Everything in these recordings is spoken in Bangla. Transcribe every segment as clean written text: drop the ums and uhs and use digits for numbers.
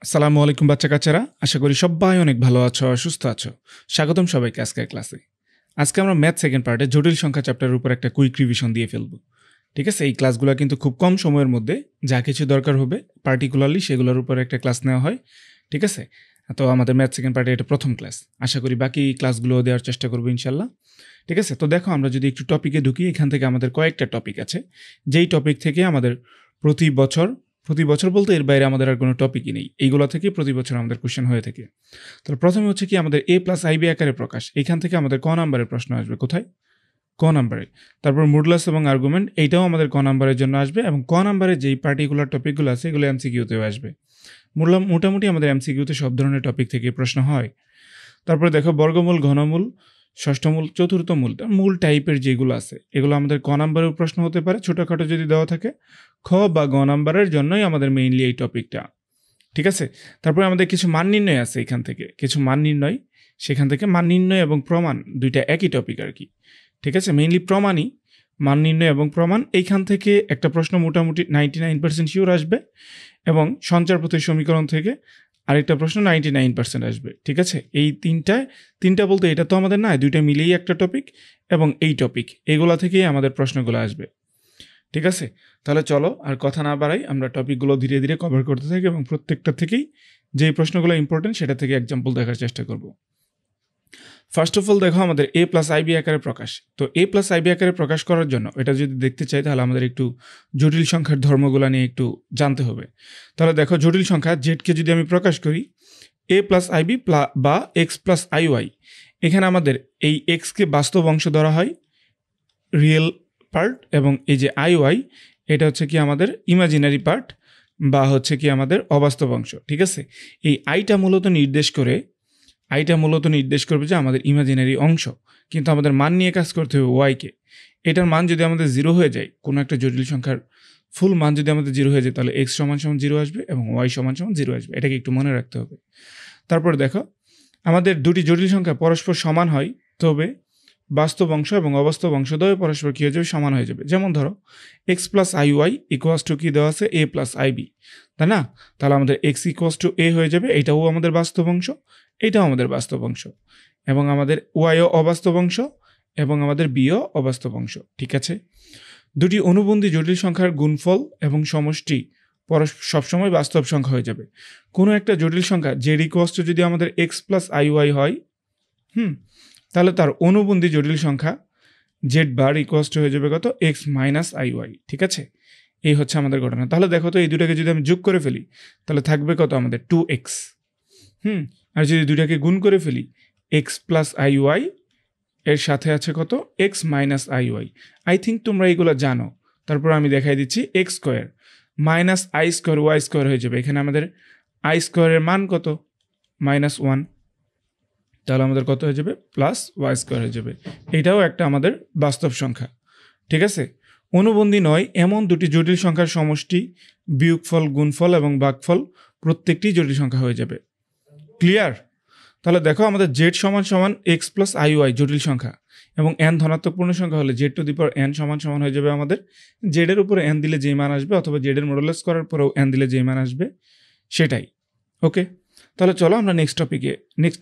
আসসালামু আলাইকুম বাচ্চা কাচ্চারা, আশা করি সবাই অনেক ভালো আছো আর সুস্থ আছো। স্বাগতম সবাইকে আজকের ক্লাসে। আজকে আমরা ম্যাথ সেকেন্ড পার্টে জটিল সংখ্যা চ্যাপ্টারের উপর একটা কুইক রিভিশন দিয়ে ফেলবো। ঠিক আছে, এই ক্লাসগুলো কিন্তু খুব কম সময়ের মধ্যে যা কিছু দরকার হবে পার্টিকুলারলি সেগুলোর উপর একটা ক্লাস নেওয়া হয়। ঠিক আছে, তো আমাদের ম্যাথ সেকেন্ড পার্টে এটা প্রথম ক্লাস, আশা করি বাকি ক্লাসগুলো দেওয়ার চেষ্টা করবো ইনশাল্লাহ। ঠিক আছে, তো দেখো আমরা যদি একটু টপিকে ঢুকি, এখান থেকে আমাদের কয়েকটা টপিক আছে, যেই টপিক থেকে আমাদের প্রতি বছর বলতে এর বাইরে আমাদের আর কোনো টপিকই নেই, এইগুলো থেকে প্রতি বছর আমাদের কোশ্চেন হয়ে থাকে। তাহলে প্রথমে হচ্ছে কি আমাদের a প্লাস আইবি আকারে প্রকাশ, এখান থেকে আমাদের ক নাম্বারের প্রশ্ন আসবে, কোথায়? ক নাম্বারে। তারপর মডুলাস এবং আর্গুমেন্ট, এইটাও আমাদের ক নাম্বারের জন্য আসবে, এবং ক নাম্বারে যেই পার্টিকুলার টপিকগুলো আছে এগুলো এমসিকিউতেও আসবে। মোটামুটি আমাদের এমসিকিউতে সব ধরনের টপিক থেকে প্রশ্ন হয়। তারপরে দেখো বর্গমূল, ঘনমূল, ষষ্ঠমূল, চতুর্থমূল, মূল টাইপের যেগুলো আছে এগুলো আমাদের ক নাম্বারেও প্রশ্ন হতে পারে, ছোটোখাটো যদি দেওয়া থাকে। খ বা গ নাম্বারের জন্যই আমাদের মেইনলি এই টপিকটা। ঠিক আছে, তারপরে আমাদের কিছু মান নির্ণয় আছে, এখান থেকে কিছু মান নির্ণয়, সেখান থেকে মান নির্ণয় এবং প্রমাণ দুইটা একই টপিক আর কি। ঠিক আছে, মেইনলি প্রমাণই, মান নির্ণয় এবং প্রমাণ, এইখান থেকে একটা প্রশ্ন মোটামুটি 99% শিওর আসবে, এবং সঞ্চার পথের সমীকরণ থেকে আরেকটা প্রশ্ন 99% আসবে। ঠিক আছে, এই তিনটা বলতে এটা তো আমাদের না, দুইটা মিলেই একটা টপিক, এবং এই টপিক এইগুলা থেকেই আমাদের প্রশ্নগুলো আসবে। ঠিক আছে, তাহলে চলো আর কথা না বাড়াই, আমরা টপিকগুলো ধীরে ধীরে কভার করতে থাকি, এবং প্রত্যেকটা থেকেই যেই প্রশ্নগুলো ইম্পর্টেন্ট সেটা থেকে এক্সাম্পল দেখার চেষ্টা করব। ফার্স্ট অফ অল দেখো আমাদের a প্লাস আইবি আকারে প্রকাশ। তো a প্লাস আইবি আকারে প্রকাশ করার জন্য এটা যদি দেখতে চাই তাহলে আমাদের একটু জটিল সংখ্যার ধর্মগুলো নিয়ে একটু জানতে হবে। তাহলে দেখো জটিল সংখ্যা জেডকে যদি আমি প্রকাশ করি a প্লাস আইবি বা এক্স প্লাস আই ওয়াই, এখানে আমাদের এই এক্সকে বাস্তব অংশ ধরা হয়, রিয়েল পার্ট, এবং এই যে আই ওয়াই এটা হচ্ছে কি আমাদের ইমাজিনারি পার্ট বা হচ্ছে কি আমাদের অবাস্তব অংশ। ঠিক আছে, এই আইটা মূলত নির্দেশ করবে যে আমাদের ইমাজিনারি অংশ, কিন্তু আমাদের মান নিয়ে কাজ করতে হবে ওয়াইকে। এটার মান যদি আমাদের জিরো হয়ে যায়, কোনো একটা জটিল সংখ্যার ফুল মান যদি আমাদের জিরো হয়ে যায়, তাহলে এক্স সমান সমান জিরো আসবে এবং ওয়াই সমান সমান জিরো আসবে, এটাকে একটু মনে রাখতে হবে। তারপরে দেখো আমাদের দুটি জটিল সংখ্যা পরস্পর সমান হয়, তবে বাস্তব অংশ এবং অবাস্তব অংশ দ্বয় পরস্পর কী হয়ে যাবে, সমান হয়ে যাবে। যেমন ধরো x plus i y equals to কী দেওয়া আছে, এ প্লাস আইবি, তাই না? তাহলে আমাদের এক্স ইকুয়াস টু এ হয়ে যাবে, এটাও আমাদের বাস্তব অংশ, এটাও আমাদের বাস্তব অংশ, এবং আমাদের ওয়াইও অবাস্তব অংশ, এবং আমাদের বিও অবাস্তব অংশ। ঠিক আছে, দুটি অনুবন্ধী জটিল সংখ্যার গুণফল এবং সমষ্টি সবসময় বাস্তব সংখ্যা হয়ে যাবে। কোনো একটা জটিল সংখ্যা জেড ইকুয়াস টু যদি আমাদের এক্স প্লাস আই ওয়াই হয়, তাহলে তার অনুবন্ধী জটিল সংখ্যা জেড বার ইকুয়াস টু হয়ে যাবে কত, এক্স মাইনাস আই ওয়াই। ঠিক আছে, এই হচ্ছে আমাদের ঘটনা। তাহলে দেখো তো এই দুটাকে যদি আমি যোগ করে ফেলি তাহলে থাকবে কত আমাদের 2x। আর যদি দুটাকে গুণ করে ফেলি এক্স প্লাস আই ওয়াই এর সাথে আছে কত, x minus i y. I think তোমরা এইগুলো জানো। তারপর আমি দেখাই দিচ্ছি x square minus i square y square হয়ে যাবে। এখানে আমাদের আই স্কোয়ারের মান কত, -1, তাহলে আমাদের কত হয়ে যাবে, প্লাস ওয়াই স্কোয়ার হয়ে যাবে। এটাও একটা আমাদের বাস্তব সংখ্যা। ঠিক আছে, অনুবন্ধী নয় এমন দুটি জটিল সংখ্যার সমষ্টি, বিয়োগফল, গুণফল এবং ভাগফল প্রত্যেকটি জটিল সংখ্যা হয়ে যাবে। ক্লিয়ার? তাহলে দেখো আমাদের জেড সমান সমান এক্স প্লাস আই ওয়াই জটিল সংখ্যা, এবং এন ধনাত্মক পূর্ণ সংখ্যা হলে Z two the power N সমান সমান হয়ে যাবে আমাদের জেডের উপরে এন দিলে যেই মান আসবে, অথবা জেডের মডুলাস করার পরেও এন দিলে যেই মান আসবে সেটাই। ওকে, তাহলে চলো আমরা নেক্সট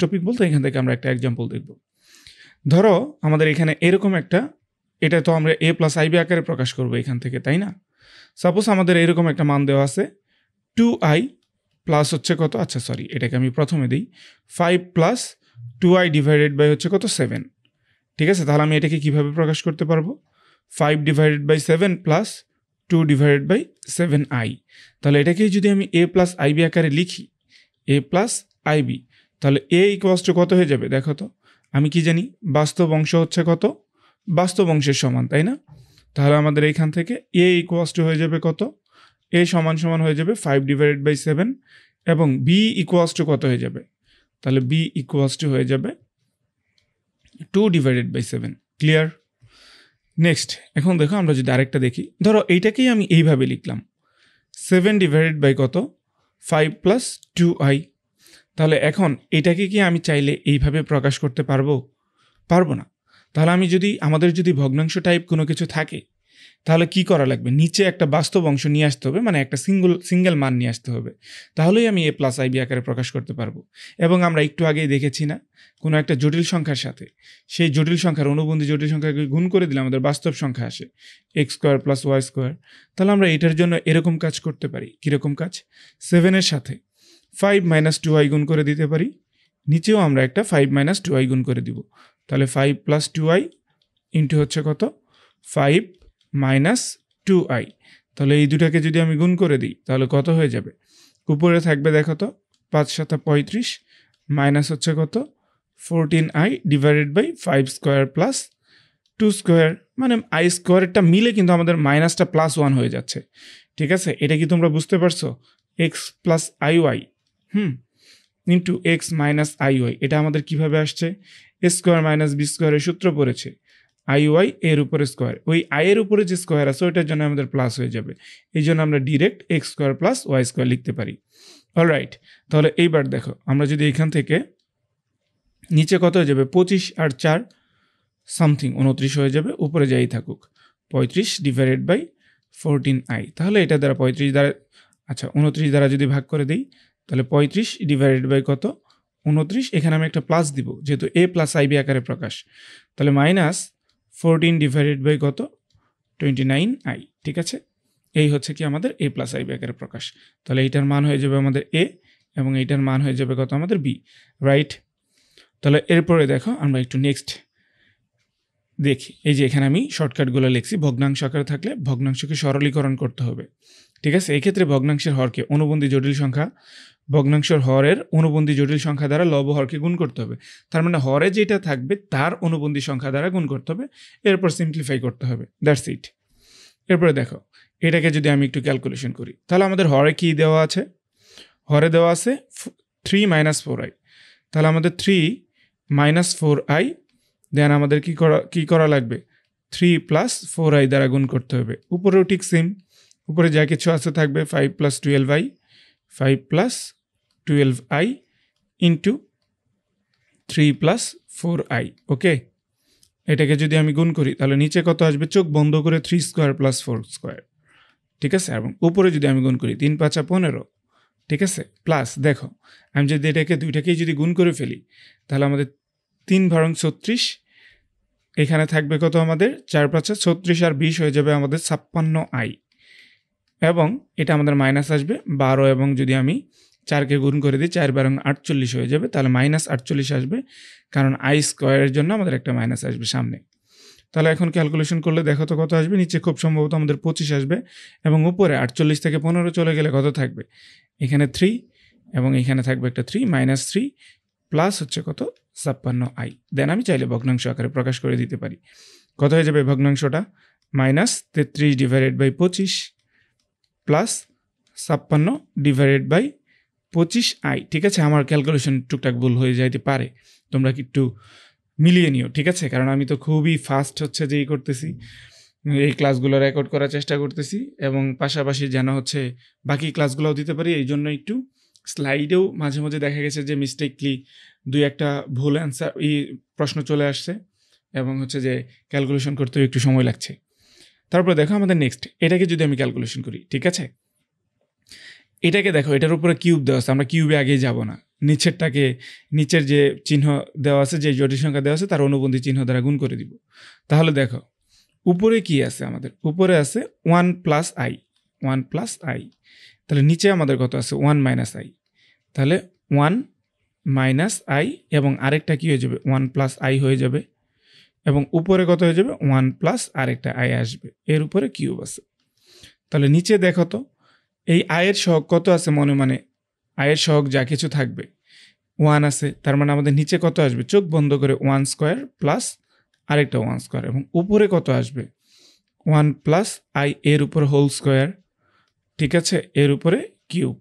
টপিক বলতে এখান থেকে আমরা একটা এক্সাম্পল দেখব। ধরো আমাদের এখানে এরকম একটা, এটা তো আমরা এ প্লাস আইবি আকারে প্রকাশ করবো এখান থেকে, তাই না? সাপোজ আমাদের এরকম একটা মান দেওয়া আছে 2i প্লাস হচ্ছে কত, আচ্ছা সরি এটাকে আমি প্রথমে দিই, 5 প্লাস 2i ডিভাইডেড বাই হচ্ছে কত, 7। ঠিক আছে, তাহলে আমি এটাকে কিভাবে প্রকাশ করতে পারবো, 5 divided by 7 plus 2 divided by 7i। তাহলে এটাকেই যদি আমি এ প্লাস আইবি আকারে লিখি, এ প্লাস আইবি, তাহলে এ ইকুয়াস টু কত হয়ে যাবে, দেখো তো আমি কি জানি, বাস্তব অংশ হচ্ছে কত, বাস্তব অংশের সমান, তাই না? তাহলে আমাদের এইখান থেকে এ ইকুয়াস টু হয়ে যাবে কত, এ সমান সমান হয়ে যাবে 5 ডিভাইডেড বাই 7, এবং বি ইকুয়াস টু কত হয়ে যাবে, তাহলে বি ইকুয়াস টু হয়ে যাবে 2 ডিভাইডেড বাই 7। ক্লিয়ার? নেক্সট এখন দেখো আমরা যদি আরেকটা দেখি, ধরো এইটাকেই আমি এইভাবে লিখলাম 7 ডিভাইডেড বাই কত, 5 প্লাস 2i। তাহলে এখন এটাকে কি আমি চাইলে এইভাবে প্রকাশ করতে পারবো না। তাহলে আমাদের যদি ভগ্নাংশ টাইপ কোনো কিছু থাকে, তাহলে কি করা লাগবে, নিচে একটা বাস্তব অংশ নিয়ে আসতে হবে, মানে একটা সিঙ্গেল মান নিয়ে আসতে হবে, তাহলেই আমি a প্লাস আইবি আকারে প্রকাশ করতে পারবো। এবং আমরা একটু আগেই দেখেছি না, কোনো একটা জটিল সংখ্যার সাথে সেই জটিল সংখ্যার অনুবন্ধী জটিল সংখ্যাকে গুণ করে দিলে আমাদের বাস্তব সংখ্যা আসে x square plus y square. তাহলে আমরা এটার জন্য এরকম কাজ করতে পারি। কীরকম কাজ? 7-এর সাথে 5 মাইনাস 2i গুণ করে দিতে পারি, নিচেও আমরা একটা 5 মাইনাস 2i গুণ করে দিব। তাহলে 5 প্লাস 2i ইন্টু হচ্ছে কত 5 মাইনাস 2i। তাহলে এই দুটাকে যদি আমি গুণ করে দিই তাহলে কত হয়ে যাবে? উপরে থাকবে দেখো তো 5 7 35 মাইনাস হচ্ছে কত 14i divided by 5 square plus 2 square, মানে আই স্কোয়ারটা মিলে কিন্তু আমাদের মাইনাসটা প্লাস 1 হয়ে যাচ্ছে। ঠিক আছে, এটা কি তোমরা বুঝতে পারছো? X plus i y into x minus i y, এটা আমাদের কিভাবে আসছে? এ স্কোয়ার মাইনাস বি স্কোয়ারের সূত্র পড়েছে, আই ওয়াই এর উপরে স্কোয়ার, ওই আই এর উপরে যে স্কোয়ার আছে ওইটার জন্য আমাদের প্লাস হয়ে যাবে, এই জন্য আমরা direct x square plus y square লিখতে পারি। অলরাইট, তাহলে এইবার দেখো আমরা যদি এখান থেকে নিচে কত হয়ে যাবে 25 আর 4 সামথিং 29 হয়ে যাবে, উপরে যাই থাকুক 35 ডিভাইডেড বাই 14i। তাহলে এটা দ্বারা 35 দ্বারা 29 দ্বারা যদি ভাগ করে দিই তাহলে 35 ডিভাইডেড বাই কত 29, এখানে আমি একটা প্লাস দিব যেহেতু a প্লাস আইবি আকারে প্রকাশ, তাহলে মাইনাস 14 ডিভাইডেড বাই কত 29i। ঠিক আছে, এই হচ্ছে কি আমাদের a প্লাস আইবি আকারে প্রকাশ। তাহলে এইটার মান হয়ে যাবে আমাদের a এবং এইটার মান হয়ে যাবে কত আমাদের b, রাইট? তাহলে এরপরে দেখো আমরা একটু নেক্সট দেখি। এই যে এখানে আমি শর্টকাটগুলো লিখছি, ভগ্নাংশ আকারে থাকলে ভগ্নাংশকে সরলীকরণ করতে হবে। ঠিক আছে, এক্ষেত্রে ভগ্নাংশের হরকে অনুবন্ধী জটিল সংখ্যা, ভগ্নাংশের হরের অনুবন্ধী জটিল সংখ্যা দ্বারা লব হরকে গুণ করতে হবে। তার মানে হরে যেটা থাকবে তার অনুবন্ধী সংখ্যা দ্বারা গুণ করতে হবে, এরপর সিম্পলিফাই করতে হবে, দ্যাটস ইট। এরপরে দেখো এটাকে যদি আমি একটু ক্যালকুলেশন করি তাহলে আমাদের হরে কি দেওয়া আছে? হরে দেওয়া আছে 3 মাইনাস 4i, তাহলে আমাদের 3 মাইনাস 4i দেন আমাদের কি করা লাগবে 3 প্লাস 4i দ্বারা গুণ করতে হবে। উপরেও ঠিক সেম, উপরে যা কিছু আছে থাকবে 5 plus 12i, 5 plus 12i into 3 plus 4i। ওকে, এটাকে যদি আমি গুণ করি তাহলে নিচে কত আসবে? চোখ বন্ধ করে 3 স্কোয়ার প্লাস 4 স্কোয়ার। ঠিক আছে, এবং উপরে যদি আমি গুণ করি 3 5 15। ঠিক আছে, প্লাস দেখো আমি যদি এটাকে দুইটাকেই যদি গুণ করে ফেলি তাহলে আমাদের 3 ভাগ 36, এখানে থাকবে কত আমাদের 4 5 36 আর 20 হয়ে যাবে আমাদের 56i, এবং এটা আমাদের মাইনাস আসবে 12, এবং যদি আমি 4কে গুণ করে দিই 4 বারং 48 হয়ে যাবে, তাহলে মাইনাস 48 আসবে, কারণ আই স্কোয়ারের জন্য আমাদের একটা মাইনাস আসবে সামনে। তাহলে এখন ক্যালকুলেশন করলে দেখো তো কত আসবে? নিচে খুব সম্ভবত আমাদের 25 আসবে, এবং উপরে 48 থেকে 15 চলে গেলে কত থাকবে? এখানে 3 এবং এখানে থাকবে একটা 3 মাইনাস 3 প্লাস হচ্ছে কত 56i। দেন আমি চাইলে ভগ্নাংশ আকারে প্রকাশ করে দিতে পারি। কত হয়ে যাবে ভগ্নাংশটা? Minus 33 divided by 25 plus 56 divided by 25i। ঠিক আছে, আমার ক্যালকুলেশন টুকটাক ভুল হয়ে যাইতে পারে, তোমরা কি একটু মিলিয়ে নিও। ঠিক আছে, কারণ আমি তো খুবই ফাস্ট হচ্ছে যেই করতেছি, এই ক্লাসগুলো রেকর্ড করার চেষ্টা করতেছি, এবং পাশাপাশি যেন হচ্ছে বাকি ক্লাসগুলোও দিতে পারি, এই জন্য একটু স্লাইডেও মাঝে মাঝে দেখা গেছে যে মিস্টেকলি 2-1টা ভুল অ্যান্সার প্রশ্ন চলে আসছে, এবং হচ্ছে যে ক্যালকুলেশন করতেও একটু সময় লাগছে। তারপরে দেখো আমাদের নেক্সট এটাকে যদি আমি ক্যালকুলেশন করি, ঠিক আছে, এটাকে দেখো এটার উপরে কিউব দেওয়া আছে, আমরা কিউবে আগে যাব না, নিচেরটাকে নিচের যে চিহ্ন দেওয়া আছে, যে জটিল সংখ্যা দেওয়া আছে তার অনুবন্ধী চিহ্ন দ্বারা গুণ করে দিব। তাহলে দেখো উপরে কি আছে? আমাদের উপরে আছে 1 প্লাস আই, 1 প্লাস আই, তাহলে নিচে আমাদের কত আছে? 1 মাইনাস আই, তাহলে 1 মাইনাস আই, এবং আরেকটা কি হয়ে যাবে? 1 প্লাস আই হয়ে যাবে, এবং উপরে কত হয়ে যাবে? 1 প্লাস আরেকটা আই আসবে, এর উপরে কিউব আছে। তাহলে নিচে দেখো তো এই আয়ের সহগ কত আছে? মনে আয়ের সহগ যা কিছু থাকবে 1 আছে, তার মানে আমাদের নিচে কত আসবে? চোখ বন্ধ করে 1 স্কোয়ার প্লাস আরেকটা 1 স্কোয়ার, এবং উপরে কত আসবে? 1 প্লাস আই এর উপরে হোল স্কোয়ার। ঠিক আছে, এর উপরে কিউব।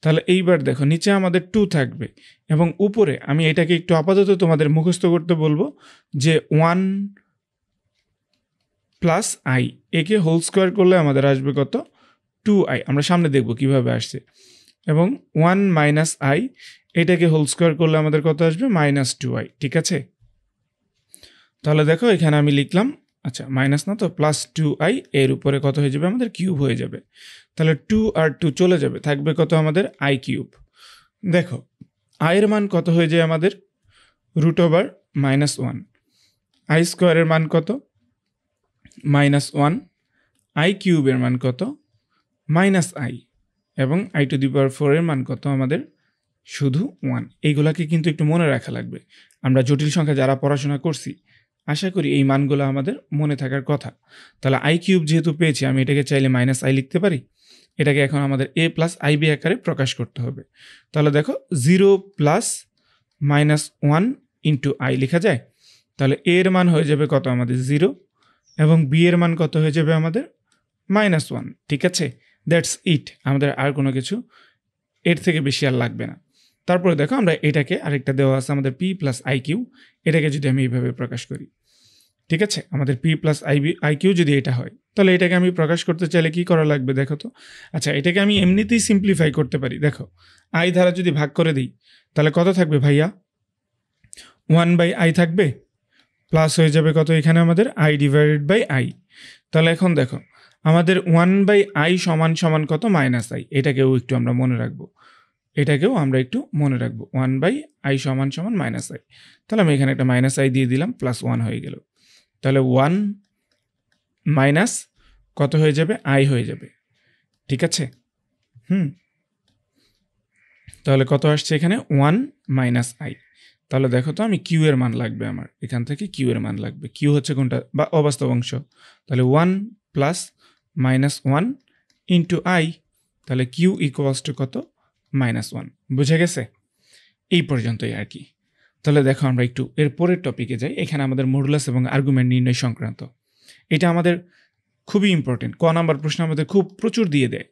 তাহলে এইবার দেখো নিচে আমাদের 2 থাকবে, এবং উপরে আমি এটাকে একটু আপাতত তোমাদের মুখস্থ করতে বলবো যে 1 প্লাস আই, একে হোল স্কোয়ার করলে আমাদের আসবে কত? 2i। আমরা সামনে দেখব কিভাবে আসছে। এবং 1 মাইনাস আই, এটাকে হোল স্কোয়ার করলে আমাদের কত আসবে? Minus 2i। ঠিক আছে, তাহলে দেখো এখানে আমি লিখলাম আচ্ছা মাইনাস না তো প্লাস 2i এর উপরে কত হয়ে যাবে আমাদের কিউব হয়ে যাবে। তাহলে 2 আর 2 চলে যাবে, থাকবে কত আমাদের i কিউব। দেখো i এর মান কত হয়ে যায় আমাদের √-1, i স্কোয়ারের মান কত -1, i কিউবের মান কত -i, এবং i⁴ এর মান কত আমাদের শুধু 1। এইগুলাকে কিন্তু একটু মনে রাখা লাগবে। আমরা জটিল সংখ্যা যারা পড়াশোনা করছি আশা করি এই মানগুলো আমাদের মনে থাকার কথা। তাহলে i কিউব যেহেতু পেয়েছি, আমি এটাকে চাইলে -i লিখতে পারি। এটাকে এখন আমাদের a প্লাস ib আকারে প্রকাশ করতে হবে। তাহলে দেখো 0 প্লাস -1 ইন্টু i লেখা যায়। তাহলে a এর মান হয়ে যাবে কত আমাদের 0, এবং b এর মান কত হয়ে যাবে আমাদের -1। ঠিক আছে, দ্যাটস ইট। আমাদের আর কোনো কিছু এর থেকে বেশি আর লাগবে না। তারপরে দেখো আমরা এটাকে আরেকটা দেওয়া আছে আমাদের p প্লাস i কিউ, এটাকে যদি আমি এইভাবে প্রকাশ করি, ঠিক আছে, আমাদের p প্লাস i কিউ যদি এটা হয়, তাহলে এটাকে আমি প্রকাশ করতে চাইলে কি করা লাগবে দেখো তো। আচ্ছা এটাকে আমি এমনিতেই সিম্পলিফাই করতে পারি। দেখো i দ্বারা যদি ভাগ করে দিই তাহলে কত থাকবে ভাইয়া, 1/i থাকবে, প্লাস হয়ে যাবে কত এখানে আমাদের i/i। তাহলে এখন দেখো আমাদের 1/i সমান সমান কত -i। এটাকেও একটু আমরা মনে রাখবো, 1/i সমান সমান -i। তাহলে আমি এখানে একটা -i দিয়ে দিলাম, প্লাস 1 হয়ে গেল। তাহলে 1 মাইনাস কত হয়ে যাবে, i হয়ে যাবে। ঠিক আছে, তাহলে কত আসছে এখানে 1 - i। তাহলে দেখো তো আমি কিউ এর মান লাগবে, আমার এখান থেকে কিউ এর মান লাগবে। কিউ হচ্ছে কোনটা, বা অবাস্তব অংশ। তাহলে 1 প্লাস -1 ইন্টু i, তাহলে কিউ ইকুয়ালস টু কত, -1। বুঝে গেছে? এই পর্যন্তই আর কি। তাহলে দেখো আমরা একটু এর পরের টপিকে যাই। এখানে আমাদের মডুলাস এবং আর্গুমেন্ট নির্ণয় সংক্রান্ত, এটা আমাদের খুবই ইম্পর্টেন্ট। ক নাম্বার প্রশ্ন আমাদের খুব প্রচুর দিয়ে দেয়,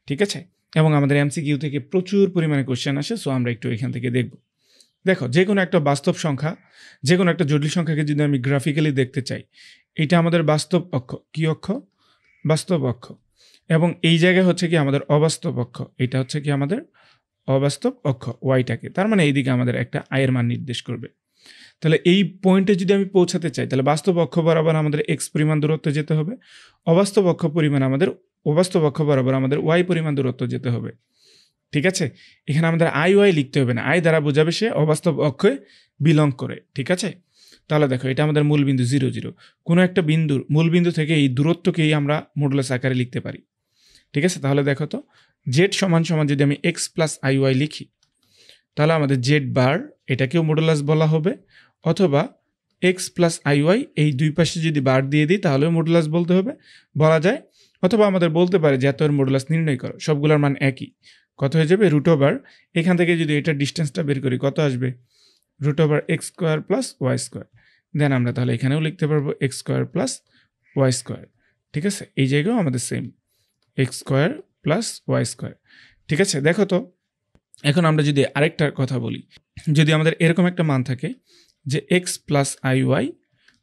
ঠিক আছে, এবং আমাদের এমসিকিউ থেকে প্রচুর পরিমাণে কোশ্চেন আসে। সো আমরা একটু এখান থেকে দেখব। দেখো যে কোনো একটা বাস্তব সংখ্যা, যে কোনো একটা জটিল সংখ্যাকে যদি আমি গ্রাফিক্যালি দেখতে চাই, এটা আমাদের বাস্তব অক্ষ। কি অক্ষ? বাস্তব অক্ষ। এবং এই জায়গায় হচ্ছে কি আমাদের অবাস্তব অক্ষ। এটা হচ্ছে কি আমাদের অবাস্তব অক্ষ, ওয়াইটাকে। তার মানে এইদিকে আমাদের একটা আয়ের মান নির্দেশ করবে। তাহলে এই পয়েন্টে যদি আমি পৌঁছাতে চাই, তাহলে বাস্তব অক্ষ বরাবর আমাদের এক্স পরিমাণ দূরত্ব যেতে হবে, অবাস্তব অক্ষ বরাবর আমাদের ওয়াই পরিমাণ দূরত্ব যেতে হবে। ঠিক আছে, এখানে আমাদের আই ওয়াই লিখতে হবে না, আই দ্বারা বোঝাবে সে অবাস্তব অক্ষে বিলং করে। ঠিক আছে, তাহলে দেখো এটা আমাদের মূল বিন্দু 0 0। কোনো একটা বিন্দুর মূল বিন্দু থেকে এই দূরত্বকেই আমরা মডুলাস আকারে লিখতে পারি। ঠিক আছে, তাহলে দেখো তো জেড সমান সমান যদি আমি এক্স প্লাস আই ওয়াই লিখি, তাহলে আমাদের জেড বার এটাকেও মডুলাস বলা হবে, অথবা এক্স প্লাস আই ওয়াই এই দুই পাশে যদি বার দিয়ে দিই তাহলেও মডুলাস বলা যায়, অথবা আমাদের বলতে পারে যে এত এর মডুলাস নির্ণয় করো। সবগুলোর মান একই, কত হয়ে যাবে √, এখান থেকে যদি এটার ডিস্টেন্সটা বের করি কত আসবে, √x² প্লাস y²। দেন আমরা তাহলে এখানেও লিখতে পারবো x² প্লাস y²। ঠিক আছে, এই জায়গাও আমাদের সেম x² প্লাস y²। ঠিক আছে, দেখো তো এখন আমরা যদি আরেকটার কথা বলি, যদি আমাদের এরকম একটা মান থাকে যে x প্লাস iy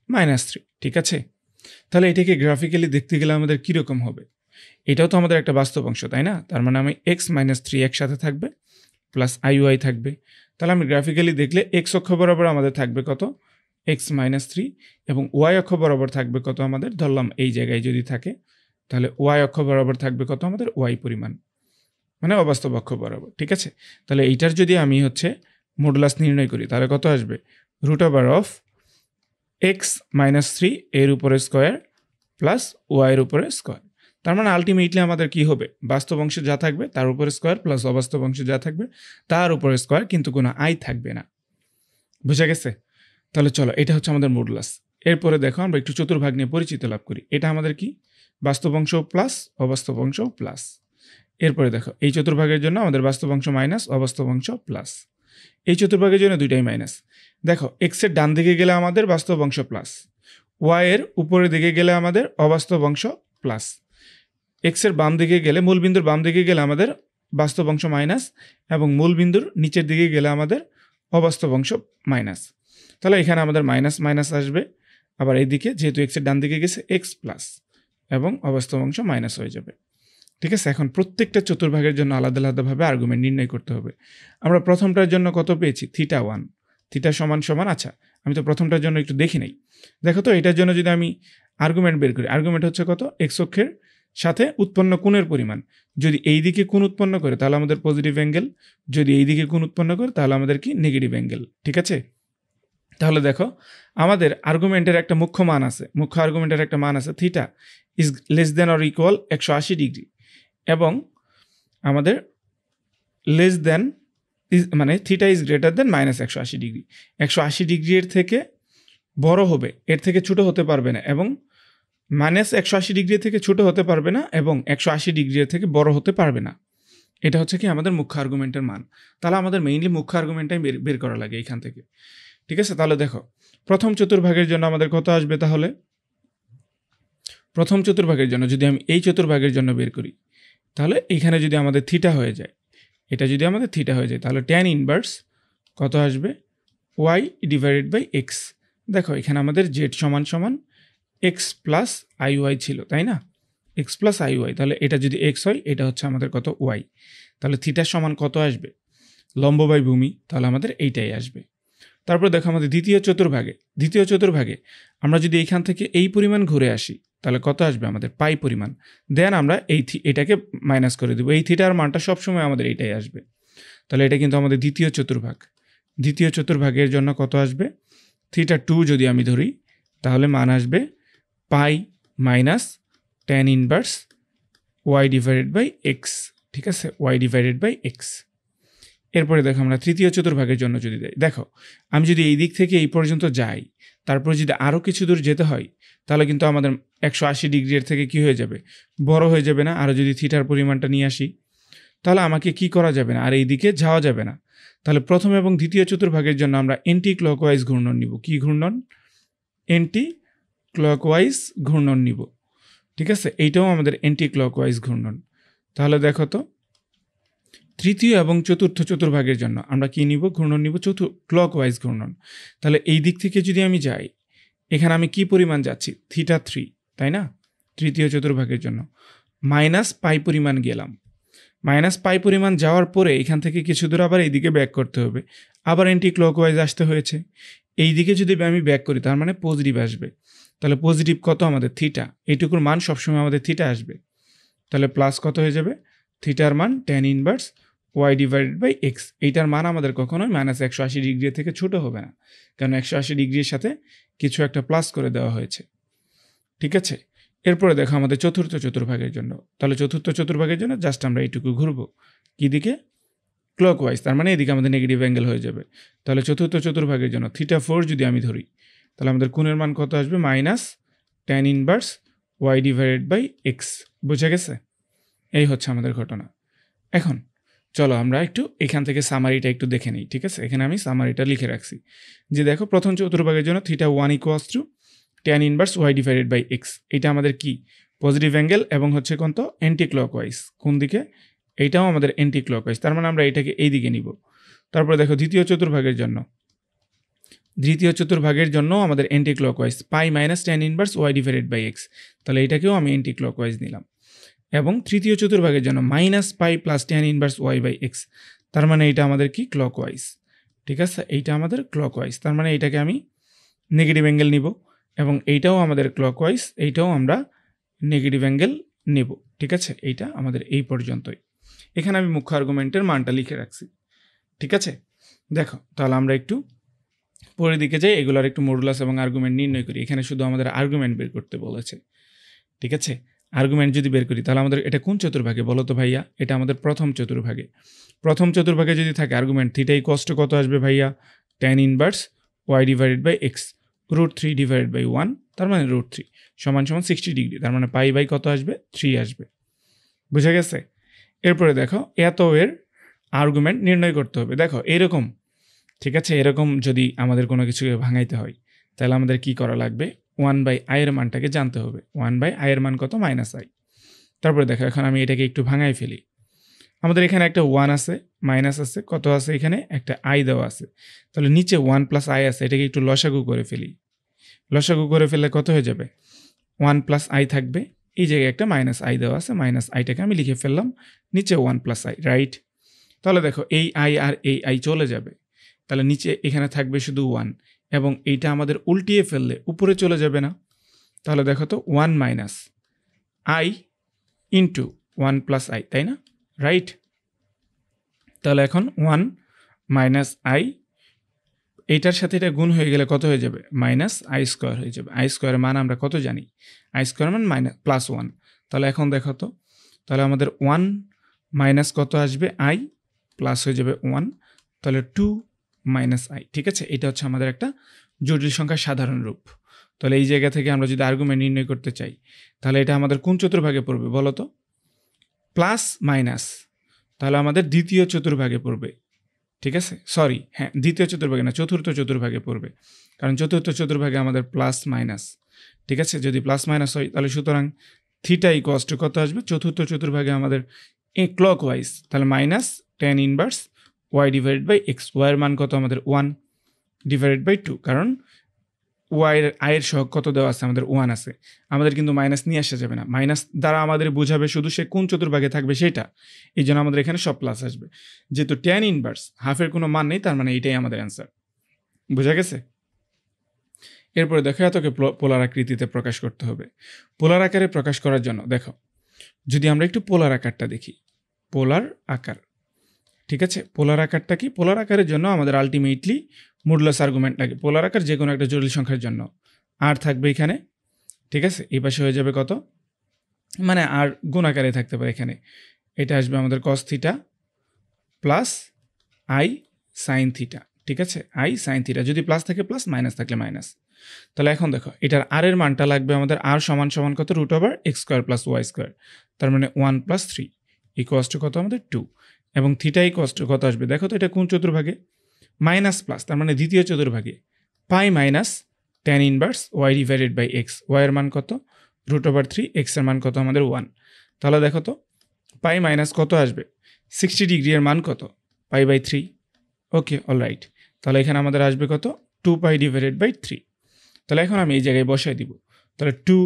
-3, ঠিক আছে, তাহলে এটাকে গ্রাফিক্যালি দেখতে গেলে আমাদের কীরকম হবে? এটাও তো আমাদের একটা বাস্তব অংশ, তাই না? তার মানে আমি x - 3 একসাথে থাকবে, প্লাস iy থাকবে। তাহলে আমি গ্রাফিক্যালি দেখলে x অক্ষ বরাবর আমাদের থাকবে কত, x - 3, এবং y অক্ষ বরাবর থাকবে কত আমাদের, ধরলাম এই জায়গায় যদি থাকে, তাহলে y অক্ষ বরাবর থাকবে কত আমাদের, y পরিমাণ, মানে অবাস্তব অক্ষ বরাবর। ঠিক আছে, তাহলে এইটার যদি আমি মডুলাস নির্ণয় করি তাহলে কত আসবে, √x - 3 এর উপরে স্কোয়ার প্লাস ওয়াই এর উপরে স্কোয়ার। তার মানে আলটিমেটলি আমাদের কি হবে, বাস্তব অংশ যা থাকবে তার উপরে স্কোয়ার, প্লাস অবাস্তব অংশ যা থাকবে তার উপরে স্কোয়ার, কিন্তু কোনো আই থাকবে না। বুঝা গেছে? তাহলে চলো, এটা হচ্ছে আমাদের মডুলাস। এরপরে দেখো আমরা একটু চতুর্ভাগ নিয়ে পরিচিত লাভ করি। এটা আমাদের কি, বাস্তব অংশ প্লাস অবাস্তব অংশ প্লাস। এরপরে দেখো এই চতুর্ভাগের জন্য আমাদের বাস্তব অংশ মাইনাস, অবাস্তব অংশ প্লাস। এই চতুর্ভাগের জন্য দুইটাই মাইনাস। দেখো এক্স এর ডান দিকে গেলে আমাদের বাস্তব অংশ প্লাস, ওয়াই এর উপরের দিকে গেলে আমাদের অবাস্তব অংশ প্লাস, এক্স এর বাম দিকে গেলে, মূল বিন্দুর বাম দিকে গেলে আমাদের বাস্তব অংশ মাইনাস, এবং মূল বিন্দুর নিচের দিকে গেলে আমাদের অবাস্তব অংশ মাইনাস। তাহলে এখানে আমাদের মাইনাস মাইনাস আসবে, আবার এইদিকে যেহেতু এক্স এর ডান দিকে গেছে এক্স প্লাস, এবং অবাস্তব অংশ মাইনাস হয়ে যাবে। ঠিক আছে, এখন প্রত্যেকটা চতুর্ভাগের জন্য আলাদা আলাদাভাবে আর্গুমেন্ট নির্ণয় করতে হবে। আমরা প্রথমটার জন্য কত পেয়েছি, θ1, θ সমান সমান, আচ্ছা আমি তো প্রথমটার জন্য একটু দেখি নাই। দেখো তো এটার জন্য যদি আমি আর্গুমেন্ট বের করি। আর্গুমেন্ট হচ্ছে কত? এক্স অক্ষের সাথে উৎপন্ন কোণের পরিমাণ। যদি এই দিকে কোণ উৎপন্ন করে তাহলে আমাদের পজিটিভ অ্যাঙ্গেল, যদি এই দিকে কোণ উৎপন্ন করে তাহলে আমাদের কি? Negative angle. ঠিক আছে? তাহলে দেখো আমাদের আর্গুমেন্টের একটা মুখ্য মান আছে, মুখ্য আর্গুমেন্টের একটা মান আছে theta is less than or equal 180 degree, এবং আমাদের লেস দেন মানে theta is greater than -180 degree. 180 ডিগ্রির থেকে বড় হবে, এর থেকে ছোট হতে পারবে না, এবং -180 ডিগ্রি থেকে ছোট হতে পারবে না, এবং 180 ডিগ্রির থেকে বড় হতে পারবে না। এটা হচ্ছে কি আমাদের মুখ্য আর্গুমেন্টের মান। তাহলে আমাদের মেইনলি মুখ্য আর্গুমেন্টটাই বের করা লাগে এইখান থেকে। ঠিক আছে? তাহলে দেখো প্রথম চতুর্ভাগের জন্য আমাদের কত আসবে? তাহলে প্রথম চতুর্ভাগের জন্য যদি আমি এই চতুর্ভাগের জন্য বের করি, তাহলে এইখানে যদি আমাদের থিটা হয়ে যায়, এটা যদি আমাদের থিটা হয়ে যায়, তাহলে ট্যান ইনভার্স কত আসবে? Y divided by x. দেখো এখানে আমাদের জেড সমান সমান এক্স প্লাস আই ওয়াই ছিল, তাই না? এক্স প্লাস আই ওয়াই, তাহলে এটা যদি এক্স হয়, এটা হচ্ছে আমাদের কত? ওয়াই। তাহলে থিটার সমান কত আসবে? লম্ব বাই ভূমি, তাহলে আমাদের এইটাই আসবে। তারপর দেখো আমাদের দ্বিতীয় চতুর্ভাগে আমরা যদি এইখান থেকে এই পরিমাণ ঘুরে আসি, তাহলে কত আসবে? আমাদের পাই পরিমাণ। দেন আমরা এটাকে মাইনাস করে দেবো, এই থিটার মানটা সবসময় আমাদের এইটাই আসবে। তাহলে এটা কিন্তু আমাদের দ্বিতীয় চতুর্ভাগের জন্য কত আসবে? থিটা 2 যদি আমি ধরি, তাহলে মান আসবে pi minus tan inverse y divided by x. ঠিক আছে? Y divided by x. এরপরে দেখো আমরা তৃতীয় চতুর্ভাগের জন্য যদি দেই, দেখো আমি যদি এই দিক থেকে এই পর্যন্ত যাই, তারপর যদি আরও কিছু দূর যেতে হয়, তাহলে কিন্তু আমাদের 180 ডিগ্রির থেকে কি হয়ে যাবে? বড় হয়ে যাবে না? আরও যদি থিটার পরিমাণটা নিয়ে আসি, তাহলে আমাকে কি করা যাবে না? আর এই দিকে যাওয়া যাবে না। তাহলে প্রথম এবং দ্বিতীয় চতুর্ভাগের জন্য আমরা এন্টি ক্লকওয়াইজ ঘূর্ণন নিব। কি ঘূর্ণন? এন্টি ক্লকওয়াইজ ঘূর্ণন নিব। ঠিক আছে? এইটাও আমাদের এন্টি ক্লকওয়াইজ ঘূর্ণন। তাহলে দেখো তো তৃতীয় এবং চতুর্থ চতুর্ভাগের জন্য আমরা কি নিব? ঘূর্ণন নিব ক্লকওয়াইজ ঘূর্ণন। তাহলে এই দিক থেকে যদি আমি যাই, এখানে আমি কি পরিমাণ যাচ্ছি? থিটা 3, তাই না? তৃতীয় চতুর্ভাগের জন্য মাইনাস পাই পরিমাণ গেলাম। মাইনাস পাই পরিমাণ যাওয়ার পরে এখান থেকে কিছু দূর আবার এইদিকে ব্যাক করতে হবে, আবার এন্টি ক্লকওয়াইজ আসতে হয়েছে। এই দিকে যদি আমি ব্যাক করি, তার মানে পজিটিভ আসবে। তাহলে পজিটিভ কত? আমাদের থিটা। এইটুকুর মান সবসময় আমাদের থিটা আসবে। তাহলে প্লাস কত হয়ে যাবে? থিটার মান tan inverse y divided by x. এইটার মান আমাদের কখনোই -180 ডিগ্রি থেকে ছোট হবে না, কারণ 180 ডিগ্রির সাথে কিছু একটা প্লাস করে দেওয়া হয়েছে। ঠিক আছে? এরপরে দেখো আমাদের চতুর্থ চতুর্ভাগের জন্য, তাহলে চতুর্থ চতুর্ভাগের জন্য জাস্ট আমরা এইটুকু ঘুরবো কি দিকে? ক্লকওয়াইজ। তার মানে এদিকে আমাদের নেগেটিভ অ্যাঙ্গেল হয়ে যাবে। তাহলে চতুর্থ চতুর্ভাগের জন্য থিটা 4 যদি আমি ধরি, তাহলে আমাদের কোণের মান কত আসবে? Minus tan inverse y divided by x. বুঝে গেছে? এই হচ্ছে আমাদের ঘটনা। এখন চলো আমরা একটু এখান থেকে সামারিটা একটু দেখে নিই। ঠিক আছে? এখানে আমি সামারিটা লিখে রাখছি যে দেখো প্রথম চতুর্ভাগের জন্য theta 1 equals to tan inverse y divided by x. এটা আমাদের কি? পজিটিভ অ্যাঙ্গেল, এবং হচ্ছে কোন? তো অ্যান্টি ক্লকওয়াইজ। কোন দিকে? এইটাও আমাদের অ্যান্টি ক্লকওয়াইজ, তার মানে আমরা এটাকে এই দিকে নিব। তারপরে দেখো দ্বিতীয় চতুর্ভাগের জন্য আমাদের anticlockwise, pi minus tan inverse y divided by x. তাহলে এটাকেও আমি অ্যান্টি ক্লকওয়াইজ নিলাম। এবং তৃতীয় চতুর্ভাগের জন্য minus pi plus tan inverse y by x, তার মানে এটা আমাদের কি? ক্লকওয়াইজ। ঠিক আছে? এইটা আমাদের ক্লকওয়াইজ, তার মানে এইটাকে আমি নেগেটিভ অ্যাঙ্গেল নিব, এবং এইটাও আমাদের ক্লকওয়াইজ, এইটাও আমরা নেগেটিভ অ্যাঙ্গেল নেব। ঠিক আছে? এইটা আমাদের এই পর্যন্তই। এখানে আমি মুখ্য আর্গুমেন্টের মানটা লিখে রাখছি। ঠিক আছে? দেখো তাহলে আমরা একটু পরের দিকে যাই, এগুলোর একটু মডুলাস এবং আর্গুমেন্ট নির্ণয় করি। এখানে শুধু আমাদের আর্গুমেন্ট বের করতে বলেছে। ঠিক আছে? আর্গুমেন্ট যদি বের করি, তাহলে আমাদের এটা কোন চতুর্ভাগে বলো তো ভাইয়া? এটা আমাদের প্রথম চতুর্ভাগে। প্রথম চতুর্ভাগে যদি থাকে আর্গুমেন্ট থিটা ইকুয়ালস টু কত আসবে ভাইয়া? Tan inverse y divided by x √3 divided by 1, তার মানে √3 সমান সমান 60 ডিগ্রি, তার মানে পাই বাই কত আসবে? 3 আসবে। বুঝা গেছে? এরপরে দেখো এত এর আর্গুমেন্ট নির্ণয় করতে হবে। দেখো এরকম, ঠিক আছে, এরকম যদি আমাদের কোনো কিছুকে ভাঙাইতে হয়, তাহলে আমাদের কি করা লাগবে? 1/i এর মানটাকে জানতে হবে। 1/i এর মান কত? -i। তারপরে দেখো এখন আমি এটাকে একটু ভাঙাই ফেলি। আমাদের এখানে একটা 1 আছে, মাইনাস আছে, কত আছে? এখানে একটা i দেওয়া আছে। তাহলে নিচে 1 + i আছে, এটাকে একটু লসাগু করে ফেলি। লসাগু করে ফেললে কত হয়ে যাবে? 1 + i থাকবে। এই জায়গায় একটা -i দেওয়া আছে, -iটাকে আমি লিখে ফেললাম, নিচে 1 + i, রাইট? তাহলে দেখো এই i আর এই i চলে যাবে, তাহলে নিচে এখানে থাকবে শুধু 1, এবং এইটা আমাদের উল্টিয়ে ফেললে উপরে চলে যাবে না? তাহলে দেখো তো 1 minus I into 1 plus I, তাই না? রাইট। তাহলে এখন 1 মাইনাস আই, এইটার সাথে এটা গুণ হয়ে গেলে কত হয়ে যাবে? মাইনাস আই স্কোয়ার হয়ে যাবে। আই স্কোয়ারের মান আমরা কত জানি? আই স্কোয়ার মান মাইনাস প্লাস 1। তাহলে এখন দেখো তো, তাহলে আমাদের 1 মাইনাস কত আসবে? আই, প্লাস হয়ে যাবে 1, তাহলে 2 মাইনাস আই। ঠিক আছে, এটা হচ্ছে আমাদের একটা জটিল সংখ্যার সাধারণ রূপ। তাহলে এই জায়গা থেকে আমরা যদি আর্গুমেন্ট নির্ণয় করতে চাই, তাহলে এটা আমাদের কোন চতুর্ভাগে পড়বে বলো তো? প্লাস মাইনাস, তাহলে আমাদের দ্বিতীয় চতুর্ভাগে পড়বে। ঠিক আছে, সরি, হ্যাঁ, দ্বিতীয় চতুর্ভাগে না, চতুর্থ চতুর্ভাগে পড়বে, কারণ চতুর্থ চতুর্ভাগে আমাদের প্লাস মাইনাস। ঠিক আছে, যদি প্লাস মাইনাস হয় তাহলে সুতরাং থিটা ইকুয়ালস টু কত আসবে? চতুর্থ চতুর্ভাগে আমাদের ক্লক ওয়াইজ, তাহলে minus tan inverse y divided by x. ওয়াইয়ের মান কত আমাদের? 1 ডিভাইডেড বাই 2, কারণ ওয়াইয়ের আয়ের সহগ কত দেওয়া আছে? আমাদের 1 আছে। আমাদের কিন্তু মাইনাস নিয়ে আসা যাবে না, মাইনাস দ্বারা আমাদের বোঝাবে শুধু সে কোন চতুর্ভাগে থাকবে সেটা, এই জন্য আমাদের এখানে সব প্লাস আসবে। যেহেতু ট্যান ইনভার্স হাফের কোনো মান নেই, তার মানে এইটাই আমাদের অ্যান্সার। বোঝা গেছে? এরপরে দেখো, এতকে পোলার আকৃতিতে প্রকাশ করতে হবে। পোলার আকারে প্রকাশ করার জন্য দেখো, যদি আমরা একটু পোলার আকারটা দেখি, পোলার আকার, ঠিক আছে, পোলার আকারটা কি? পোলার আকারের জন্য আমাদের আলটিমেটলি মডুলাস আর্গুমেন্ট লাগে। পোলার আকার যে কোনো একটা জটিল সংখ্যার জন্য আর থাকবে এখানে, ঠিক আছে, এই পাশে হয়ে যাবে কত, মানে আর গুণ আকারে থাকতে পারে এখানে, এটা আসবে আমাদের cos theta plus i sine theta. ঠিক আছে, আই সাইন থিটা, যদি প্লাস থাকে প্লাস, মাইনাস থাকলে মাইনাস। তাহলে এখন দেখো, এটার আর এর মানটা লাগবে আমাদের আর সমান সমান কত? Root over x square plus y square, তার মানে 1 প্লাস 3 ইকুয়ালস টু কত আমাদের? 2। এবং থিটা ইকুয়ালস টু কত আসবে? দেখো তো, এটা কোন চতুর্ভাগে? মাইনাস প্লাস, তার মানে দ্বিতীয় চতুর্ভাগে, pi minus tan inverse y divided by x. ওয়াইয়ের মান কত? রুট ওভার 3, এক্সের মান কত আমাদের? 1। তাহলে দেখো তো, পাই মাইনাস কত আসবে? 60 ডিগ্রি এর মান কত? Pi by 3। Okay, alright. তাহলে এখানে আমাদের আসবে কত? 2 পাই ডিভাইডেড বাই 3। তাহলে এখন আমি এই জায়গায় বসাই দিব, তাহলে 2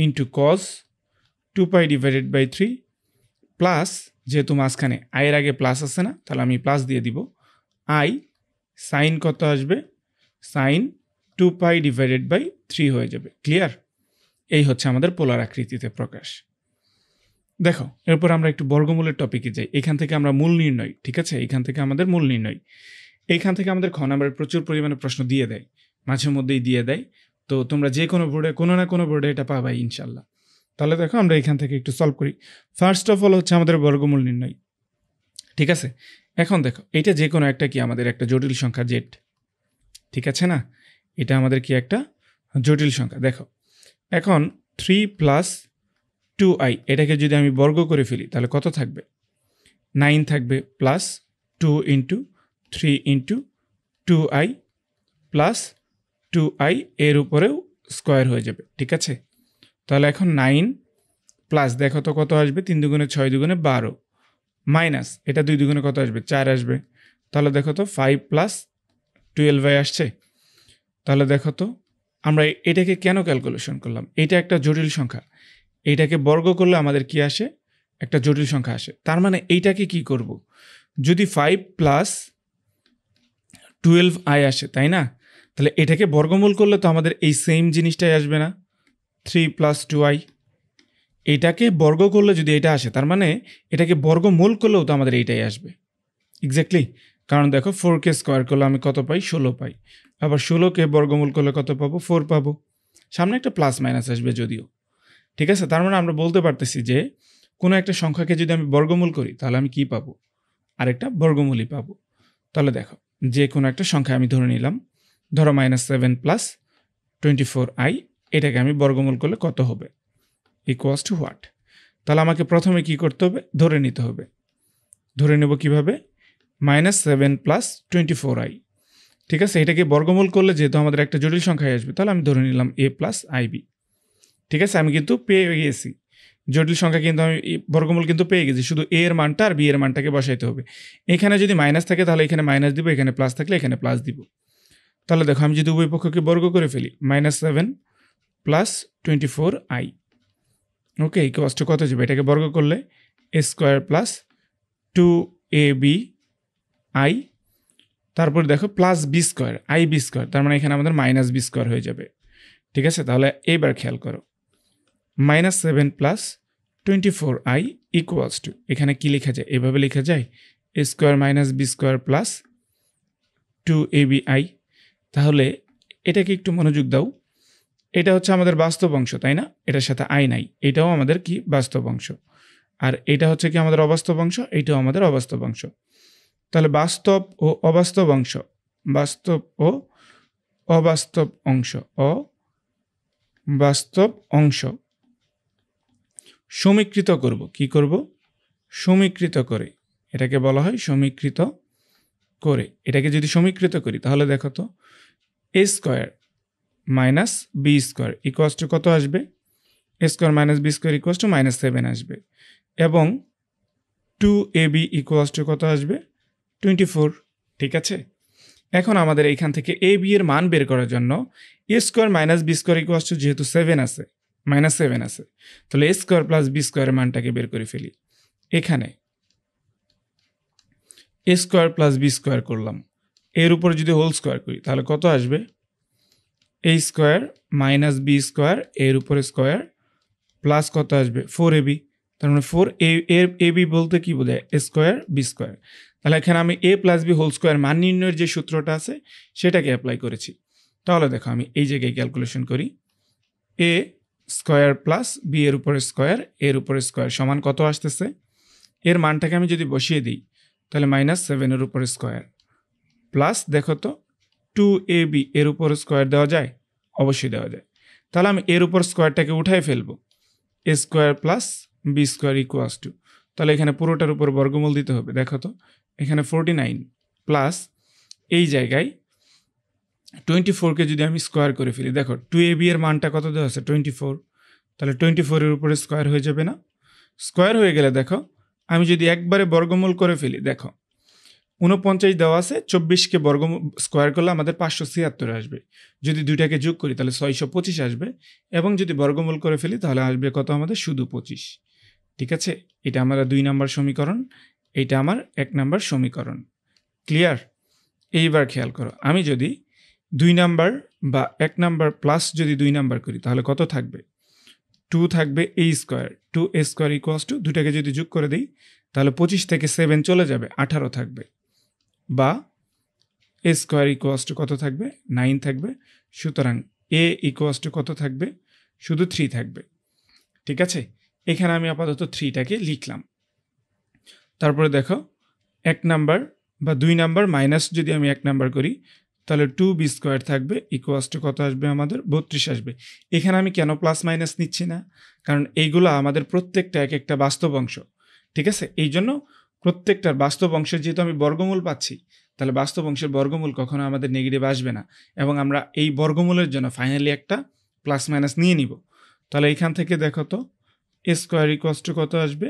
into cos 2 pi divided by 3 plus, যেহেতু মাঝখানে আয়ের আগে প্লাস আছে না, তাহলে আমি প্লাস দিয়ে দিব, আই সাইন কত আসবে? সাইন 2 পাই ডিভাইডেড বাই 3 হয়ে যাবে। ক্লিয়ার? এই হচ্ছে আমাদের পোলার আকৃতিতে প্রকাশ। দেখো, এরপর আমরা একটু বর্গমূলের টপিকে যাই। এখান থেকে আমরা মূল নির্ণয়, ঠিক আছে, এখান থেকে আমাদের মূল নির্ণয়, এইখান থেকে আমাদের খ নাম্বারের প্রচুর পরিমাণে প্রশ্ন দিয়ে দেয়, মাঝে মধ্যেই দিয়ে দেয়। তো তোমরা যে কোনো বোর্ডে, কোনো না কোনো বোর্ডে এটা পাবাই ইনশাল্লাহ। তাহলে দেখো, আমরা এখান থেকে একটু সলভ করি। ফার্স্ট অফ অল হচ্ছে আমাদের বর্গমূল নির্ণয়। ঠিক আছে, এখন দেখো, এটা যে কোনো একটা কি আমাদের একটা জটিল সংখ্যা জেড, ঠিক আছে না? এটা আমাদের কি একটা জটিল সংখ্যা। দেখো, এখন 3 প্লাস 2i, এটাকে যদি আমি বর্গ করে ফেলি তাহলে কত থাকবে? 9 থাকবে, plus 2 into 3 into 2i plus 2i এর উপরেও স্কোয়ার হয়ে যাবে। ঠিক আছে, তাহলে এখন 9 প্লাস, দেখো তো কত আসবে? 3 দুগুণে 6 দুগুণে 12, মাইনাস এটা 2 দুগুণে কত আসবে? 4 আসবে। তাহলে দেখো তো 5 প্লাস 12 আসছে। তাহলে দেখো তো, আমরা এটাকে কেন ক্যালকুলেশন করলাম? এটা একটা জটিল সংখ্যা, এইটাকে বর্গ করলে আমাদের কি আসে? একটা জটিল সংখ্যা আসে। তার মানে এইটাকে কি করব? যদি 5 প্লাস 12i আসে, তাই না? তাহলে এটাকে বর্গমূল করলে তো আমাদের এই সেম জিনিসটাই আসবে না? 3 প্লাস 2i, এটাকে বর্গ করলে যদি এটা আসে, তার মানে এটাকে বর্গমূল করলেও তো আমাদের এইটাই আসবে। এক্স্যাক্টলি, কারণ দেখো 4কে স্কোয়ার করলে আমি কত পাই? 16 পাই। আবার 16কে বর্গমূল করলে কত পাবো? 4 পাবো। সামনে একটা প্লাস মাইনাস আসবে যদিও। ঠিক আছে, তার মানে আমরা বলতে পারতেছি যে কোনো একটা সংখ্যাকে যদি আমি বর্গমূল করি তাহলে আমি কি পাবো? আরেকটা বর্গমূলই পাবো। তাহলে দেখো, যে কোনো একটা সংখ্যা আমি ধরে নিলাম, ধরো -7 প্লাস 24i, এটাকে আমি বর্গমূল করলে কত হবে? Equals to what? তাহলে আমাকে প্রথমে কি করতে হবে? ধরে নিতে হবে। ধরে নেব কিভাবে? -7 প্লাস 24i। ঠিক আছে, এটাকে বর্গমূল করলে যেহেতু আমাদের একটা জটিল সংখ্যায় আসবে, তাহলে আমি ধরে নিলাম a প্লাস ib। ঠিক আছে, আমি কিন্তু পেয়ে গেছি জটিল সংখ্যা, কিন্তু আমি বর্গমূল কিন্তু পেয়ে গেছি, শুধু a এর মানটা আর b এর মানটাকে বসাইতে হবে। এখানে যদি মাইনাস থাকে তাহলে এখানে মাইনাস দিব, এখানে প্লাস থাকলে এখানে প্লাস দিব। তাহলে দেখো, আমি যদি উভয় পক্ষকে বর্গ করে ফেলি, -7 plus 24i, okay, equals to কত যাবে? এটাকে বর্গ করলে a স্কোয়ার প্লাস 2abi, তারপর দেখো plus b square, i b square, তার মানে এখানে আমাদের -b স্কোয়ার হয়ে যাবে। ঠিক আছে, তাহলে এইবার খেয়াল করো, -7 প্লাস 24i ইকুয়ালস টু, এখানে কি লেখা যায়, এভাবে লেখা যায় a square minus b square plus 2abi। তাহলে এটাকে একটু মনোযোগ দাও, এটা হচ্ছে আমাদের বাস্তব অংশ, তাই না? এটার সাথে আই নাই, এটাও আমাদের কি বাস্তব অংশ, আর এটা হচ্ছে কি আমাদের অবাস্তব অংশ, এইটাও আমাদের অবাস্তব অংশ। তাহলে বাস্তব ও অবাস্তব অংশ, বাস্তব ও অবাস্তব অংশ, অবাস্তব অংশ সমীকৃত করব। কি করব? সমীকৃত করে, এটাকে বলা হয় সমীকৃত করে। এটাকে যদি সমীকৃত করি তাহলে দেখো তো, a square minus b square equals to কত আসবে? A square minus b square equals to -7 আসবে, এবং 2ab ইকুয়ালস টু কত আসবে? 24। ঠিক আছে, এখন আমাদের এইখান থেকে এ বি এর মান বের করার জন্য a square minus b square equals to, যেহেতু 7 আছে, -7 আছে, তাহলে এ স্কোয়ার প্লাস বি স্কোয়ারের মানটাকে বের করে ফেলি। এখানে এ স্কোয়ার প্লাস বি স্কোয়ার করলাম, এর উপরে যদি হোল স্কোয়ার করি তাহলে কত আসবে? A square minus b square এর উপরে স্কোয়ার প্লাস কত আসবে? 4ab। তার মানে 4ab বলতে কি বোঝায়? এ স্কোয়ার বি স্কোয়ার। তাহলে এখানে আমি এ প্লাস বি হোল স্কোয়ার মান নির্ণয়ের যে সূত্রটা আছে সেটাকে অ্যাপ্লাই করেছি। তাহলে দেখো আমি এই জায়গায় ক্যালকুলেশন করি, এ স্কোয়ার প্লাস বি এর উপরে স্কোয়ার এর উপরে স্কোয়ার সমান কত আসতেছে? এর মানটাকে আমি যদি বসিয়ে দিই তাহলে -7 এর উপরে স্কোয়ার প্লাস, দেখো তো 2ab এর উপর স্কোয়ার দেওয়া যায়? অবশ্যই দেওয়া যায়। তাহলে আমি এর উপর স্কোয়ারটাকে উঠাই ফেলবো, a square plus b square equals to, তাহলে এখানে পুরোটার উপর বর্গমূল দিতে হবে। দেখো তো এখানে 49 প্লাস এই জায়গায় 24কে যদি আমি স্কোয়ার করে ফেলি, দেখো 2ab এর মানটা কত দেওয়া আছে? 24। তাহলে 24 এর উপরে স্কোয়ার হয়ে যাবে না? স্কোয়ার হয়ে গেলে দেখো আমি যদি একবারে বর্গমূল করে ফেলি, দেখো 49 দেওয়া আছে, 24কে বর্গমূল স্কোয়ার করলে আমাদের 576 আসবে। যদি দুইটাকে যোগ করি তাহলে 625 আসবে, এবং যদি বর্গমূল করে ফেলি তাহলে আসবে কত আমাদের? শুধু 25। ঠিক আছে, এটা আমার 2 নম্বর সমীকরণ, এটা আমার 1 নম্বর সমীকরণ। ক্লিয়ার? এইবার খেয়াল করো, আমি যদি 2 নাম্বার বা 1 নাম্বার প্লাস যদি 2 নাম্বার করি তাহলে কত থাকবে? 2 থাকবে a square, 2a square equals to, দুটাকে যদি যোগ করে দিই তাহলে 25 থেকে 7 চলে যাবে, 18 থাকবে, বা এ স্কোয়ার ইকুয়ালস টু কত থাকবে? 9 থাকবে। সুতরাং এ ইকুয়ালস টু কত থাকবে? শুধু 3 থাকবে। ঠিক আছে, এখানে আমি আপাতত 3টাকে লিখলাম। তারপরে দেখো 1 নাম্বার বা 2 নাম্বার মাইনাস যদি আমি 1 নাম্বার করি তাহলে 2b স্কোয়ার থাকবে ইকুয়ালস টু কত আসবে আমাদের? 32 আসবে। এখানে আমি কেন প্লাস মাইনাস নিচ্ছি না? কারণ এইগুলো আমাদের প্রত্যেকটা এক একটা বাস্তব অংশ। ঠিক আছে, এই জন্য প্রত্যেকটার বাস্তব অংশের যেহেতু আমি বর্গমূল পাচ্ছি, তাহলে বাস্তব অংশের বর্গমূল কখনো আমাদের নেগেটিভ আসবে না, এবং আমরা এই বর্গমূলের জন্য ফাইনালি একটা প্লাস মাইনাস নিয়ে নিব। তাহলে এখান থেকে দেখো তো এ স্কোয়ার ইকুয়ালস টু কত আসবে?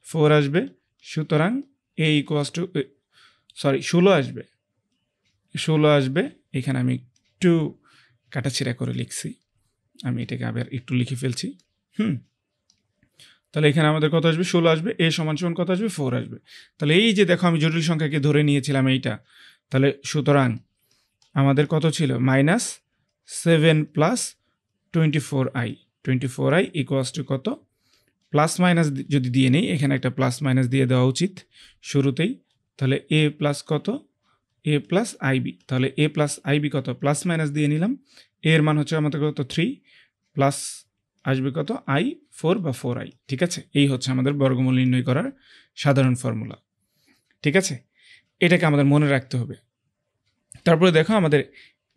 4 আসবে। সুতরাং এ ইকুয়ালস টু 16 আসবে, 16 আসবে। এখানে আমি একটু কাটাছিড়া করে লিখছি, আমি এটাকে আবার একটু লিখে ফেলছি। তাহলে এখানে আমাদের কত আসবে? 16 আসবে। এ সমান সমান কত আসবে? 4 আসবে। তাহলে এই যে দেখো আমি জটিল সংখ্যাকে ধরে নিয়েছিলাম এইটা, তাহলে সুতরাং আমাদের কত ছিল? -7 প্লাস 24i ইকুয়ালস টু কত? প্লাস মাইনাস যদি দিয়ে নেই, এখানে একটা প্লাস মাইনাস দিয়ে দেওয়া উচিত শুরুতেই। তাহলে এ প্লাস কত? A plus IB. তাহলে এ প্লাস আইবি কত? প্লাস মাইনাস দিয়ে নিলাম। এর মান হচ্ছে আমাদের কত? 3 প্লাস আসবে কত? i4 বা 4i। ঠিক আছে, এই হচ্ছে আমাদের বর্গমূল নির্ণয় করার সাধারণ ফর্মুলা। ঠিক আছে, এটাকে আমাদের মনে রাখতে হবে। তারপরে দেখো আমাদের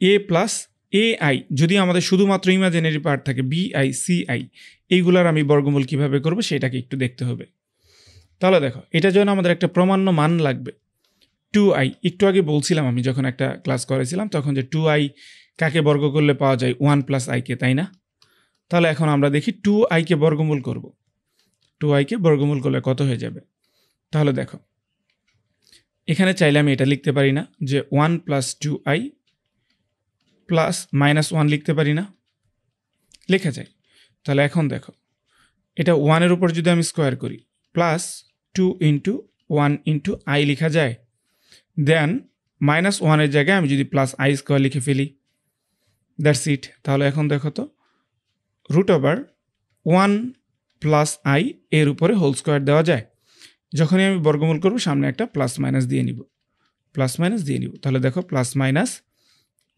এ প্লাস ai, যদি আমাদের শুধুমাত্র ইমাজিনারি পার্ট থাকে bi ci, এইগুলার আমি বর্গমূল কিভাবে করব সেটাকে একটু দেখতে হবে। তাহলে দেখো এটার জন্য আমাদের একটা প্রমাণ্য মান লাগবে 2i। একটু আগে বলছিলাম আমি যখন একটা ক্লাস করেছিলাম তখন, যে 2i কাকে বর্গ করলে পাওয়া যায়? 1 প্লাস i-কে, তাই না? তাহলে এখন আমরা দেখি 2i-কে বর্গমূল করব। 2i-কে বর্গমূল করলে কত হয়ে যাবে? তাহলে দেখো এখানে চাইলে আমি এটা লিখতে পারি না যে 1 প্লাস 2i প্লাস -1 লিখতে পারি না? লেখা যায়। তাহলে এখন দেখো এটা 1-এর উপর যদি আমি স্কোয়ার করি, প্লাস 2 ইন্টু 1 ইন্টু i লেখা যায়। দেন -1-এর জায়গায় আমি যদি প্লাস i স্কোয়ার লিখে ফেলি, দ্যাটস ইট। তাহলে এখন দেখো তো রুট ওভার 1 প্লাস আই এর উপরে হোল স্কোয়ার দেওয়া যায়? যখনই আমি বর্গমূল করব সামনে একটা প্লাস মাইনাস দিয়ে নিব, তাহলে দেখো প্লাস মাইনাস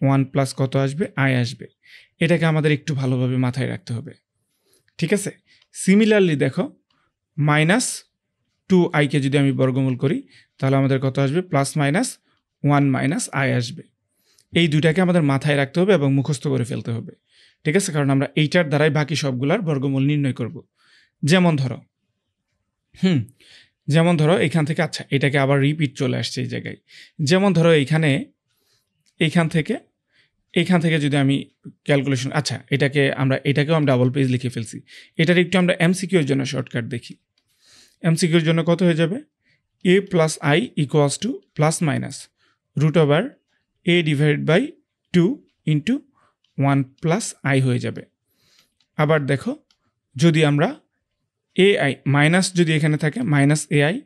1 প্লাস কত আসবে? আই আসবে। এটাকে আমাদের একটু ভালোভাবে মাথায় রাখতে হবে, ঠিক আছে? সিমিলারলি দেখো মাইনাস 2 আইকে যদি আমি বর্গমূল করি তাহলে আমাদের কত আসবে? প্লাস মাইনাস 1 মাইনাস আই আসবে। এই দুইটাকে আমাদের মাথায় রাখতে হবে এবং মুখস্থ করে ফেলতে হবে, ঠিক আছে? কারণ আমরা এইটার দ্বারাই বাকি সবগুলার বর্গমূল নির্ণয় করব। যেমন ধরো এখান থেকে, আচ্ছা এটাকে আবার রিপিট চলে আসছে এই জায়গায়। যেমন ধরো এইখান থেকে যদি আমি ক্যালকুলেশন, আচ্ছা এটাকেও আমরা ডাবল পেজ লিখে ফেলছি। এটার একটু আমরা এমসিকিউর জন্য শর্টকাট দেখি। এমসিকিউর জন্য কত হয়ে যাবে? A plus i equals to plus minus root over a divide by 2 into 1 plus i হয়ে যাবে। আবার দেখো যদি আমরা এ আই মাইনাস যদি এখানে থাকে মাইনাস এ আই,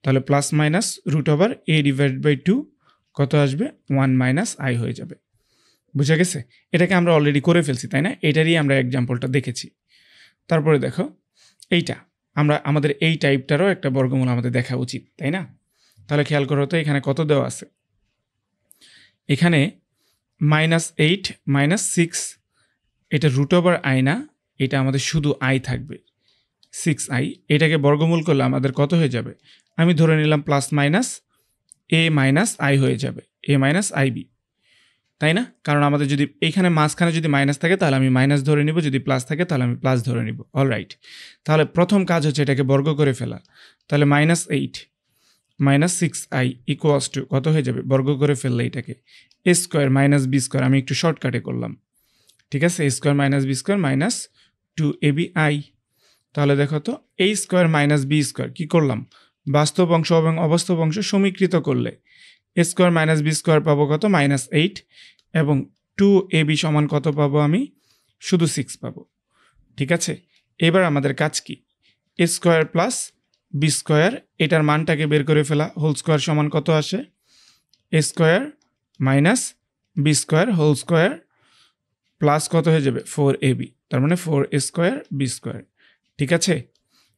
তাহলে plus minus root over a divide by 2 কত আসবে? 1 মাইনাস আই হয়ে যাবে। বুঝা গেছে? এটাকে আমরা অলরেডি করে ফেলছি, তাই না? এটারই আমরা এক্সাম্পলটা দেখেছি। তারপরে দেখো এইটা আমাদের এই টাইপটারও একটা বর্গমূল আমাদের দেখা উচিত, তাই না? তাহলে খেয়াল করো তো এখানে কত দেওয়া আছে। এখানে -8 -6, এটা রুট ওভার আই না, এটা আমাদের শুধু আই থাকবে 6i। এটাকে বর্গমূল করলে আমাদের কত হয়ে যাবে? আমি ধরে নিলাম plus minus a minus I হয়ে যাবে, এ মাইনাস আইবি, তাই না? কারণ আমাদের যদি এইখানে মাঝখানে যদি মাইনাস থাকে তাহলে আমি মাইনাস ধরে নিব, যদি প্লাস থাকে তাহলে আমি প্লাস ধরে নিব। অলরাইট, তাহলে প্রথম কাজ হচ্ছে এটাকে বর্গ করে ফেলা। তাহলে -8 -6i ইকুয়ালস টু কত হয়ে যাবে? বর্গ করে ফেললে এটাকে a square minus b square, আমি একটু শর্টকাটে করলাম, ঠিক আছে? A square minus b square minus 2ab। তাহলে দেখো তো a square minus b square কী করলাম? বাস্তব অংশ এবং অবাস্তব অংশ সমীকৃত করলে a square minus b square পাবো কত? -8, এবং 2ab সমান কত পাবো? আমি শুধু 6 পাবো, ঠিক আছে? এবার আমাদের কাজ কি? এ স্কোয়ার প্লাস বি স্কোয়ার, এটার মানটাকে বের করে ফেলা। হোল স্কোয়ার সমান কত আসে? A square minus b square whole square plus কত হয়ে যাবে? 4ab, তার মানে 4a স্কোয়ার বি স্কোয়ার, ঠিক আছে?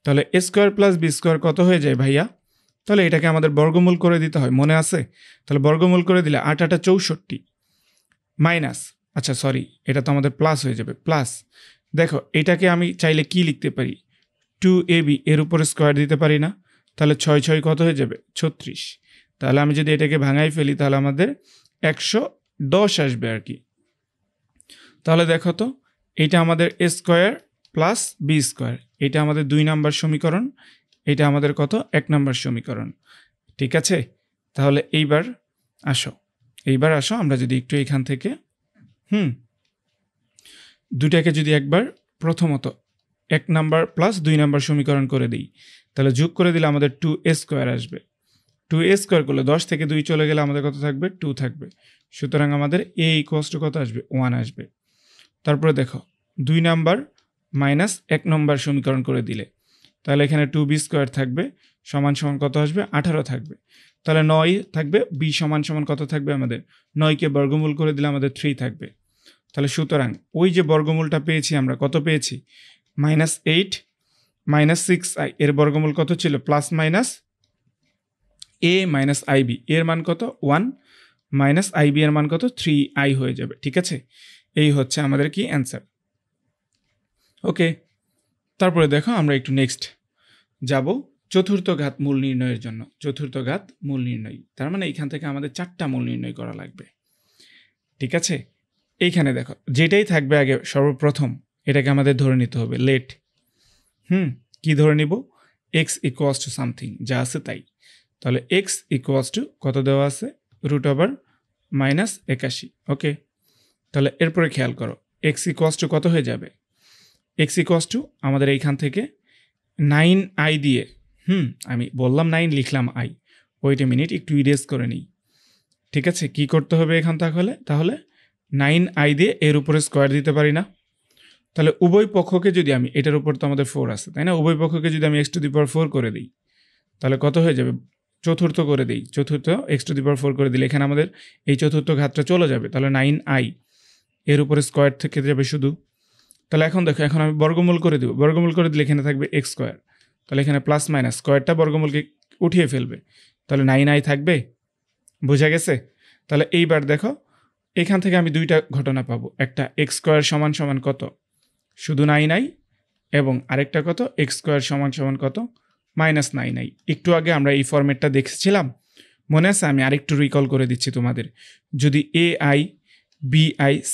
তাহলে এ স্কোয়ার প্লাস বি স্কোয়ার কত হয়ে যায় ভাইয়া? তাহলে এটাকে আমাদের বর্গমূল করে দিতে হয়, মনে আছে? তাহলে বর্গমূল করে দিলে 8 8 64 মাইনাস, আচ্ছা সরি এটা তো আমাদের প্লাস হয়ে যাবে, প্লাস দেখো এটাকে আমি চাইলে কি লিখতে পারি? 2ab এর উপরে স্কোয়ার দিতে পারি না? তাহলে 6 6 কত হয়ে যাবে? 36। তাহলে আমি যদি এটাকে ভাঙাই ফেলি তাহলে আমাদের 110 আসবে আর কি। তাহলে দেখো তো এটা আমাদের এ স্কোয়ার প্লাস বি স্কোয়ার, এটা আমাদের 2 নম্বর সমীকরণ, এটা আমাদের কত? 1 নম্বর সমীকরণ, ঠিক আছে? তাহলে এইবার আসো আমরা যদি একটু এখান থেকে দুটাকে যদি একবার প্রথমত 1 নম্বর প্লাস 2 নম্বর সমীকরণ করে দিই, তাহলে যোগ করে দিলে আমাদের 2a স্কোয়ার আসবে। 2a স্কোয়ার করলে 10 থেকে 2 চলে গেলে আমাদের কত থাকবে? 2 থাকবে। সুতরাং আমাদের a ইকুয়ালস টু কত আসবে? 1 আসবে। তারপরে দেখো 2 নাম্বার মাইনাস 1 নম্বর সমীকরণ করে দিলে তাহলে এখানে 2b স্কোয়ার থাকবে সমান সমান কত আসবে? 18 থাকবে। তাহলে 9 থাকবে, b সমান সমান কত থাকবে? আমাদের 9কে বর্গমূল করে দিলে আমাদের 3 থাকবে। তাহলে সুতরাং ওই যে বর্গমূলটা পেয়েছি আমরা, কত পেয়েছি? -8 -6i এর বর্গমূল কত ছিল? Plus minus a minus ib, এর মান কত? 1 মাইনাস ib এর মান কত? 3i হয়ে যাবে, ঠিক আছে? এই হচ্ছে আমাদের কি অ্যান্সার। ওকে, তারপরে দেখো আমরা একটু নেক্সট যাব চতুর্থ ঘাত মূল নির্ণয়ের জন্য। চতুর্থ ঘাত মূল নির্ণয়, তার মানে এখান থেকে আমাদের 4টা মূল নির্ণয় করা লাগবে, ঠিক আছে? এইখানে দেখো যেটাই থাকবে আগে সর্বপ্রথম এটাকে আমাদের ধরে নিতে হবে লেট। কি ধরে নিব? এক্স ইকুয়ালস টু সামথিং, যা আছে তাই। তাহলে এক্স ইকুয়ালস টু কত দেওয়া আছে? Root over -81। ওকে, তাহলে এরপরে খেয়াল করো এক্স ইকুয়ালস টু কত হয়ে যাবে? এক্স ইকুয়ালস টু আমাদের এইখান থেকে 9i দিয়ে, আমি বললাম 9 লিখলাম i, ওয়েট এ মিনিট একটু ইরেজ করে নিই, ঠিক আছে? কি করতে হবে এখান তাহলে 9i দিয়ে এর উপরে স্কোয়ার দিতে পারি না? তাহলে উভয় পক্ষকে যদি আমি, এটার উপর তো আমাদের 4 আছে তাই না, উভয় পক্ষকে যদি আমি x⁴ করে দিই তাহলে কত হয়ে যাবে? চতুর্থ করে দিই, চতুর্থ x⁴ করে দিলে এখানে আমাদের এই চতুর্থ ঘাতটা চলে যাবে। তাহলে 9i এর উপরে স্কোয়ার থেকে যাবে শুধু। তাহলে এখন দেখো, এখন আমি বর্গমূল করে দেবো। বর্গমূল করে দিলে এখানে থাকবে এক্স স্কোয়ার। তাহলে এখানে প্লাস মাইনাস স্কোয়ারটা বর্গমূলকে উঠিয়ে ফেলবে, তাহলে 9i থাকবে। বোঝা গেছে? তাহলে এইবার দেখো, এখান থেকে আমি দুইটা ঘটনা পাবো। একটা এক্স স্কোয়ার সমান সমান কত, শুধু 9i, এবং আরেকটা কত, এক্স স্কোয়ার সমান সমান কত, -9i। একটু আগে আমরা এই ফরম্যাটটা দেখেছিলাম, মনে আছে? আমি আরেকটু রিকল করে দিচ্ছি তোমাদের। যদি ai, bi,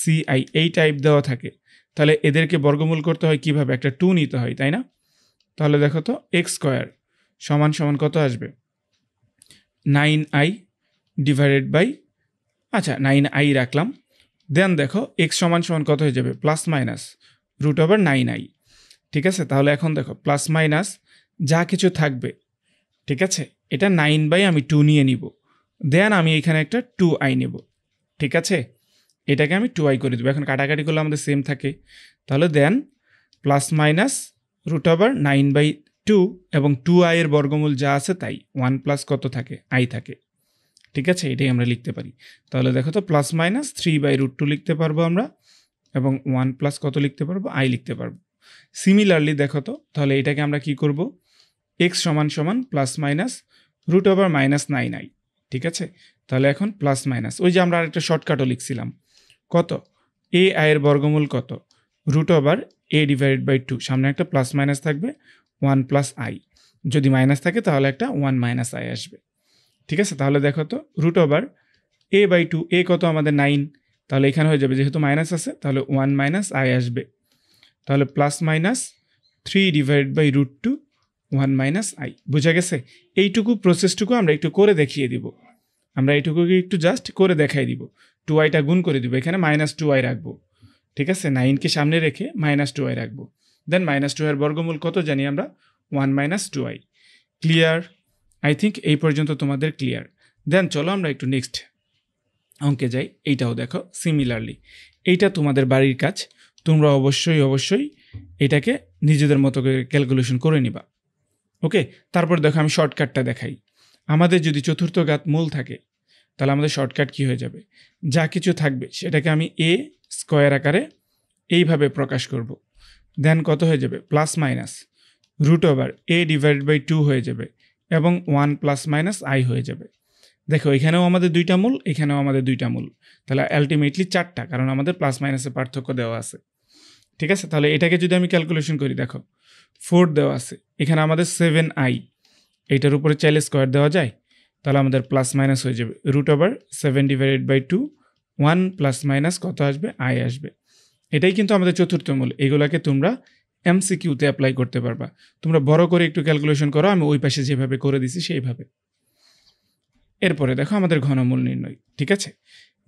ci এই টাইপ দেওয়া থাকে, তাহলে এদেরকে বর্গমূল করতে হয় কিভাবে? একটা 2 নিতে হয়, তাই না? তাহলে দেখো তো, এক্স স্কোয়ার সমান সমান কত আসবে, 9i ডিভাইডেড বাই, আচ্ছা 9i রাখলাম। দেন দেখো এক্স সমান সমান কত হয়ে যাবে, প্লাস মাইনাস √9i। ঠিক আছে? তাহলে এখন দেখো, প্লাস মাইনাস যা কিছু থাকবে, ঠিক আছে, এটা 9 আমি 2 নিয়ে নিব। দেন আমি এখানে একটা 2i নেব। ঠিক আছে? এটাকে আমি 2i করে দেবো। এখন কাটাকাটি করলে আমাদের সেম থাকে। তাহলে দেন প্লাস মাইনাস √9/2, এবং 2i এর বর্গমূল যা আছে তাই, 1 প্লাস কত থাকে, i থাকে। ঠিক আছে? এটাই আমরা লিখতে পারি। তাহলে দেখো তো, প্লাস মাইনাস 3/√2 লিখতে পারবো আমরা, এবং 1 প্লাস কত লিখতে পারবো, i লিখতে পারবো। সিমিলারলি দেখো তো, তাহলে এটাকে আমরা কি করব, x সমান সমান প্লাস মাইনাস √9i। ঠিক আছে? তাহলে এখন প্লাস মাইনাস, ওই যে আমরা আরেকটা শর্টকাটও লিখছিলাম, কত, a i এর বর্গমূল কত, √a/2, সামনে একটা প্লাস মাইনাস থাকবে, 1 প্লাস i, যদি মাইনাস থাকে তাহলে একটা 1 মাইনাস i আসবে। ঠিক আছে? তাহলে দেখো তো, √a/2, a কত আমাদের 9, তাহলে এখানে হয়ে যাবে, যেহেতু মাইনাস আছে তাহলে 1 মাইনাস i আসবে। তাহলে প্লাস মাইনাস 3/√2, 1 মাইনাস i। বোঝা গেছে? এইটুকু প্রসেসটুকু আমরা একটু করে দেখিয়ে দিব। আমরা এইটুকুকে একটু জাস্ট করে দেখাই দিব। 2iটা গুণ করে দিব, এখানে -2i রাখবো। ঠিক আছে? 9কে সামনে রেখে -2i রাখবো। দেন -2 এর বর্গমূল কত জানি আমরা, 1 minus 2i। Clear? I think এই পর্যন্ত তোমাদের ক্লিয়ার। দেন চলো আমরা একটু নেক্সট অঙ্কে যাই। এইটাও দেখো সিমিলারলি, এইটা তোমাদের বাড়ির কাজ, তোমরা অবশ্যই এটাকে নিজেদের মতো করে ক্যালকুলেশন করে নিবা। ওকে? তারপর দেখো আমি শর্টকাটটা দেখাই। আমাদের যদি চতুর্থ ঘাত মূল থাকে, তাহলে আমাদের শর্টকাট কি হয়ে যাবে, যা কিছু থাকবে সেটাকে আমি a স্কোয়ার আকারে এইভাবে প্রকাশ করব। দেন কত হয়ে যাবে, প্লাস মাইনাস √a/2 হয়ে যাবে, এবং 1 প্লাস মাইনাস i হয়ে যাবে। দেখো এখানেও আমাদের দুইটা মূল, এখানেও আমাদের দুইটা মূল, তাহলে আলটিমেটলি 4টা, কারণ আমাদের প্লাস মাইনাসের পার্থক্য দেওয়া আছে। ঠিক আছে? তাহলে এটাকে যদি আমি ক্যালকুলেশন করি, দেখো 4 দেওয়া আছে, এখানে আমাদের 7i, এইটার উপরে চাইলে স্কোয়ার দেওয়া যায়, তাহলে আমাদের প্লাস মাইনাস হয়ে যাবে √7/2, 1 প্লাস মাইনাস কত আসবে, i আসবে। এটাই কিন্তু আমাদের চতুর্থ মূল। এগুলাকে তোমরা এমসিকিউতে অ্যাপ্লাই করতে পারবা। তোমরা বড় করে একটু ক্যালকুলেশন করো, আমি ওই পাশে যেভাবে করে দিছি সেইভাবে। এরপরে দেখো আমাদের ঘনমূল নির্ণয়। ঠিক আছে?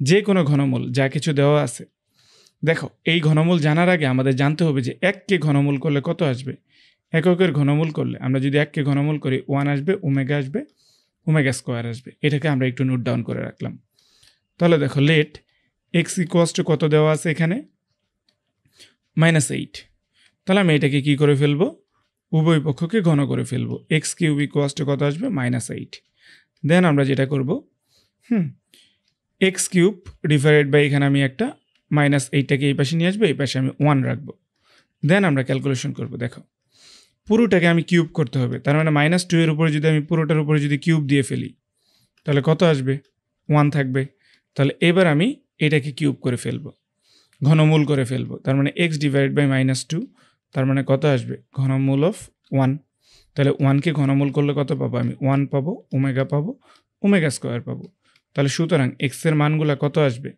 যে কোনো ঘনমূল যা কিছু দেওয়া আছে, দেখো এই ঘনমূল জানার আগে আমাদের জানতে হবে যে 1কে ঘনমূল করলে কত আসবে। এককের ঘনমূল করলে আমরা যদি 1কে ঘনমূল করি, 1 আসবে, ওমেগা আসবে, ওমেগা স্কোয়ার আসবে। এটাকে আমরা একটু নোট ডাউন করে রাখলাম। তাহলে দেখো, লেট x = কত দেওয়া আছে এখানে, -8। তাহলে আমি এটাকে কি করে ফেলবো, উভয় পক্ষকে ঘন করে ফেলবো। x³ কত আসবে, -8। দেন আমরা যেটা করব, x³ ডিভাইডেড বাই, এখানে আমি একটা -8টাকে এই পাশে নিয়ে আসবো, এই পাশে আমি 1 রাখবো। দেন আমরা ক্যালকুলেশন করব। দেখো পুরোটাকে আমি কিউব করতে হবে, তার মানে -2 এর উপরে যদি আমি পুরোটার উপরে যদি কিউব দিয়ে ফেলি, তাহলে কত আসবে, 1 থাকবে। তাহলে এবার আমি এটাকে কিউব করে ফেলবো, ঘনমূল করে ফেলবো, তার মানে x ডিভাইডেড বাই -2, তার মানে কত আসবে, ঘনমূল অফ 1। তাহলে 1কে ঘনমূল করলে কত পাবো আমি, 1 পাবো, ওমেগা পাবো, ওমেগা স্কোয়ার পাবো। তাহলে সুতরাং x এর মানগুলো কত আসবে,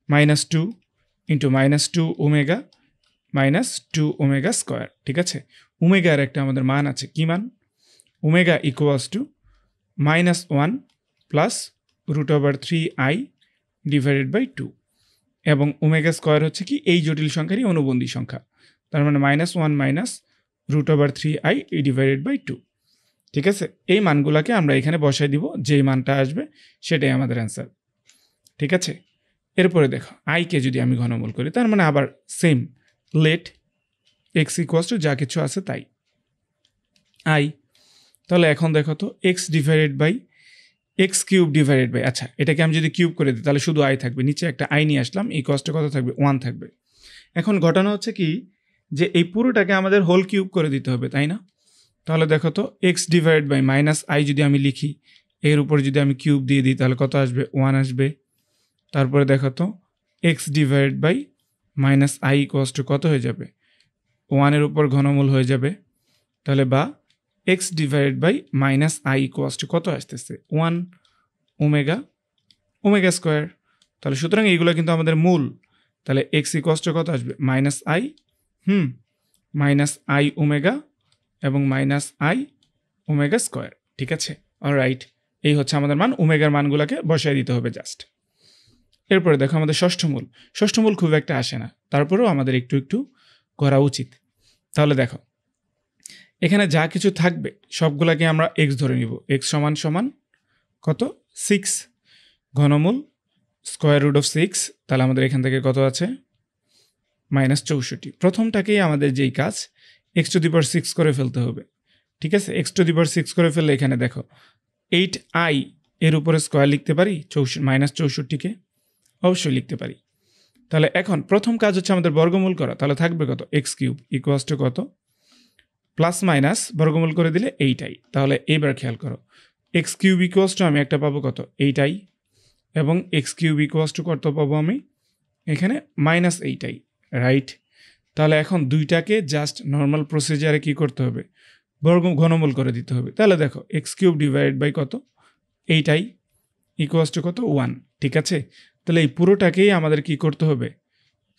-2 ইন্টু -2 ওমেগা -2 ওমেগা স্কোয়ার। ঠিক আছে? ওমেগার একটা আমাদের মান আছে, কি মান, omega =-1 plus √3i divided by 2, এবং ওমেগা স্কোয়ার হচ্ছে কি, এই জটিল সংখ্যারই অনুবন্ধী সংখ্যা, তার মানে -1 মাইনাস √3i ডিভাইডেড বাই 2। ঠিক আছে? এই মানগুলোকে আমরা এখানে বসাই দিব, যেই মানটা আসবে সেটাই আমাদের অ্যান্সার। ঠিক আছে? এরপরে দেখো আইকে যদি আমি ঘনমূল করি, তার মানে আবার সেম, লেট x = যা কিছু আছে তাই, i। তাহলে এখন দেখো তো, x divided by x cube divided by, আচ্ছা এটাকে আমি যদি কিউব করে দিই তাহলে শুধু আই থাকবে, নিচে একটা আই নিয়ে আসলাম, ইকুয়ালস টু কত থাকবে 1 থাকবে। এখন ঘটনা হচ্ছে কি যে এই পুরোটাকে আমাদের হোল কিউব করে দিতে হবে, তাই না? তাহলে দেখো তো x divide by minus i যদি আমি লিখি, এর উপরে যদি আমি কিউব দিয়ে দিই তাহলে কত আসবে 1 আসবে। তারপরে দেখো তো x divide by minus i equals to কত হয়ে যাবে 1-এর উপর ঘনমূল হয়ে যাবে। তাহলে বা x divide by minus i equals to কত আসতেছে 1 ওমেগা ওমেগা স্কোয়ার। তাহলে সুতরাং এইগুলো কিন্তু আমাদের মূল। তাহলে এক্স ইকুয়ালস টু কত আসবে minus I minus I omega এবং মাইনাস আই ওমেগা স্কোয়ার। ঠিক আছে, অলরাইট, এই হচ্ছে আমাদের মান। ওমেগার মানগুলোকে বসাই দিতে হবে জাস্ট। এরপরে দেখো আমাদের ষষ্ঠ মূল খুব একটা আসে না, তারপরেও আমাদের একটু একটু করা উচিত। তাহলে দেখো এখানে যা কিছু থাকবে সবগুলাকে আমরা এক্স ধরে নিব। এক্স সমান সমান কত 6 ঘনমূল স্কোয়ার রুট অফ 6। তাহলে আমাদের এখান থেকে কত আছে -64। প্রথমটাকেই আমাদের যেই কাজ এক্স টু দি পাওয়ার 6 করে ফেলতে হবে। ঠিক আছে, এক্স টু দি পাওয়ার 6 করে ফেললে এখানে দেখো 8i এর উপরে স্কোয়ার লিখতে পারি -64কে, অবশ্যই লিখতে পারি। তাহলে এখন প্রথম কাজ হচ্ছে আমাদের বর্গমূল করা। তাহলে থাকবে কত এক্স কিউব ইকুয়ালস টু কত প্লাস মাইনাস বর্গমূল করে দিলে 8i। তাহলে এইবার খেয়াল করো এক্স কিউব ইকুয়ালস টু আমি একটা পাবো কত 8i, এবং এক্স কিউব ইকুয়ালস টু কত পাবো আমি এখানে -8i, রাইট? তাহলে এখন দুইটাকে জাস্ট নর্মাল প্রসিজারে কি করতে হবে ঘনমূল করে দিতে হবে। তাহলে দেখো এক্স কিউব ডিভাইড বাই কত 8i ইকুয়ালস টু কত 1। ঠিক আছে, তাহলে এই পুরোটাকেই আমাদের কি করতে হবে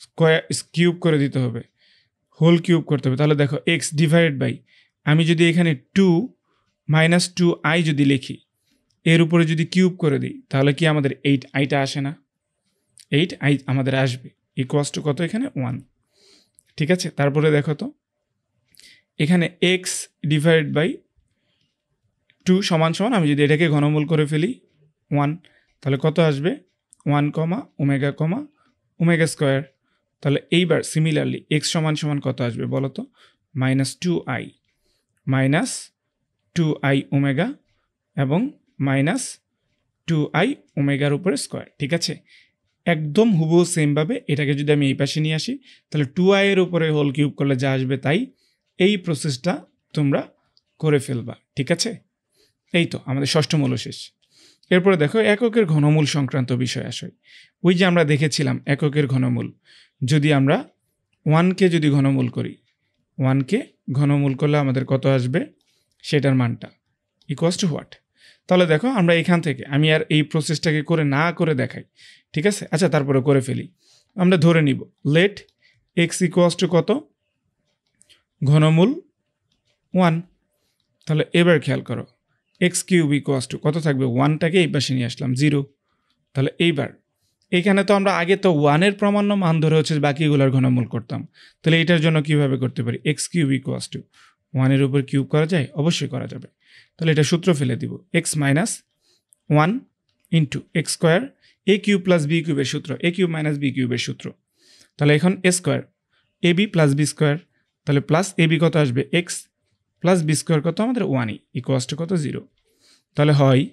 স্কোয়ার কিউব করে দিতে হবে, হোল কিউব করতে হবে। তাহলে দেখো এক্স ডিভাইড বাই আমি যদি এখানে 2 -2i যদি লিখি, এর উপরে যদি কিউব করে দিই তাহলে কি আমাদের 8iটা আসে না? 8i আমাদের আসবে ইকুয়ালস টু কত এখানে 1। ঠিক আছে, তারপরে দেখো তো এখানে এক্স ডিভাইড বাই 2 সমান সমান আমি যদি এটাকে ঘনমূল করে ফেলি 1, তাহলে কত আসবে 1 ওমেগা স্কোয়ার। তাহলে এইবার সিমিলারলি এক্স সমান সমান কত আসবে বলো তো -2i ওমেগা এবং -2i ওমেগার উপরে স্কোয়ার। ঠিক আছে, একদম হুবহু সেমভাবে এটাকে যদি আমি এই পাশে নিয়ে আসি তাহলে 2i এর উপরে হোল কিউব করলে যা আসবে তাই। এই প্রসেসটা তোমরা করে ফেলবা। ঠিক আছে, এই তো আমাদের ষষ্ঠ মূল শেষ। এরপরে দেখো এককের ঘনমূল সংক্রান্ত বিষয় আসে। ওই যে আমরা দেখেছিলাম এককের ঘনমূল যদি আমরা 1কে যদি ঘনমূল করি, 1কে ঘনমূল করলে আমাদের কত আসবে সেটার মানটা ইকুয়ালস টু হোয়াট। তাহলে দেখো আমরা এখান থেকে আমি আর এই প্রসেসটাকে করে না করে দেখাই। ঠিক আছে, আচ্ছা তারপরে করে ফেলি। আমরা ধরে নিব লেট এক্স ইকুয়ালস টু কত ঘনমূল 1। তাহলে এবার খেয়াল করো এক্স কিউব ইকুয়ালস টু কত থাকবে 1টাকে এই পাশে নিয়ে আসলাম 0। তাহলে এইবার এখানে তো আমরা আগে তো 1-এর প্রমাণ্য মান ধরে হচ্ছে বাকিগুলোর ঘনমূল করতাম। তাহলে এটার জন্য কিভাবে করতে পারি এক্স কিউব ইকুয়ালস টু 1-এর উপর কিউব করা যায়, অবশ্যই করা যাবে। তাহলে এটা সূত্র ফেলে দিব x minus 1 into x square a cube plus b কিউবের সূত্র, এ কিউব মাইনাস বি কিউবের সূত্র। তাহলে এখন এ square A B plus b square, তাহলে প্লাস এ বি কত আসবে এক্স প্লাস বি স্কোয়ার কত আমাদের 1ই ইকুয়ালস টু কত 0। তাহলে হয়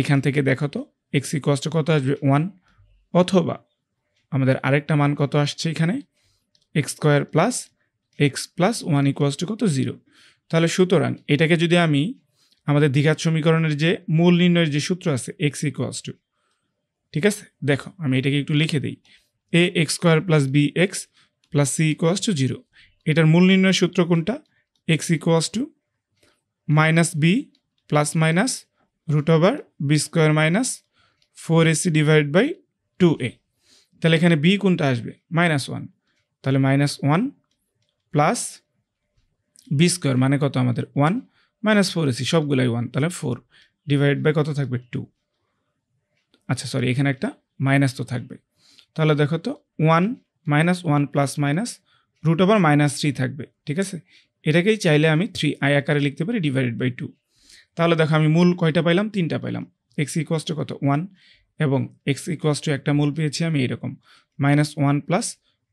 এখান থেকে দেখো তো এক্স ইকুয়ালস টু কত আসবে 1, অথবা আমাদের আরেকটা মান কত আসছে এখানে x square plus x plus 1 equals to কত 0। তাহলে সুতরাং এটাকে যদি আমি আমাদের দ্বিঘাত সমীকরণের যে মূল নির্ণয়ের যে সূত্র আছে এক্স ইকুয়ালস টু, ঠিক আছে দেখো আমি এটাকে একটু লিখে দিই a x square plus b x plus c equals to 0। এটার মূল নির্ণয়ের সূত্র কোনটা x equals to minus b plus minus root over b square minus 4ac divide by 2a। তাহলে এখানে বি কোনটা আসবে -1, তাহলে -1 প্লাস বি স্কোয়ার মানে কত আমাদের 1 মাইনাস 4ac সবগুলাই 1, তাহলে 4 ডিভাইড বাই কত থাকবে 2। আচ্ছা সরি এখানে একটা মাইনাস তো থাকবে। তাহলে দেখো তো 1 -1 প্লাস মাইনাস রুট ওভার -3 থাকবে। ঠিক আছে, এটাকেই চাইলে আমি 3i আকারে লিখতে পারি ডিভাইডেড বাই 2। তাহলে দেখো আমি মূল কয়টা পাইলাম 3টা পাইলাম। এক্স ইকুয়ালস টু কত 1 এবং এক্স ইকুয়ালস টু একটা মূল পেয়েছি আমি এরকম -1 plus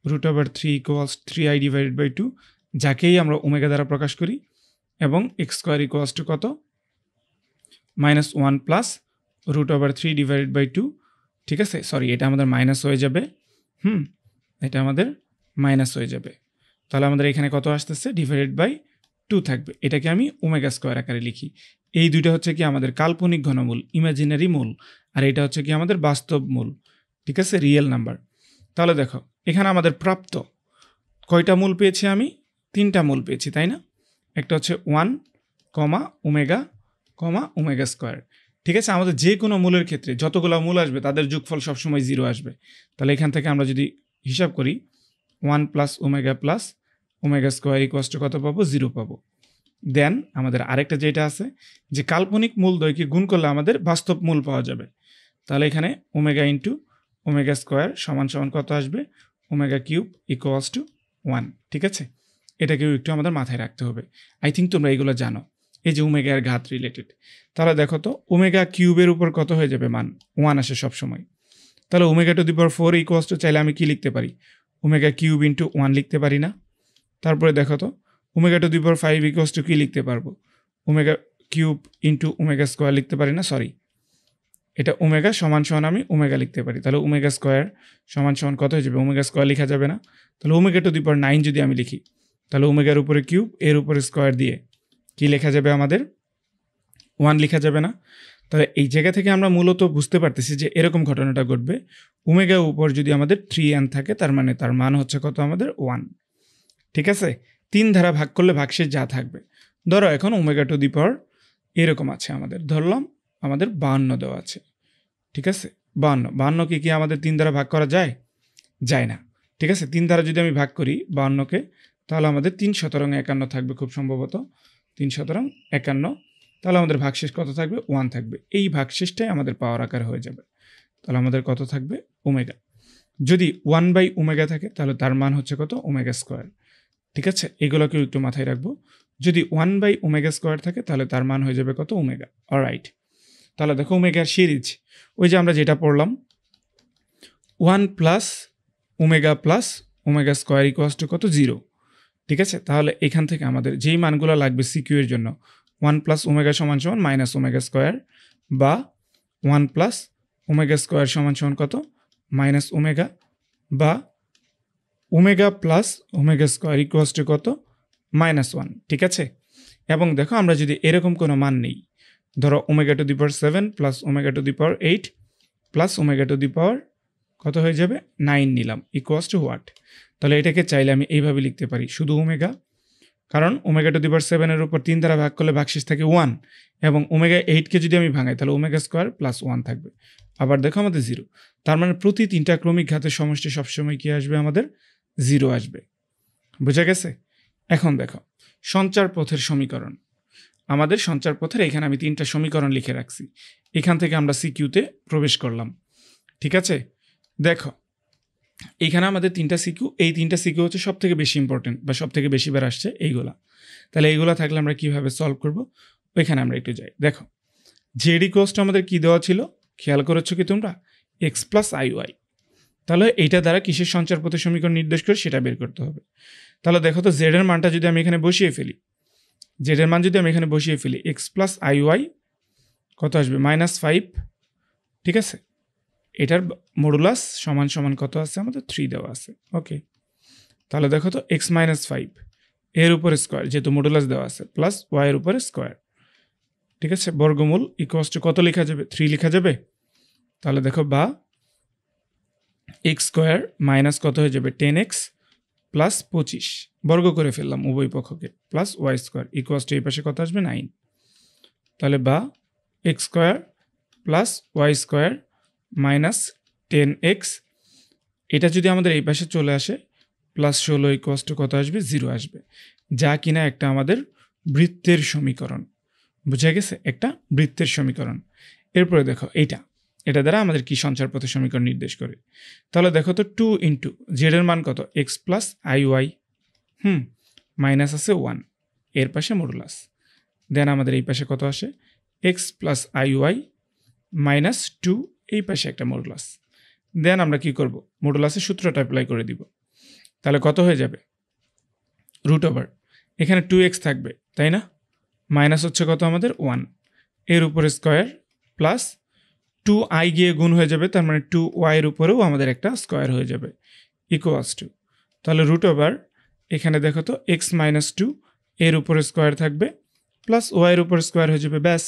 root over 3 equals 3i divided by 2, যাকেই আমরা ওমেগা দ্বারা প্রকাশ করি, এবং এক্স স্কোয়ার ইকুয়ালস টু কত -1 প্লাস √3/2, ঠিক আছে, সরি এটা আমাদের মাইনাস হয়ে যাবে, এটা আমাদের মাইনাস হয়ে যাবে। তাহলে আমাদের এখানে কত আসতেছে, /2 থাকবে। এটাকে আমি ওমেগা স্কোয়ার আকারে লিখি। এই দুইটা হচ্ছে কি আমাদের কাল্পনিক ঘনমূল, ইমাজিনারি মূল, আর এটা হচ্ছে কি আমাদের বাস্তব মূল, ঠিক আছে, রিয়েল নাম্বার। তাহলে দেখো এখানে আমাদের প্রাপ্ত কয়টা মূল পেয়েছি, আমি 3টা মূল পেয়েছি, তাই না? একটা হচ্ছে 1, ওমেগা স্কোয়ার, ঠিক আছে। আমাদের যে কোনো মূলের ক্ষেত্রে যতগুলো মূল আসবে তাদের যোগফল সবসময় 0 আসবে। তাহলে এখান থেকে আমরা যদি হিসাব করি 1 + ওমেগা স্কোয়ার = কত পাবো, 0 পাবো। দেন আমাদের আরেকটা যেটা আছে যে কাল্পনিক মূলদ্বয়কে গুণ করলে আমাদের বাস্তব মূল পাওয়া যাবে। তাহলে এখানে ওমেগা ইন্টু ওমেগা স্কোয়ার সমান কত আসবে, ω³ = 1, ঠিক আছে। এটাকেও একটু আমাদের মাথায় রাখতে হবে। আই থিঙ্ক তোমরা এইগুলো জানো, এই যে ওমেগার ঘাত রিলেটেড। তাহলে দেখো তো ω³ উপর কত হয়ে যাবে মান, 1 আসে সবসময়। তাহলে ω⁴ চাইলে আমি কি লিখতে পারি, ω³ × 1 লিখতে পারি না? তারপরে দেখো তো ω⁵ কি লিখতে পারবো, ω³ × ω² লিখতে পারি না, সরি এটা ওমেগা সমান আমি ওমেগা লিখতে পারি। তাহলে ω² কত হয়ে যাবে, ω² লেখা যাবে না। তাহলে ω⁹ যদি আমি লিখি, তাহলে ওমেগার উপরে কিউব এর উপরে স্কোয়ার দিয়ে কি লেখা যাবে, আমাদের 1 লেখা যাবে না। তাহলে এই জায়গা থেকে আমরা মূলত বুঝতে পারতেছি যে এরকম ঘটনাটা ঘটবে, ওমেগা উপর যদি আমাদের 3n থাকে তার মানে তার মান হচ্ছে কত, আমাদের 1, ঠিক আছে। 3 দ্বারা ভাগ করলে ভাগশেষ যা থাকবে। ধরো এখন ω⁴ এরকম আছে, আমাদের ধরলাম আমাদের 52 দেওয়া আছে, ঠিক আছে। 52 কি আমাদের 3 দ্বারা ভাগ করা যায়? যায় না, ঠিক আছে। 3 দ্বারা যদি আমি ভাগ করি 52কে, তাহলে আমাদের 3 × 51 থাকবে, খুব সম্ভবত 3 × 51। তাহলে আমাদের ভাগশেষ কত থাকবে, 1 থাকবে। এই ভাগশেষটাই আমাদের পাওয়ার আকার হয়ে যাবে। তাহলে আমাদের কত থাকবে, ওমেগা। যদি 1/ω থাকে তাহলে তার মান হচ্ছে কত, ω², ঠিক আছে। এগুলোকেও একটু মাথায় রাখবো। যদি 1/ω² থাকে তাহলে তার মান হয়ে যাবে কত, ওমেগা। অলরাইট, তাহলে দেখো ওমেগার সিরিজ, ওই যে আমরা যেটা পড়লাম 1 + ω + ω² কত, 0, ঠিক আছে। তাহলে এখান থেকে আমাদের যেই মানগুলো লাগবে সিকিউ এর জন্য, 1 + ω = -ω² বা 1 + ω² কত, -ω, বা ω + ω² কত, -1, ঠিক আছে। এবং দেখো আমরা যদি এরকম কোনো মান নেই, ধরো ω⁷ + ω⁸ + ω⁴ কত হয়ে যাবে, 9 নিলাম, হোয়াট। তাহলে এটাকে চাইলে আমি এইভাবে লিখতে পারি, শুধু ওমেগা, কারণ ω⁷ এর উপর 3 দ্বারা ভাগ করলে ভাগশেষ থাকে 1, এবং ω⁸কে যদি আমি ভাঙাই তাহলে ω² + 1 থাকবে। আবার দেখো আমাদের 0, তার মানে প্রতি 3টা ক্রমিক ঘাতের সমষ্টি সবসময় কি আসবে, আমাদের 0 আসবে। বুঝা গেছে? এখন দেখো সঞ্চার পথের সমীকরণ, আমাদের সঞ্চার পথের এখানে আমি 3টা সমীকরণ লিখে রাখছি। এখান থেকে আমরা সিকিউতে প্রবেশ করলাম, ঠিক আছে। দেখো এখানে আমাদের 3টা সিকিউ, এই 3টা সিকিউ হচ্ছে সব থেকে বেশি ইম্পর্টেন্ট বা সব থেকে বেশি বার আসছে এইগুলা। তাহলে এইগুলা থাকলে আমরা কিভাবে সলভ করব, ওইখানে আমরা একটু যাই। দেখো জেড ইকুয়ালস টু আমাদের কি দেওয়া ছিল, খেয়াল করেছো কি তোমরা, x + iy। তাহলে এইটা দ্বারা কিসের সঞ্চার পথের সমীকরণ নির্দেশ করে সেটা বের করতে হবে। তাহলে দেখো তো জেড এর মানটা যদি আমি এখানে বসিয়ে ফেলি, জেড এর মান যদি আমি এখানে বসিয়ে ফেলি, x + iy কত আসবে, -5, ঠিক আছে। এটার মডুলাস সমান কত আছে, আমাদের 3 দেওয়া আছে, ওকে। তাহলে দেখো তো x - 5 এর উপরে স্কোয়ার, যেহেতু মডুলাস দেওয়া আছে, প্লাস y এর উপরে স্কোয়ার, ঠিক আছে, বর্গমূল = কত লেখা যাবে, 3 লেখা যাবে। তাহলে দেখো বা x² মাইনাস কত হয়ে যাবে, 10x + 25, বর্গ করে ফেললাম উভয় পক্ষকে, প্লাস y² = এই পাশে কত আসবে, 9। তাহলে বা x² + y² - 10x, এটা যদি আমাদের এই পাশে চলে আসে, +16 = কত আসবে, 0 আসবে, যা কিনা একটা আমাদের বৃত্তের সমীকরণ। বুঝা গেছে, একটা বৃত্তের সমীকরণ। এরপরে দেখো এটা দ্বারা আমাদের কি সঞ্চার পথের সমীকরণ নির্দেশ করে। তাহলে দেখো তো 2 × জেড এর মান কত, x + iy, মাইনাস আছে 1, এর পাশে মডুলাস, দেন আমাদের এই পাশে কত আসে, x + iy - 2, এই পাশে একটা মডুলাস। দেন আমরা কি করব, মডুলাসের সূত্রটা অ্যাপ্লাই করে দিব। তাহলে কত হয়ে যাবে, √ এখানে 2x থাকবে, তাই না, মাইনাস হচ্ছে কত আমাদের 1, এর উপরে স্কোয়ার, প্লাস 2i গিয়ে গুণ হয়ে যাবে, তার মানে 2y এর উপরেও আমাদের একটা স্কোয়ার হয়ে যাবে ইকুয়ালস টু, তাহলে রুট ওভার এখানে দেখো তো এক্স মাইনাস 2 এর উপরে স্কোয়ার থাকবে প্লাস ওয়াই এর উপরে স্কোয়ার হয়ে যাবে, ব্যাস।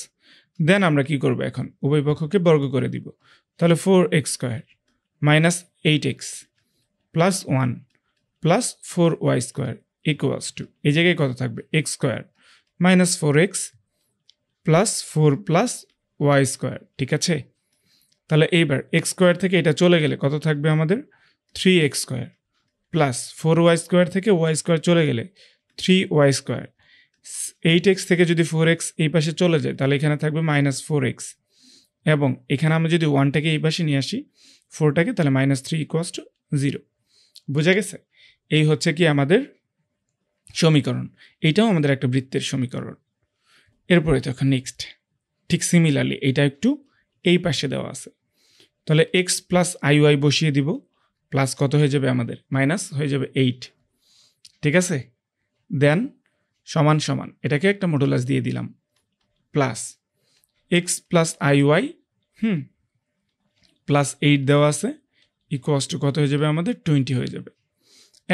দেন আমরা কি করব, এখন উভয় পক্ষকে বর্গ করে দিব, তাহলে 4x square minus 8x plus 1 plus 4y square equals to, এই জায়গায় কত থাকবে, x square minus 4x plus 4 plus y square, ঠিক আছে। তাহলে এইবার এক্স স্কোয়ার থেকে এটা চলে গেলে কত থাকবে আমাদের, 3x square plus 4y square থেকে ওয়াই স্কোয়ার চলে গেলে 3y স্কোয়ার, 8x থেকে যদি 4x এই পাশে চলে যায় তাহলে এখানে থাকবে মাইনাস 4x, এবং এখানে আমরা যদি 1টাকে এই পাশে নিয়ে আসি 4টাকে, তাহলে মাইনাস 3 ইকুয়ালস টু 0। বোঝা গেছে? এই হচ্ছে কি আমাদের সমীকরণ, এইটাও আমাদের একটা বৃত্তের সমীকরণ। এরপরে তখন নেক্সট ঠিক সিমিলারলি এটা একটু এই পাশে দেওয়া আছে, তাহলে এক্স প্লাস আই ওয়াই বসিয়ে দিব, প্লাস কত হয়ে যাবে আমাদের, মাইনাস হয়ে যাবে 8, ঠিক আছে। দেন সমান সমান এটাকে একটা মডুলাস দিয়ে দিলাম, plus x plus i y plus 8 দেওয়া আছে ইকুয়ালস টু কত হয়ে যাবে আমাদের, 20 হয়ে যাবে।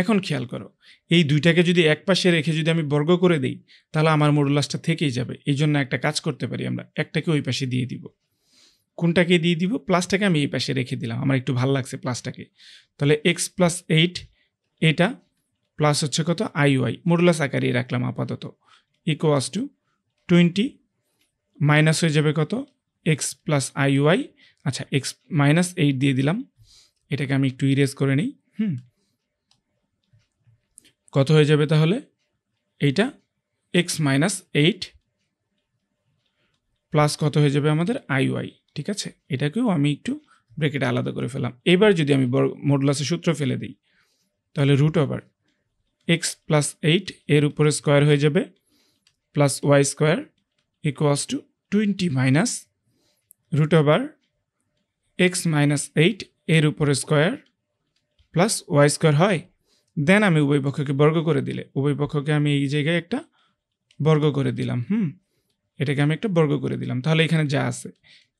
এখন খেয়াল করো, এই দুইটাকে যদি এক পাশে রেখে যদি আমি বর্গ করে দিই তাহলে আমার মডুলাসটা থেকেই যাবে, এই জন্য একটা কাজ করতে পারি আমরা, একটাকে ওই পাশে দিয়ে দিব। কোনটাকে দিয়ে দিব, প্লাসটাকে আমি এই পাশে রেখে দিলাম, আমার একটু ভালো লাগছে প্লাসটাকে। তাহলে এক্স প্লাস 8 এটা প্লাস হচ্ছে কত, আই ওয়াই মডুলাস আকারে রাখলাম আপাতত, ইকুয়ালস টু 20 মাইনাস হয়ে যাবে কত, এক্স প্লাস আই ওয়াই, আচ্ছা এক্স মাইনাস 8 দিয়ে দিলাম, এটাকে আমি একটু ইরেজ করে নিই। কত হয়ে যাবে তাহলে, এইটা এক্স মাইনাস 8 প্লাস কত হয়ে যাবে আমাদের, আই ওয়াই, ঠিক আছে। এটাকেও আমি একটু ব্র্যাকেটে আলাদা করে ফেলাম। এবার যদি আমি মডুলাসের সূত্র ফেলে দিই তাহলে রুট ওভার এক্স প্লাস 8 এর উপরে স্কোয়ার হয়ে যাবে plus y square equals to 20 minus root over x minus 8 এর উপরে স্কোয়ার প্লাস ওয়াই স্কোয়ার হয়। দেন আমি উভয় পক্ষকে বর্গ করে দিলে, উভয় পক্ষকে আমি এই জায়গায় একটা বর্গ করে দিলাম, এটাকে আমি একটা বর্গ করে দিলাম, তাহলে এখানে যা আছে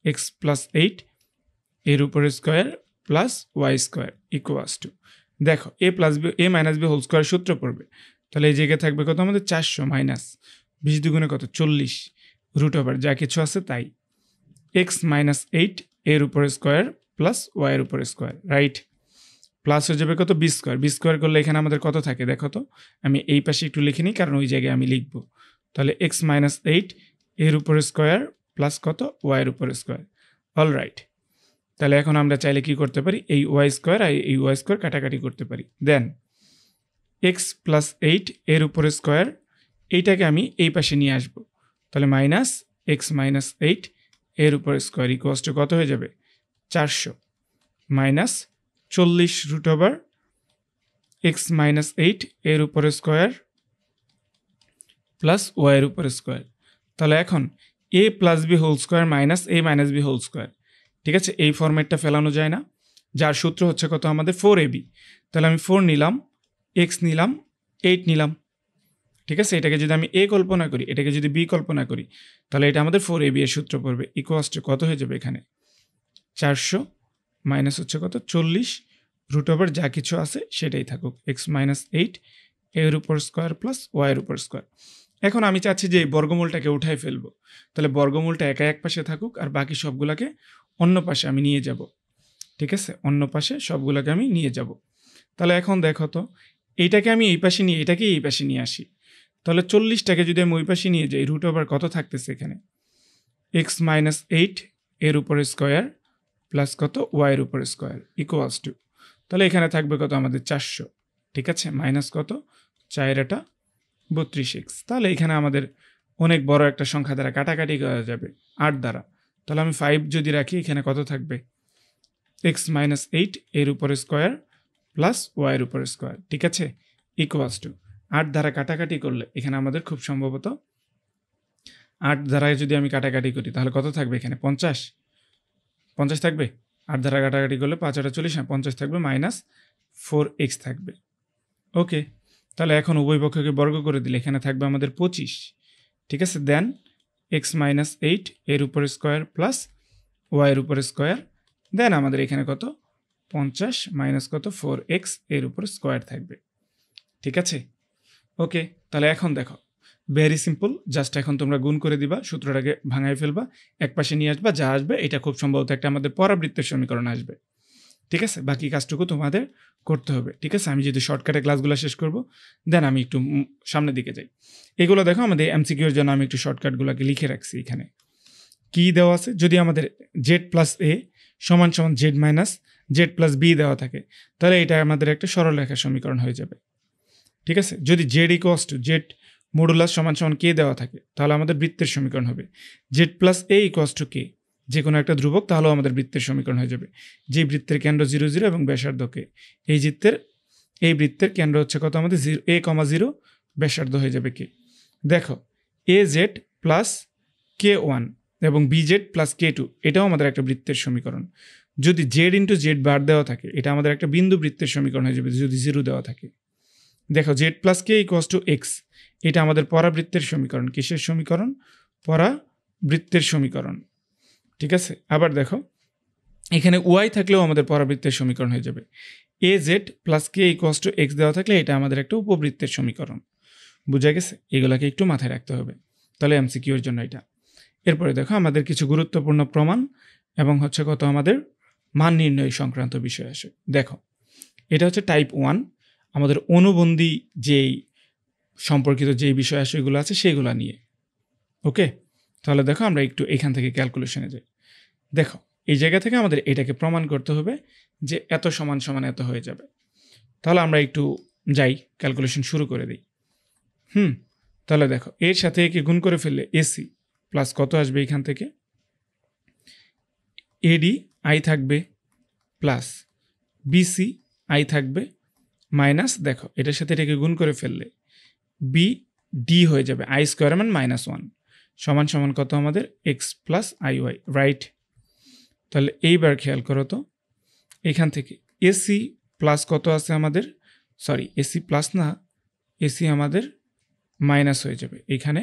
এক্স প্লাস 8 এর উপরে square plus y square equals to, দেখো a plus b a minus b whole square সূত্র পড়বে, তাহলে এই জায়গায় থাকবে কত আমাদের, 400 মাইনাস 20 দুগুণে কত, 40 রুট ওভার যা কিছু আছে তাই, এক্স মাইনাস 8 এর উপরে স্কোয়ার প্লাস ওয়াই এর উপরে স্কোয়ার, রাইট। প্লাস হয়ে যাবে কত, বি স্কোয়ার, বি স্কোয়ার করলে এখানে আমাদের কত থাকে দেখো তো, আমি এই পাশে একটু লিখে নিই কারণ ওই জায়গায় আমি লিখবো, তাহলে এক্স মাইনাস 8 এর উপরে স্কোয়ার প্লাস কত, ওয়াই এর উপরে স্কোয়ার, অল রাইট। তাহলে এখন আমরা চাইলে কি করতে পারি, এই ওয়াই স্কোয়ার আর এই ওয়াই স্কোয়ার কাটাকাটি করতে পারি। দেন এক্স প্লাস 8 এর উপরে স্কোয়ার, এইটাকে আমি এই পাশে নিয়ে আসবো, তাহলে মাইনাস এক্স মাইনাস 8 এর উপরে স্কোয়ার ইকুয়ালস টু কত হয়ে যাবে, 400 minus 40 root over x minus 8 এর উপরে স্কোয়ার প্লাস ওয়াই এর উপরে স্কোয়ার। তাহলে এখন a plus b whole square minus a minus b whole square, ঠিক আছে, এই ফরম্যাটটা ফেলানো যায় না, যার সূত্র হচ্ছে কত আমাদের 4ab, তাহলে আমি 4 নিলাম, এক্স নিলাম, 8 নিলাম, ঠিক আছে। এটাকে যদি আমি এ কল্পনা করি, এটাকে যদি বি কল্পনা করি, তাহলে এটা আমাদের 4ab এর সূত্র পড়বে, ইকুয়ালস টু কত হয়ে যাবে এখানে, 400 মাইনাস হচ্ছে কত, 40 রুট ওভার যা কিছু আছে সেটাই থাকুক, এক্স মাইনাস 8 এর উপর স্কোয়ার প্লাস ওয়াই এর উপর স্কোয়ার। এখন আমি চাচ্ছি যে এই বর্গমূলটাকে উঠাই ফেলবো, তাহলে বর্গমূলটা একা এক পাশে থাকুক আর বাকি সবগুলোকে অন্য পাশে আমি নিয়ে যাব, ঠিক আছে, অন্য পাশে সবগুলোকে আমি নিয়ে যাব। তাহলে এখন দেখো তো, এইটাকে আমি এই পাশে নিয়ে এটাকে এই পাশে নিয়ে আসি, তাহলে 40টাকে যদি আমি ওই পাশে নিয়ে যাই, রুট ওভার কত থাকতেছে এখানে, এক্স মাইনাস 8 এর উপরে স্কোয়ার প্লাস কত, ওয়াই এর উপরে স্কোয়ার ইকুয়ালস টু, তাহলে এখানে থাকবে কত আমাদের 400, ঠিক আছে, মাইনাস কত, 4 32x, তাহলে এখানে আমাদের অনেক বড় একটা সংখ্যা দ্বারা কাটাকাটি করা যাবে 8 দ্বারা, তাহলে আমি 5 যদি রাখি এখানে কত থাকবে, এক্স মাইনাস 8 এর উপরে স্কোয়ার প্লাস ওয়াই এর উপরে স্কোয়ার, ঠিক আছে, ইকুয়ালস টু 8 দ্বারা কাটাকাটি করলে এখানে আমাদের খুব সম্ভবত 8 দ্বারা যদি আমি কাটাকাটি করি তাহলে কত থাকবে এখানে, 50 থাকবে, 8 দ্বারা কাটাকাটি করলে 5 8 40, 50 থাকবে, মাইনাস 4x থাকবে, ওকে। তাহলে এখন উভয় পক্ষকে বর্গ করে দিলে এখানে থাকবে আমাদের 25, ঠিক আছে। দেন এক্স মাইনাস 8 এর উপরে স্কোয়ার প্লাস ওয়াইয়ের উপরে স্কোয়ার, দেন আমাদের এখানে কত 50 মাইনাস কত 4x এর উপর স্কোয়ার থাকবে। ঠিক আছে, ওকে। তাহলে এখন দেখো ভেরি সিম্পল, জাস্ট এখন তোমরা গুণ করে দিবা, সূত্রটাকে ভাঙায় ফেলবা, এক পাশে নিয়ে আসবা, যা আসবে এটা খুব সম্ভবত একটা আমাদের পরাবৃত্তের সমীকরণ আসবে। ঠিক আছে, বাকি কাজটুকু তোমাদের করতে হবে। ঠিক আছে, আমি যদি শর্টকাটে ক্লাসগুলো শেষ করব, দেন আমি একটু সামনের দিকে যাই। এগুলো দেখো আমাদের এমসিকিউর জন্য আমি একটু শর্টকাটগুলোকে লিখে রাখছি। এখানে কি দেওয়া আছে, যদি আমাদের জেড প্লাস এ সমান সমান z minus z plus b দেওয়া থাকে, তাহলে এটা আমাদের একটা সরলরেখার সমীকরণ হয়ে যাবে। ঠিক আছে, যদি Z equals to Z modulus সমান সমান কে দেওয়া থাকে, তাহলে আমাদের বৃত্তের সমীকরণ হবে z plus a equals to k, যে কোনো একটা ধ্রুবক, তাহলেও আমাদের বৃত্তের সমীকরণ হয়ে যাবে। যে বৃত্তের কেন্দ্র 0 0 এবং ব্যাসার্ধ কে, এই বৃত্তের কেন্দ্র হচ্ছে কত আমাদের a, 0, ব্যাসার্ধ হয়ে যাবে কে। দেখো A Z plus K one এবং বি জেড প্লাস কে টু, এটাও আমাদের একটা বৃত্তের সমীকরণ। যদি জেড ইন্টু জেড বার দেওয়া থাকে, এটা আমাদের একটা বিন্দু বৃত্তের সমীকরণ হয়ে যাবে যদি 0 দেওয়া থাকে। দেখো Z plus K equals to x, এটা আমাদের পরাবৃত্তের সমীকরণ। কিসের সমীকরণ? পরাবৃত্তের সমীকরণ। ঠিক আছে, আবার দেখো এখানে ওয়াই থাকলেও আমাদের পরাবৃত্তের সমীকরণ হয়ে যাবে। A Z plus K equals to x দেওয়া থাকলে এটা আমাদের একটা উপবৃত্তের সমীকরণ। বুঝা গেছে? এগুলোকে একটু মাথায় রাখতে হবে, তাহলে এমসিকিউর জন্য এটা। এরপরে দেখো আমাদের কিছু গুরুত্বপূর্ণ প্রমাণ এবং হচ্ছে কত আমাদের মান নির্ণয় সংক্রান্ত বিষয় আসে। দেখো এটা হচ্ছে টাইপ 1, আমাদের অনুবন্ধী যেই সম্পর্কিত যেই বিষয় আশয়গুলো আছে সেগুলো নিয়ে। ওকে, তাহলে দেখো আমরা একটু এখান থেকে ক্যালকুলেশনে যাই। দেখো এই জায়গা থেকে আমাদের এটাকে প্রমাণ করতে হবে যে এত সমান সমান এত হয়ে যাবে। তাহলে আমরা একটু যাই, ক্যালকুলেশন শুরু করে দিই। তাহলে দেখো এর সাথে একে গুণ করে ফেললে এসি প্লাস কত আসবে এখান থেকে, এডি আই থাকবে প্লাস বিসি আই থাকবে মাইনাস, দেখো এটার সাথে এটাকে গুণ করে ফেললে বি ডি হয়ে যাবে, আই স্কোয়ার মান -1 সমান সমান কত আমাদের x plus i y, right? তাহলে এইবার খেয়াল করো তো, এখান থেকে এসি প্লাস কত আছে আমাদের, সরি এসি প্লাস না, এসি আমাদের মাইনাস হয়ে যাবে। এখানে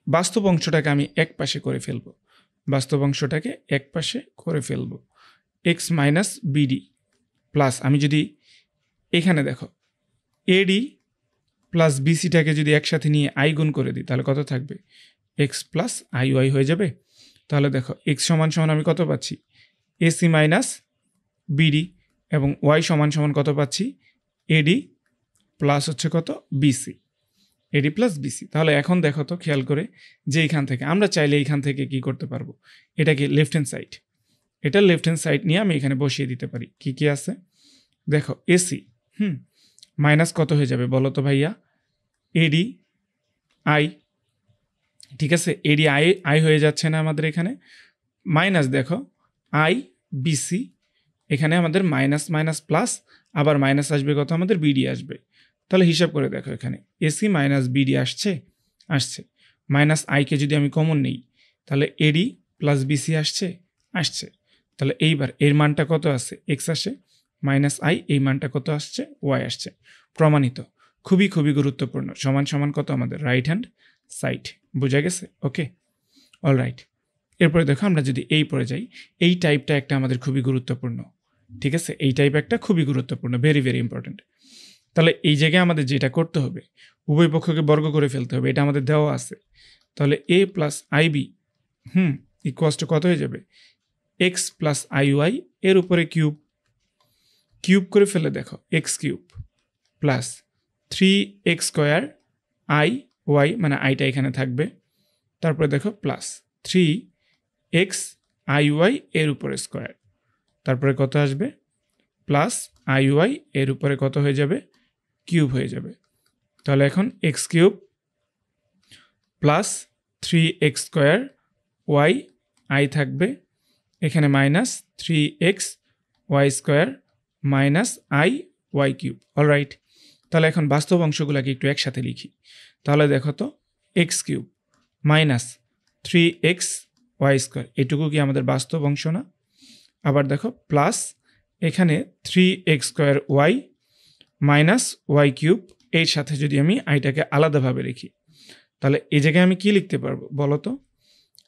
বাস্তব অংশটাকে আমি এক পাশে করে ফেলবো, এক্স মাইনাস বিডি প্লাস, আমি যদি এখানে দেখো এডি প্লাস বিসিটাকে যদি একসাথে নিয়ে আই গুণ করে দিই, তাহলে কত থাকবে এক্স প্লাস আই ওয়াই হয়ে যাবে। তাহলে দেখো এক্স সমান সমান আমি কত পাচ্ছি এসি মাইনাস বিডি এবং ওয়াই সমান সমান কত পাচ্ছি এডি প্লাস হচ্ছে কত বিসি, এডি প্লাস বিসি। তাহলে এখন দেখো তো খেয়াল করে যে এইখান থেকে আমরা চাইলে এইখান থেকে কি করতে পারবো, এটাকে লেফট হ্যান্ড সাইড, এটা লেফট হ্যান্ড সাইড নিয়ে আমি এখানে বসিয়ে দিতে পারি। কি কি আছে দেখো, এসি মাইনাস কত হয়ে যাবে বলো তো ভাইয়া, এডি আই, ঠিক আছে, এডি আই হয়ে যাচ্ছে না আমাদের এখানে, মাইনাস দেখো আই বিসি, এখানে আমাদের মাইনাস মাইনাস প্লাস, আবার মাইনাস আসবে কত আমাদের বিডি আসবে। তাহলে হিসাব করে দেখো এখানে এসি মাইনাস বিডি আসছে, মাইনাস আইকে যদি আমি কমন নেই তাহলে এডি প্লাস বিসি আসছে। তাহলে এইবার এর মানটা কত আসছে এক্স আসে, মাইনাস আই এই মানটা কত আসছে ওয়াই আসছে। প্রমাণিত, খুবই খুবই গুরুত্বপূর্ণ। সমান সমান কত আমাদের রাইট হ্যান্ড সাইড। বোঝা গেছে? ওকে, অল রাইট। এরপরে দেখো আমরা যদি এই পরে যাই, এই টাইপটা একটা আমাদের খুবই গুরুত্বপূর্ণ। ঠিক আছে, এই টাইপ একটা খুবই গুরুত্বপূর্ণ, ভেরি ভেরি ইম্পর্টেন্ট। তাহলে এই জায়গায় আমাদের যেটা করতে হবে, উভয় পক্ষকে বর্গ করে ফেলতে হবে, এটা আমাদের দেওয়া আছে। তাহলে এ প্লাস আইবি ইকুয়ালস টু কত হয়ে যাবে এক্স প্লাস আই ওয়াই এর উপরে কিউব করে ফেলে দেখো x cube plus 3x square i y, মানে আইটা এখানে থাকবে, তারপরে দেখো প্লাস 3x আই ওয়াই এর উপরে স্কোয়ার, তারপরে কত আসবে প্লাস আই ওয়াই এর উপরে কত হয়ে যাবে কিউব হয়ে যাবে। তাহলে এখন x cube plus 3x square y i থাকবে, এখানে minus 3x Y square minus i y cube. Alright, তাহলে এখন বাস্তব অংশগুলোকে একটু একসাথে লিখি। তাহলে দেখো তো x cube minus 3x Y square, এটুকু কি আমাদের বাস্তব অংশ না? আবার দেখো প্লাস এখানে 3x square y minus y cube, এর সাথে যদি আমি আইটাকে আলাদাভাবে লিখি, তাহলে এই জায়গায় আমি কি লিখতে পারবো বলো তো,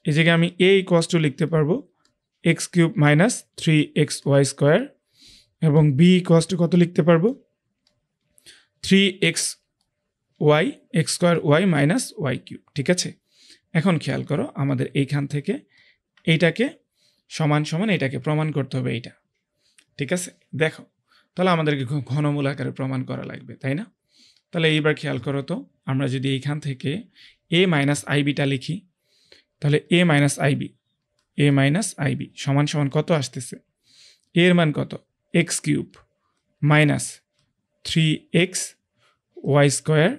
এই জায়গায় আমি a ইকুয়ালস টু লিখতে পারবো x cube minus 3xy square, এবং b ইকুয়ালস টু কত লিখতে পারবো 3xy x square y minus y cube. ঠিক আছে, এখন খেয়াল করো আমাদের এইখান থেকে এইটাকে সমান সমান এটাকে প্রমাণ করতে হবে এইটা। ঠিক আছে, দেখো তাহলে আমাদেরকে ঘনমূল আকারে প্রমাণ করা লাগবে, তাই না? তাহলে এইবার খেয়াল করো তো, আমরা যদি এইখান থেকে a মাইনাস আইবিটা লিখি, তাহলে a মাইনাস আইবি সমান সমান কত আসতেছে, এর মান কত x cube minus 3xy square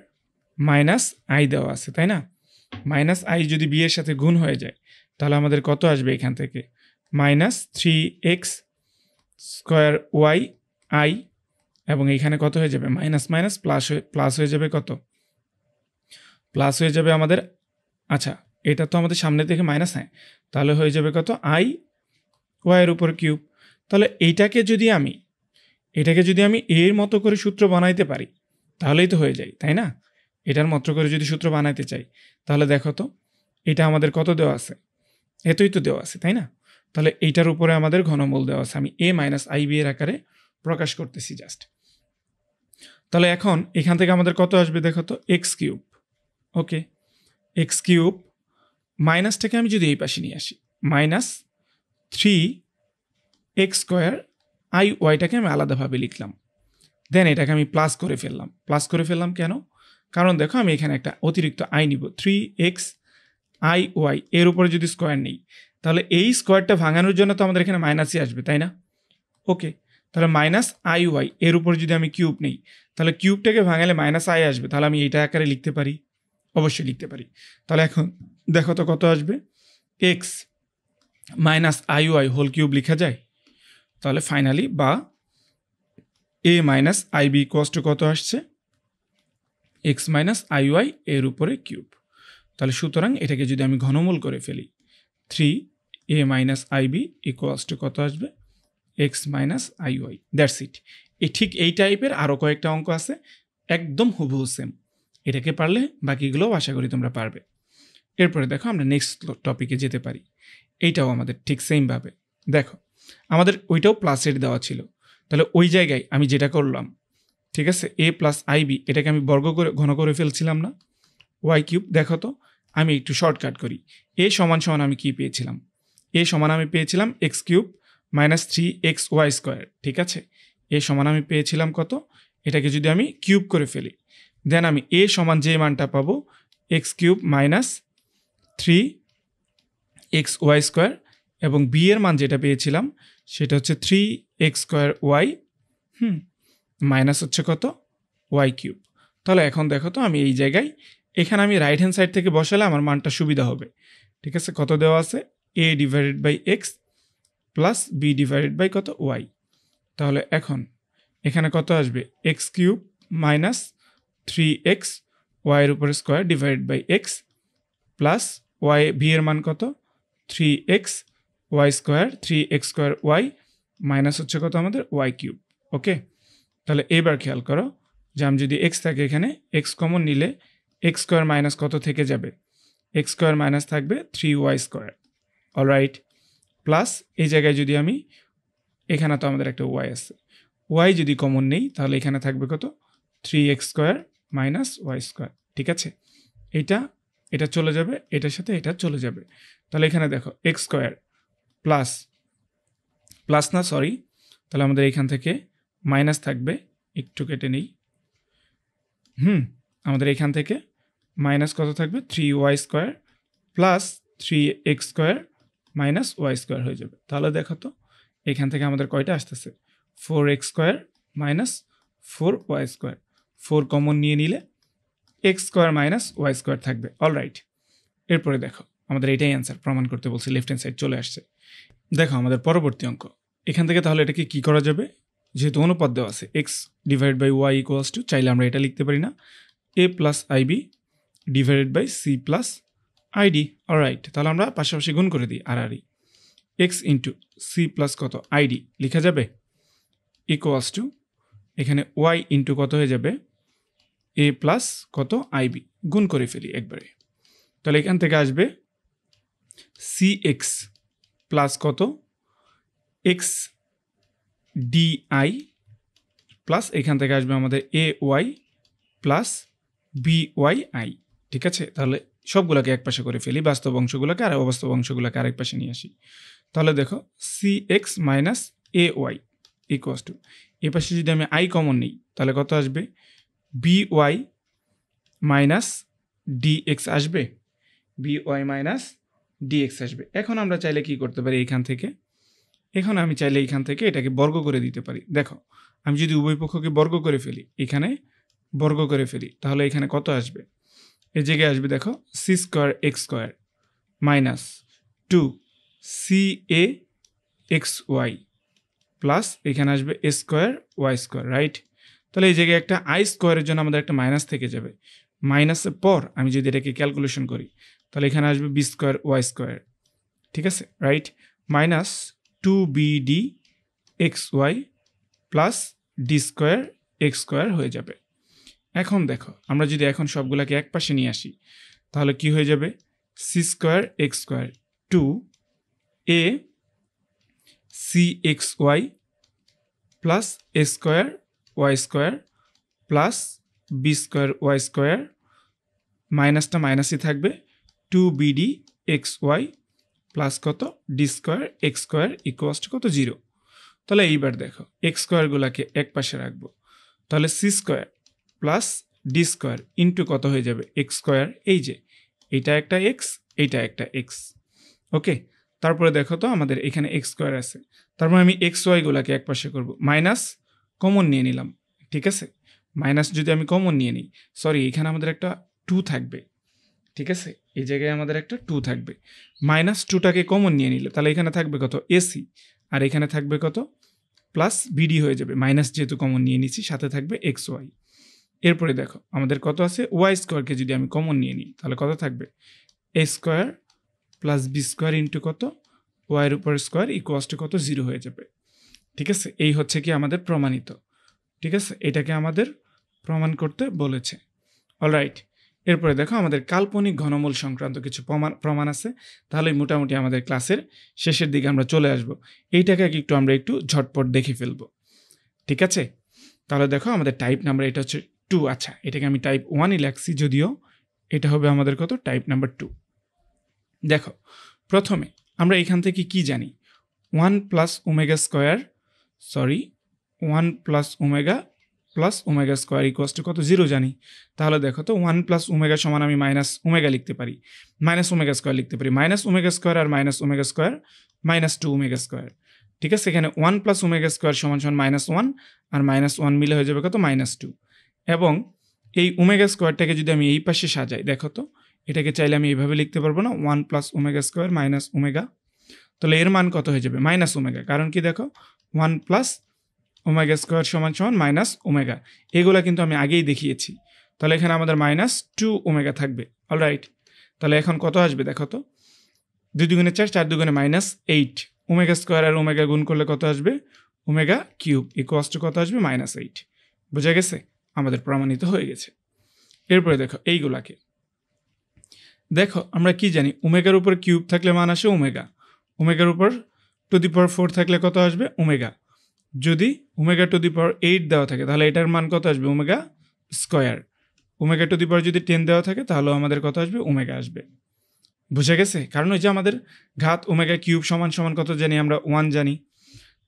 minus I দেওয়া আছে, তাই না? মাইনাস আই যদি বি এর সাথে গুণ হয়ে যায় তাহলে আমাদের কত আসবে এখান থেকে minus 3x square y I, এবং এইখানে কত হয়ে যাবে মাইনাস মাইনাস প্লাস হয়ে যাবে, কত প্লাস হয়ে যাবে আমাদের, আচ্ছা এটা তো আমাদের সামনে থেকে মাইনাস, হ্যাঁ তাহলে হয়ে যাবে কত আই ওয়াইয়ের উপর কিউব। তাহলে এটাকে যদি আমি এর মতো করে সূত্র বানাইতে পারি তাহলেই তো হয়ে যায়, তাই না? এটার মতো করে যদি সূত্র বানাইতে চাই তাহলে দেখো তো এটা আমাদের কত দেওয়া আছে, এতই তো দেওয়া আছে, তাই না? তাহলে এইটার উপরে আমাদের ঘনমূল দেওয়া আছে, আমি a মাইনাস আইবি এর আকারে প্রকাশ করতেছি জাস্ট। তাহলে এখন এখান থেকে আমাদের কত আসবে দেখো তো এক্স কিউব, ওকে এক্স কিউব মাইনাসটাকে আমি যদি এই পাশে নিয়ে আসি মাইনাস 3x স্কোয়ার আই ওয়াইটাকে আমি আলাদাভাবে লিখলাম, দেন এটাকে আমি প্লাস করে ফেললাম কেন? কারণ দেখো আমি এখানে একটা অতিরিক্ত আই নিব, 3x আই ওয়াই এর উপরে যদি স্কোয়ার নেই তাহলে এই স্কোয়ারটা ভাঙানোর জন্য তো আমাদের এখানে মাইনাসই আসবে, তাই না? ওকে, তাহলে মাইনাস আই ওয়াই এর উপরে যদি আমি কিউব নেই তাহলে কিউবটাকে ভাঙালে মাইনাস আই আসবে, তাহলে আমি এইটা আকারে লিখতে পারি, অবশ্যই লিখতে পারি। তাহলে এখন দেখো তো কত আসবে x minus i y whole cube লেখা যায়। তাহলে ফাইনালি বা a minus i b equals to কত আসছে এক্স মাইনাস আই ওয়াই এর উপরে কিউব। তাহলে সুতরাং এটাকে যদি আমি ঘনমূল করে ফেলি 3a minus i b equals to কত আসবে x minus i y, that's it. ঠিক এই টাইপের আরও কয়েকটা অঙ্ক আছে একদম হুবহু সেম, এটাকে পারলে বাকিগুলোও আশা করি তোমরা পারবে। এরপরে দেখো আমরা নেক্সট টপিকে যেতে পারি, এইটাও আমাদের ঠিক সেমভাবে দেখো আমাদের ওইটাও প্লাসের দেওয়া ছিল, তাহলে ওই জায়গায় আমি যেটা করলাম, ঠিক আছে a প্লাস আইবি এটাকে আমি বর্গ করে ঘন করে ফেলছিলাম না, ওয়াই কিউব। দেখো তো আমি একটু শর্টকাট করি, a সমান সমান আমি কি পেয়েছিলাম, a সমান আমি পেয়েছিলাম x cube minus 3xy square, ঠিক আছে? a সমান আমি পেয়েছিলাম কত, এটাকে যদি আমি কিউব করে ফেলি দেন আমি a সমান যে মানটা পাবো x cube minus 3xy square, এবং b এর মান যেটা পেয়েছিলাম সেটা হচ্ছে 3x স্কোয়ার ওয়াই মাইনাস হচ্ছে কত ওয়াই কিউব। তাহলে এখন দেখো তো আমি এই জায়গায় এখানে আমি রাইট হ্যান্ড সাইড থেকে বসালে আমার মানটা সুবিধা হবে, ঠিক আছে? কত দেওয়া আছে a divided by x plus b divided by কত ওয়াই। তাহলে এখন এখানে কত আসবে এক্স কিউব মাইনাস 3x ওয়াইয়ের উপরে square divided by x plus y b এর মান কত 3x Y square 3x square y minus হচ্ছে কত আমাদের ওয়াই কিউব। ওকে, তাহলে এবার খেয়াল করো যে আমি যদি এক্স থাকে এখানে এক্স কমন নিলে এক্স স্কোয়ার মাইনাস কত থেকে যাবে, এক্স স্কোয়ার মাইনাস থাকবে 3y স্কোয়ার, অলরাইট। প্লাস এই জায়গায় যদি আমি এখানে তো আমাদের একটা ওয়াই আছে, ওয়াই যদি কমন নেই তাহলে এখানে থাকবে কত 3x square minus y square, ঠিক আছে? এটা চলে যাবে, এটার সাথে এটা চলে যাবে। তাহলে এখানে দেখো এক্স স্কোয়ার প্লাস না সরি, তাহলে আমাদের এখান থেকে মাইনাস থাকবে, একটু কেটে নেই, আমাদের এখান থেকে মাইনাস কত থাকবে 3y square plus 3x square minus y square হয়ে যাবে। তাহলে দেখো তো এখান থেকে আমাদের কয়টা আসতেছে 4x square minus 4y square, 4 common নিয়ে নিলে x square minus y square থাকবে, অলরাইট। এরপরে দেখো আমাদের এটাই অ্যান্সার প্রমাণ করতে বলছি, লেফট হ্যান্ড সাইড চলে আসছে। দেখো আমাদের পরবর্তী অঙ্ক, এখান থেকে তাহলে এটাকে কি করা যাবে, যেহেতু অনুপাত দেওয়া আছে x divide by y equals to, চাইলে আমরা এটা লিখতে পারি না a plus i b divided by c plus i d, alright. তাহলে আমরা পাশাপাশি গুণ করে দিই আর এক্স ইন্টু সি প্লাস কত আইডি লেখা যাবে ইকুয়ালস টু এখানে ওয়াই ইন্টু কত হয়ে যাবে এ প্লাস কত আইবি, গুণ করে ফেলি একবারে। তাহলে এখান থেকে আসবে সি এক্স প্লাস কত এক্স ডিআই প্লাস এখান থেকে আসবে আমাদের a y plus b y i. ঠিক আছে, তাহলে সবগুলোকে এক পাশে করে ফেলি, বাস্তব অংশগুলোকে আর অবাস্তব অংশগুলোকে আরেক পাশে নিয়ে আসি। তাহলে দেখো c x minus a y equals to, এ পাশে যদি আমি আই কমন নিই তাহলে কত আসবে বি ওয়াই মাইনাস ডিএক্স আসবে, বি ওয়াই মাইনাস ডিএক্স আসবে। এখন আমরা চাইলে কি করতে পারি, এখান থেকে আমি চাইলে এখান থেকে এটাকে বর্গ করে দিতে পারি। দেখো আমি যদি উভয় পক্ষকে বর্গ করে ফেলি, এখানে বর্গ করে ফেলি, তাহলে এখানে কত আসবে, এই জায়গায় আসবে দেখো c square x square minus two c a x y plus এখানে আসবে a square y square, right. তাহলে এই জায়গায় একটা আই স্কোয়ারের জন্য আমাদের একটা মাইনাস থেকে যাবে, মাইনাসের পর আমি যদি এটাকে ক্যালকুলেশন করি তাহলে এখানে আসবে বি স্কোয়ার ওয়াই স্কোয়ার, ঠিক আছে, right, minus two b d x y plus d square x square হয়ে যাবে। এখন দেখো আমরা যদি এখন সবগুলোকে এক পাশে নিয়ে আসি তাহলে কি হয়ে যাবে, c square x square two a c x y plus a square y square plus b square y square, মাইনাসটা মাইনাসই থাকবে, two b d x y plus কত d square x square equals to কত 0। তাহলে এইবার দেখো এক্স স্কোয়ারগুলোকে এক পাশে রাখবো, তাহলে c square plus d square into কত হয়ে যাবে এক্স স্কোয়ার, এই যে এইটা একটা এক্স এইটা একটা এক্স, ওকে। তারপরে দেখো তো আমাদের এখানে এক্স স্কোয়ার আছে, তারপরে আমি এক্স ওয়াইগুলোকে এক পাশে করবো, মাইনাস কমন নিয়ে নিলাম, ঠিক আছে, মাইনাস যদি আমি কমন নিয়ে নিই, সরি এখানে আমাদের একটা 2 থাকবে, ঠিক আছে, এই জায়গায় আমাদের একটা 2 থাকবে, মাইনাস 2টাকে কমন নিয়ে নিলে তাহলে এখানে থাকবে কত এসি আর এখানে থাকবে কত প্লাস বিডি হয়ে যাবে, মাইনাস যেহেতু কমন নিয়ে নিচ্ছি সাথে থাকবে এক্স ওয়াই। এরপরে দেখো আমাদের কত আছে ওয়াই স্কোয়ারকে যদি আমি কমন নিয়ে নিই তাহলে কত থাকবে a square plus b square into কত ওয়াইয়ের উপর স্কোয়ার ইকুয়াস টু কত 0 হয়ে যাবে, ঠিক আছে। এই হচ্ছে কি আমাদের প্রমাণিত, ঠিক আছে, এটাকে আমাদের প্রমাণ করতে বলেছে, অলরাইট। এরপরে দেখো আমাদের কাল্পনিক ঘনমূল সংক্রান্ত কিছু প্রমাণ আছে, তাহলে মোটামুটি আমাদের ক্লাসের শেষের দিকে আমরা চলে আসব, এইটাকে আমরা একটু ঝটপট দেখে ফেলবো, ঠিক আছে। তাহলে দেখো আমাদের টাইপ নাম্বার এটা হচ্ছে 2, আচ্ছা এটাকে আমি টাইপ 1ই লাগছি, যদিও এটা হবে আমাদের কত টাইপ নাম্বার 2। দেখো প্রথমে আমরা এখান থেকে কি জানি 1 plus omega square, sorry 1 plus omega plus omega square equals to কত 0 জানি। তাহলে দেখো তো 1 প্লাস ওমেগা সমান আমি মাইনাস ওমেগা লিখতে পারি, মাইনাস ওমেগা স্কোয়ার লিখতে পারি, মাইনাস ওমেগা স্কোয়ার আর minus omega square minus 2 omega square, ঠিক আছে। এখানে 1 প্লাস ওমেগা স্কোয়ার সমান সমান মাইনাস 1 আর মাইনাস 1 মিলে হয়ে যাবে কত মাইনাস 2, এবং এই ওমেগা স্কোয়ারটাকে যদি আমি এই পাশে সাজাই দেখো তো এটাকে চাইলে আমি এইভাবে লিখতে পারবো না, 1 plus omega square minus omega, তাহলে এর মান কত হয়ে যাবে মাইনাস ওমেগা, কারণ কি দেখো 1 প্লাস ওমেগা স্কোয়ার সমান সমান মাইনাস ওমেগা, এগুলো কিন্তু আমি আগেই দেখিয়েছি, তাহলে এখানে আমাদের মাইনাস 2 ওমেগা থাকবে, অলরাইট। তাহলে এখন কত আসবে দেখো তো 2 দুগুণে 4 4 দুগুণে মাইনাস 8, ওমেগা স্কোয়ার আর ওমেগা গুণ করলে কত আসবে ওমেগা কিউব ইকুয়াস টু কত আসবে মাইনাস 8, বোঝা গেছে, আমাদের প্রমাণিত হয়ে গেছে। এরপরে দেখো এইগুলাকে দেখো আমরা কি জানি ওমেগার উপর কিউব থাকলে মান আসে ওমেগা, ওমেগার উপর টু দি পাওয়ার 4 থাকলে কত আসবে ওমেগা, যদি ওমেগা টু দি পাওয়ার 8 দেওয়া থাকে তাহলে এটার মান কত আসবে omega square, omega to the power যদি 10 দেওয়া থাকে তাহলে আমাদের কত আসবে ওমেগা আসবে, বুঝে গেছে। কারণ ওই যে আমাদের ঘাত ওমেগা কিউব সমান সমান কত জানি আমরা 1 জানি,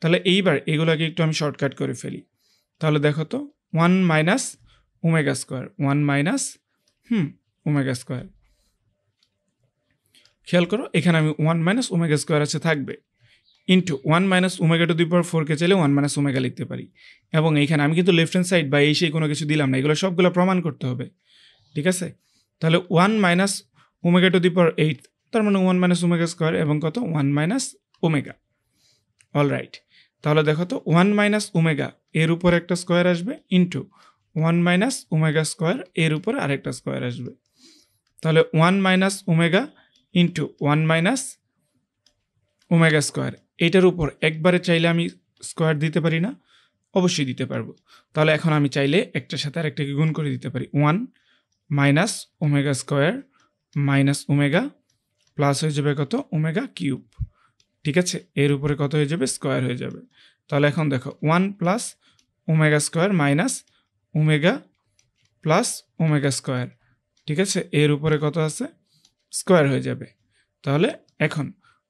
তাহলে এইবার এগুলোকে একটু আমি শর্টকাট করে ফেলি, তাহলে দেখো তো 1 minus omega square, 1 minus omega square, খেয়াল করো এখানে আমি 1 মাইনাস ওমেগা স্কোয়ার আছে থাকবে into 1 minus omega to the power 4কে চাইলে 1 মাইনাস ওমেগা লিখতে পারি, এবং এইখানে আমি কিন্তু লেফট হ্যান্ড সাইড বা এই সেই কোনো কিছু দিলাম না, এগুলো সবগুলো প্রমাণ করতে হবে, ঠিক আছে। তাহলে 1 মাইনাস ওমেগা টু দি পাওয়ার 8 তার মানে 1 মাইনাস ওমেগা স্কোয়ার এবং কত 1 মাইনাস ওমেগা, অলরাইট। তাহলে দেখো তো 1 মাইনাস ওমেগা এর উপর একটা স্কোয়ার আসবে ইন্টু 1 মাইনাস ওমেগা স্কোয়ার এর উপর আরেকটা স্কোয়ার আসবে, তাহলে 1 minus omega into 1 minus omega square, এটার উপর একবারে চাইলে আমি স্কোয়ার দিতে পারি না, অবশ্যই দিতে পারবো। তাহলে এখন আমি চাইলে একটার সাথে আরেকটাকে গুণ করে দিতে পারি, 1 minus omega square minus omega plus হয়ে যাবে কত ওমেগা কিউব, ঠিক আছে, এর উপরে কত হয়ে যাবে স্কোয়ার হয়ে যাবে। তাহলে এখন দেখো 1 plus omega square minus omega plus omega square, ঠিক আছে, এর উপরে কত আছে স্কোয়ার হয়ে যাবে। তাহলে এখন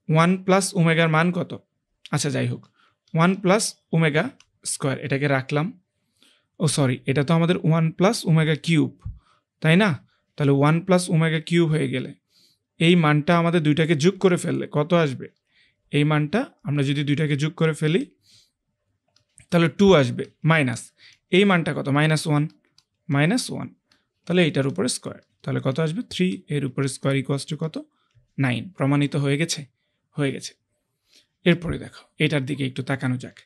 1 প্লাস ওমেগার মান কত, আচ্ছা যাই হোক 1 প্লাস ওমেগা স্কোয়ার এটাকে রাখলাম, ও সরি এটা তো আমাদের 1 প্লাস ওমেগা কিউব, তাই না? তাহলে 1 প্লাস ওমেগা কিউব হয়ে গেলে এই মানটা আমাদের দুইটাকে যোগ করে ফেললে কত আসবে, এই মানটা আমরা যদি দুইটাকে যোগ করে ফেলি তাহলে 2 আসবে, মাইনাস এই মানটা কত -1, তাহলে এইটার উপরে স্কোয়ার, তাহলে কত আসবে 3, এর উপরে স্কোয়ার ইকুয়ালস টু কত 9, প্রমাণিত হয়ে গেছে। এরপরে দেখো এটার দিকে একটু তাকানো যাক।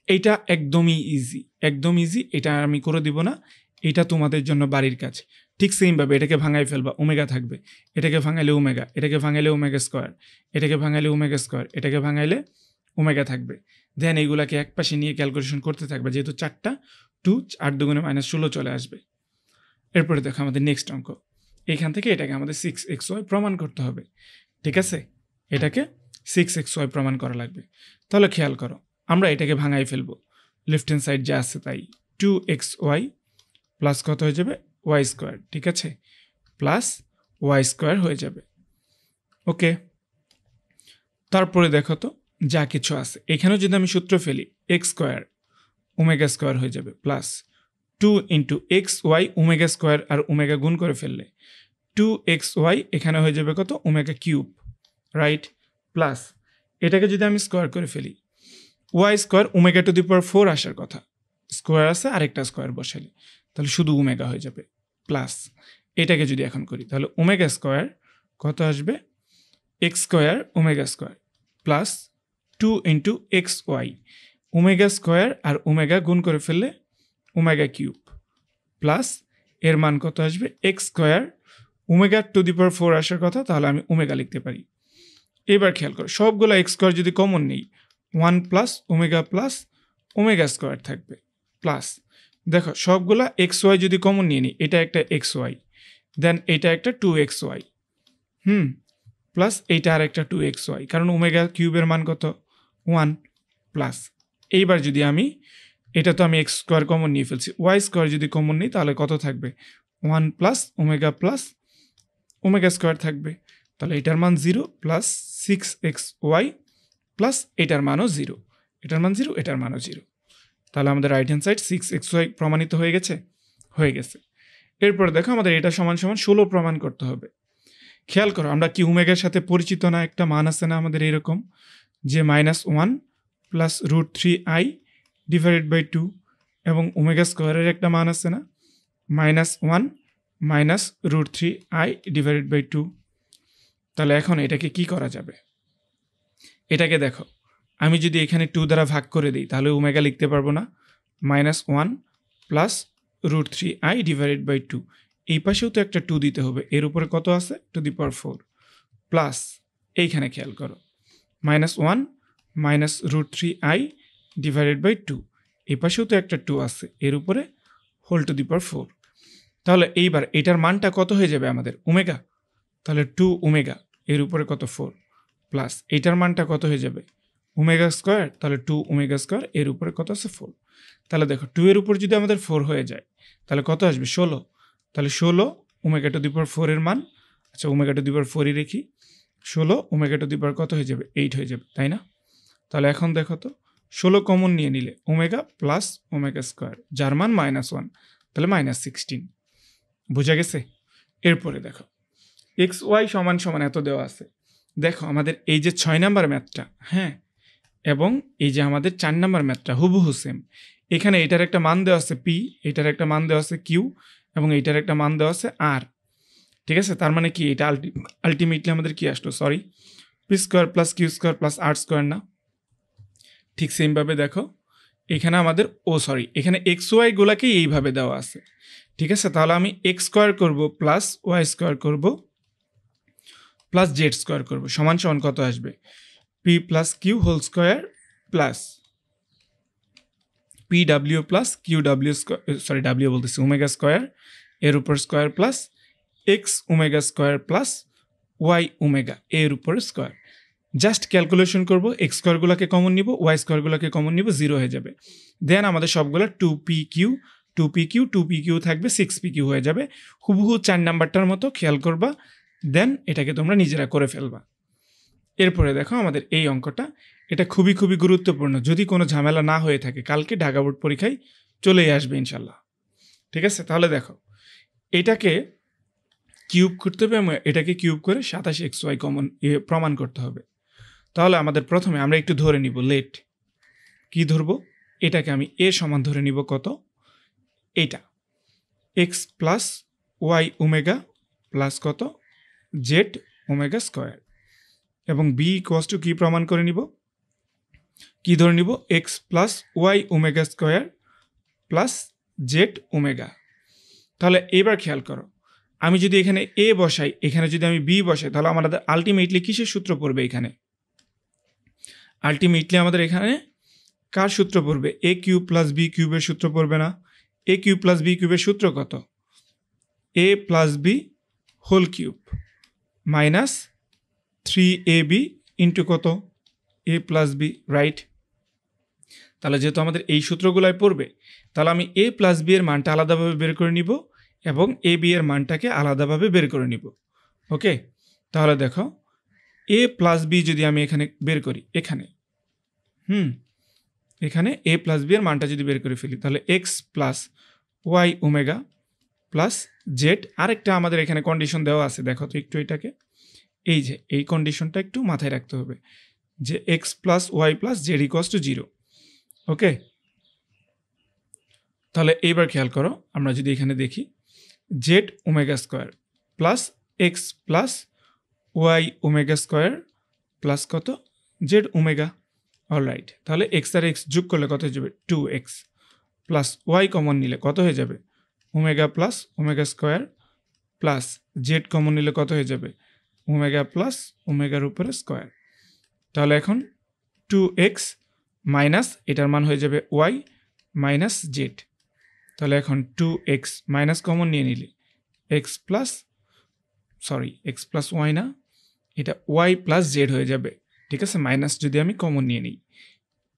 এইটা একদমই ইজি, এটা আমি করে দিব না, এটা তোমাদের জন্য বাড়ির কাজ। ঠিক সেমভাবে এটাকে ভাঙাই ফেলবা, ওমেগা থাকবে, এটাকে ভাঙাইলে ওমেগা, এটাকে ভাঙাইলে ওমেগা স্কোয়ার, এটাকে ভাঙাইলে ওমেগা স্কোয়ার, এটাকে ভাঙাইলে ওমেগা থাকবে। দেন এইগুলাকে এক পাশে নিয়ে ক্যালকুলেশন করতে থাকবে, যেহেতু 4টা 2 8 দুগুণে -16 চলে আসবে। এরপরে দেখো আমাদের নেক্সট অঙ্ক, এইখান থেকে এটাকে আমাদের 6xy প্রমাণ করতে হবে, ঠিক আছে, এটাকে 6xy প্রমাণ করা লাগবে। তাহলে খেয়াল করো আমরা এটাকে ভাঙাই ফেলবো, লেফট হ্যান্ড সাইড যা আছে তাই 2xy প্লাস কত হয়ে যাবে ওয়াই স্কোয়ার, ঠিক আছে, প্লাস ওয়াই স্কোয়ার হয়ে যাবে। ওকে, তারপরে দেখো তো যা কিছু আছে এখানেও যদি আমি সূত্র ফেলি এক্স স্কোয়ার ওমেগা স্কোয়ার হয়ে যাবে, plus 2 into x y omega square আর ওমেগা গুণ করে ফেললে 2xy এখানে হয়ে যাবে কত ওমেগা কিউব, রাইট, প্লাস এটাকে যদি আমি স্কোয়ার করে ফেলি y square omega to the power 4 আসার কথা, স্কোয়ার আছে আরেকটা স্কোয়ার বসালে তাহলে শুধু ওমেগা হয়ে যাবে, প্লাস এটাকে যদি এখন করি তাহলে ওমেগা স্কোয়ার কত আসবে x square omega square plus 2 into x y omega square আর ওমেগা গুণ করে ফেললে ওমেগা কিউব, প্লাস এর মান কত আসবে x square omega to the power 4 আসার কথা, তাহলে আমি ওমেগা লিখতে পারি। এবার খেয়াল করো সবগুলো এক্স স্কোয়ার যদি কমন নেই 1 প্লাস ওমেগা স্কোয়ার থাকবে, প্লাস দেখো সবগুলা এক্স ওয়াই যদি কমন নিয়ে নিই এটা একটা এক্স ওয়াই, দেন এটা একটা 2xy, প্লাস এইটা আর একটা 2xy, কারণ ওমেগা কিউবের মান কত 1, প্লাস এইবার যদি আমি এটা তো আমি এক্স স্কোয়ার কমন নিয়ে ফেলছি, ওয়াই স্কোয়ার যদি কমন নিই তাহলে কত থাকবে 1 প্লাস ওমেগা স্কোয়ার থাকবে, তাহলে এটার মান 0 প্লাস 6xy প্লাস এটার মানও 0, এটার মান 0 এটার মানও 0, তাহলে আমাদের রাইট হ্যান্ড সাইড 6xy প্রমাণিত হয়ে গেছে। এরপর দেখো আমাদের এটা সমান 16 প্রমাণ করতে হবে। খেয়াল করো আমরা কি ওমেগার সাথে পরিচিত না, একটা মান আছে না আমাদের এরকম যে -1 প্লাস √3i ডিভাইডেড বাই 2 এবং ওমেগা স্কোয়ারের একটা মান আছে না -1 মাইনাস √3i ডিভাইডেড বাই 2। তাহলে এখন এটাকে কি করা যাবে, এটাকে দেখো আমি যদি এখানে 2 দ্বারা ভাগ করে দিই তাহলে ওমেগা লিখতে পারবো না, -1 প্লাস √3i ডিভাইডেড বাই 2, এই পাশেও তো একটা 2 দিতে হবে, এর উপরে কত আছে টু দি পাওয়ার 4, প্লাস এইখানে খেয়াল করো -1 মাইনাস √3i ডিভাইডেড বাই 2, এই পাশেও তো একটা 2 আছে, এর উপরে হোল টু দি পাওয়ার 4। তাহলে এইবার এটার মানটা কত হয়ে যাবে আমাদের ওমেগা, তাহলে 2 ওমেগা এর উপরে কত 4, প্লাস এইটার মানটা কত হয়ে যাবে ওমেগা স্কোয়ার, তাহলে 2 ওমেগা স্কোয়ার এর উপরে কত আছে 4। তাহলে দেখো 2 এর উপর যদি আমাদের 4 হয়ে যায় তাহলে কত আসবে 16, তাহলে 16 ওমেগা টু দি পাওয়ার 4 এর মান, আচ্ছা ওমেগা টু দি পাওয়ার 4ই রেখি, 16 ওমেগা টু দি পাওয়ার কত হয়ে যাবে 8 হয়ে যাবে, তাই না? তাহলে এখন দেখো তো 16 কমন নিয়ে নিলে ওমেগা প্লাস ওমেগা স্কোয়ার যার মান -1, তাহলে -16, বোঝা গেছে? এরপরে দেখো এক্স ওয়াই সমান সমান এত দেওয়া আছে, দেখো আমাদের এই যে 6 নাম্বার ম্যাথটা, হ্যাঁ, এবং এই যে আমাদের 4 নাম্বার ম্যাথটা হুবহু সেম, এখানে এটার একটা মান দেওয়া আছে পি, এটার একটা মান দেওয়া আছে কিউ এবং এইটার একটা মান দেওয়া আছে আর, ঠিক আছে, তার মানে কি এটা আলটিমেটলি আমাদের কি আসলো, sorry p square plus q square plus r square না? ঠিক সেমভাবে দেখো এখানে আমাদের এখানে এক্স ওয়াই গুলাকেই এইভাবে দেওয়া আছে, ঠিক আছে, তাহলে আমি এক্স স্কোয়ার করবো প্লাস ওয়াই স্কোয়ার করবো প্লাস জেড স্কোয়ার করবো সমান সমান কত আসবে P plus Q whole square plus P W plus Q W square, W বলতেছি ওমেগা স্কোয়ার এর উপর square plus x omega square plus y omega এর উপরে স্কোয়ার। জাস্ট ক্যালকুলেশন করব, এক্স স্কোয়ারগুলোকে কমন নিব, ওয়াই স্কোয়ারগুলোকে কমন নিব, 0 হয়ে যাবে। দেন আমাদের সবগুলো 2pq থাকবে, 6pq হয়ে যাবে। হুবহু 4 নাম্বারটার মতো খেয়াল করবা, দেন এটাকে তোমরা নিজেরা করে ফেলবা। এরপরে দেখো আমাদের এই অঙ্কটা, এটা খুবই খুবই গুরুত্বপূর্ণ। যদি কোনো ঝামেলা না হয়ে থাকে কালকে ঢাকা বোর্ড পরীক্ষায় চলেই আসবে ইনশাল্লাহ। ঠিক আছে, তাহলে দেখো এটাকে কিউব করতে হবে এবং এটাকে কিউব করে 27xy কমন প্রমাণ করতে হবে। তাহলে আমাদের প্রথমে আমরা একটু ধরে নিব, লেট কি ধরবো, এটাকে আমি এ সমান ধরে নিব কত, এটা x plus y omega plus কত জেড ওমেগা স্কোয়ার, এবং বি ইকুয়ালস টু কি প্রমাণ করে নিব, কি ধরে নিব, x plus y omega square plus z omega. তাহলে এবার খেয়াল করো, আমি যদি এখানে এ বসাই, এখানে যদি আমি বি বসাই, তাহলে আমাদের আলটিমেটলি কিসের সূত্র পড়বে, এখানে আলটিমেটলি আমাদের এখানে কার সূত্র পড়বে, এ কিউব প্লাস বি কিউবের সূত্র পড়বে না? এ কিউব প্লাস বি কিউবের সূত্র কত, a plus b whole cube minus 3ab into কত, এ প্লাস বি, রাইট? তাহলে যেহেতু আমাদের এই সূত্রগুলাই পড়বে, তাহলে আমি এ প্লাস বি এর মানটা আলাদাভাবে বের করে নিব এবং এ বি এর মানটাকে আলাদাভাবে বের করে নিব। ওকে, তাহলে দেখো এ প্লাস বি যদি আমি এখানে বের করি, এখানে এ প্লাস বি এর মানটা যদি বের করে ফেলি, তাহলে x plus y omega plus z, আরেকটা আমাদের এখানে কন্ডিশন দেওয়া আছে, দেখো তো একটু এটাকে, এই যে এই কন্ডিশনটা একটু মাথায় রাখতে হবে যে x plus y plus z equals to 0। Okay, তাহলে এইবার খেয়াল করো, আমরা যদি এখানে দেখি z omega square plus x plus y omega square plus কত জেড ওমেগা, অলরাইট। তাহলে এক্স আর এক্স যোগ করলে কত হয়ে যাবে, 2x প্লাস ওয়াই কমন নিলে কত হয়ে যাবে, omega plus omega square plus Z common নিলে কত হয়ে যাবে, ওমেগা প্লাস ওমেগার উপরে স্কোয়ার। তাহলে এখন 2x মাইনাস এটার মান হয়ে যাবে ওয়াই মাইনাস জেড। তাহলে এখন 2x মাইনাস কমন নিয়ে নিলে এক্স প্লাস ওয়াই না, এটা ওয়াই প্লাস জেড হয়ে যাবে। ঠিক আছে, মাইনাস যদি আমি কমন নিয়ে নিই,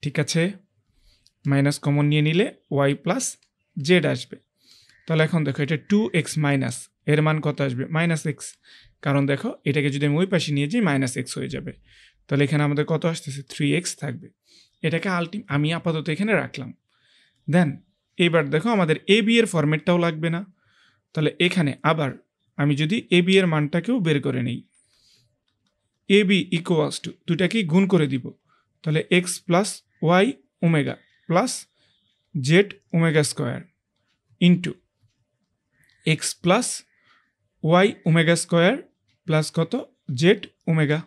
ঠিক আছে, মাইনাস কমন নিয়ে নিলে ওয়াই প্লাস জেড আসবে। তাহলে এখন দেখো এটা 2x মাইনাস এর মান কত আসবে, মাইনাস এক্স, কারণ দেখো এটাকে যদি আমি ওই পাশে নিয়ে যাই মাইনাস এক্স হয়ে যাবে। তাহলে এখানে আমাদের কত আসতেছে, 3x থাকবে। এটাকে আমি আপাতত এখানে রাখলাম। দেন এবার দেখো আমাদের এ বি এর ফরম্যাটটাও লাগবে না, তাহলে এখানে আবার আমি যদি এ বি এর মানটাকেও বের করে নিই, এ বি ইকুয়ালস টু দুটাকেই গুণ করে দিব, তাহলে x plus y omega plus z omega square into x plus y omega square plus কত জেড ওমেগা।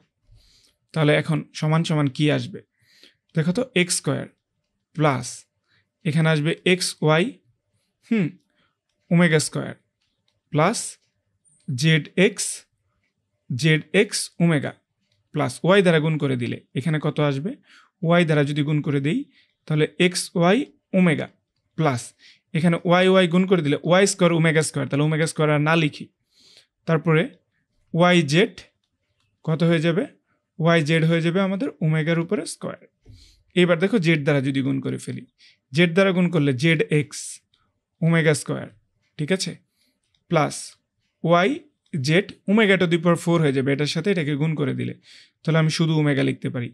তাহলে এখন সমান সমান কি আসবে, দেখো তো, এক্স স্কোয়ার প্লাস এখানে আসবে x y omega square plus z x omega plus y দ্বারা গুণ করে দিলে এখানে কত আসবে, ওয়াই দ্বারা যদি গুণ করে দিই তাহলে এক্স ওয়াই ওমেগা প্লাস এখানে ওয়াই গুণ করে দিলে ওয়াই স্কোয়ার ওমেগা স্কোয়ার, তাহলে ওমেগা স্কোয়ার আর না লিখি, তারপরে ওয়াই জেড কত হয়ে যাবে, ওয়াই জেড হয়ে যাবে আমাদের ওমেগার উপরে স্কোয়ার। এবার দেখো জেড দ্বারা যদি গুণ করে ফেলি, জেড দ্বারা গুণ করলে জেড এক্স ওমেগা স্কোয়ার, ঠিক আছে, প্লাস ওয়াই জেড ওমেগাটা 2/4 হয়ে যাবে, এটার সাথে এটাকে গুণ করে দিলে তাহলে আমি শুধু ওমেগা লিখতে পারি,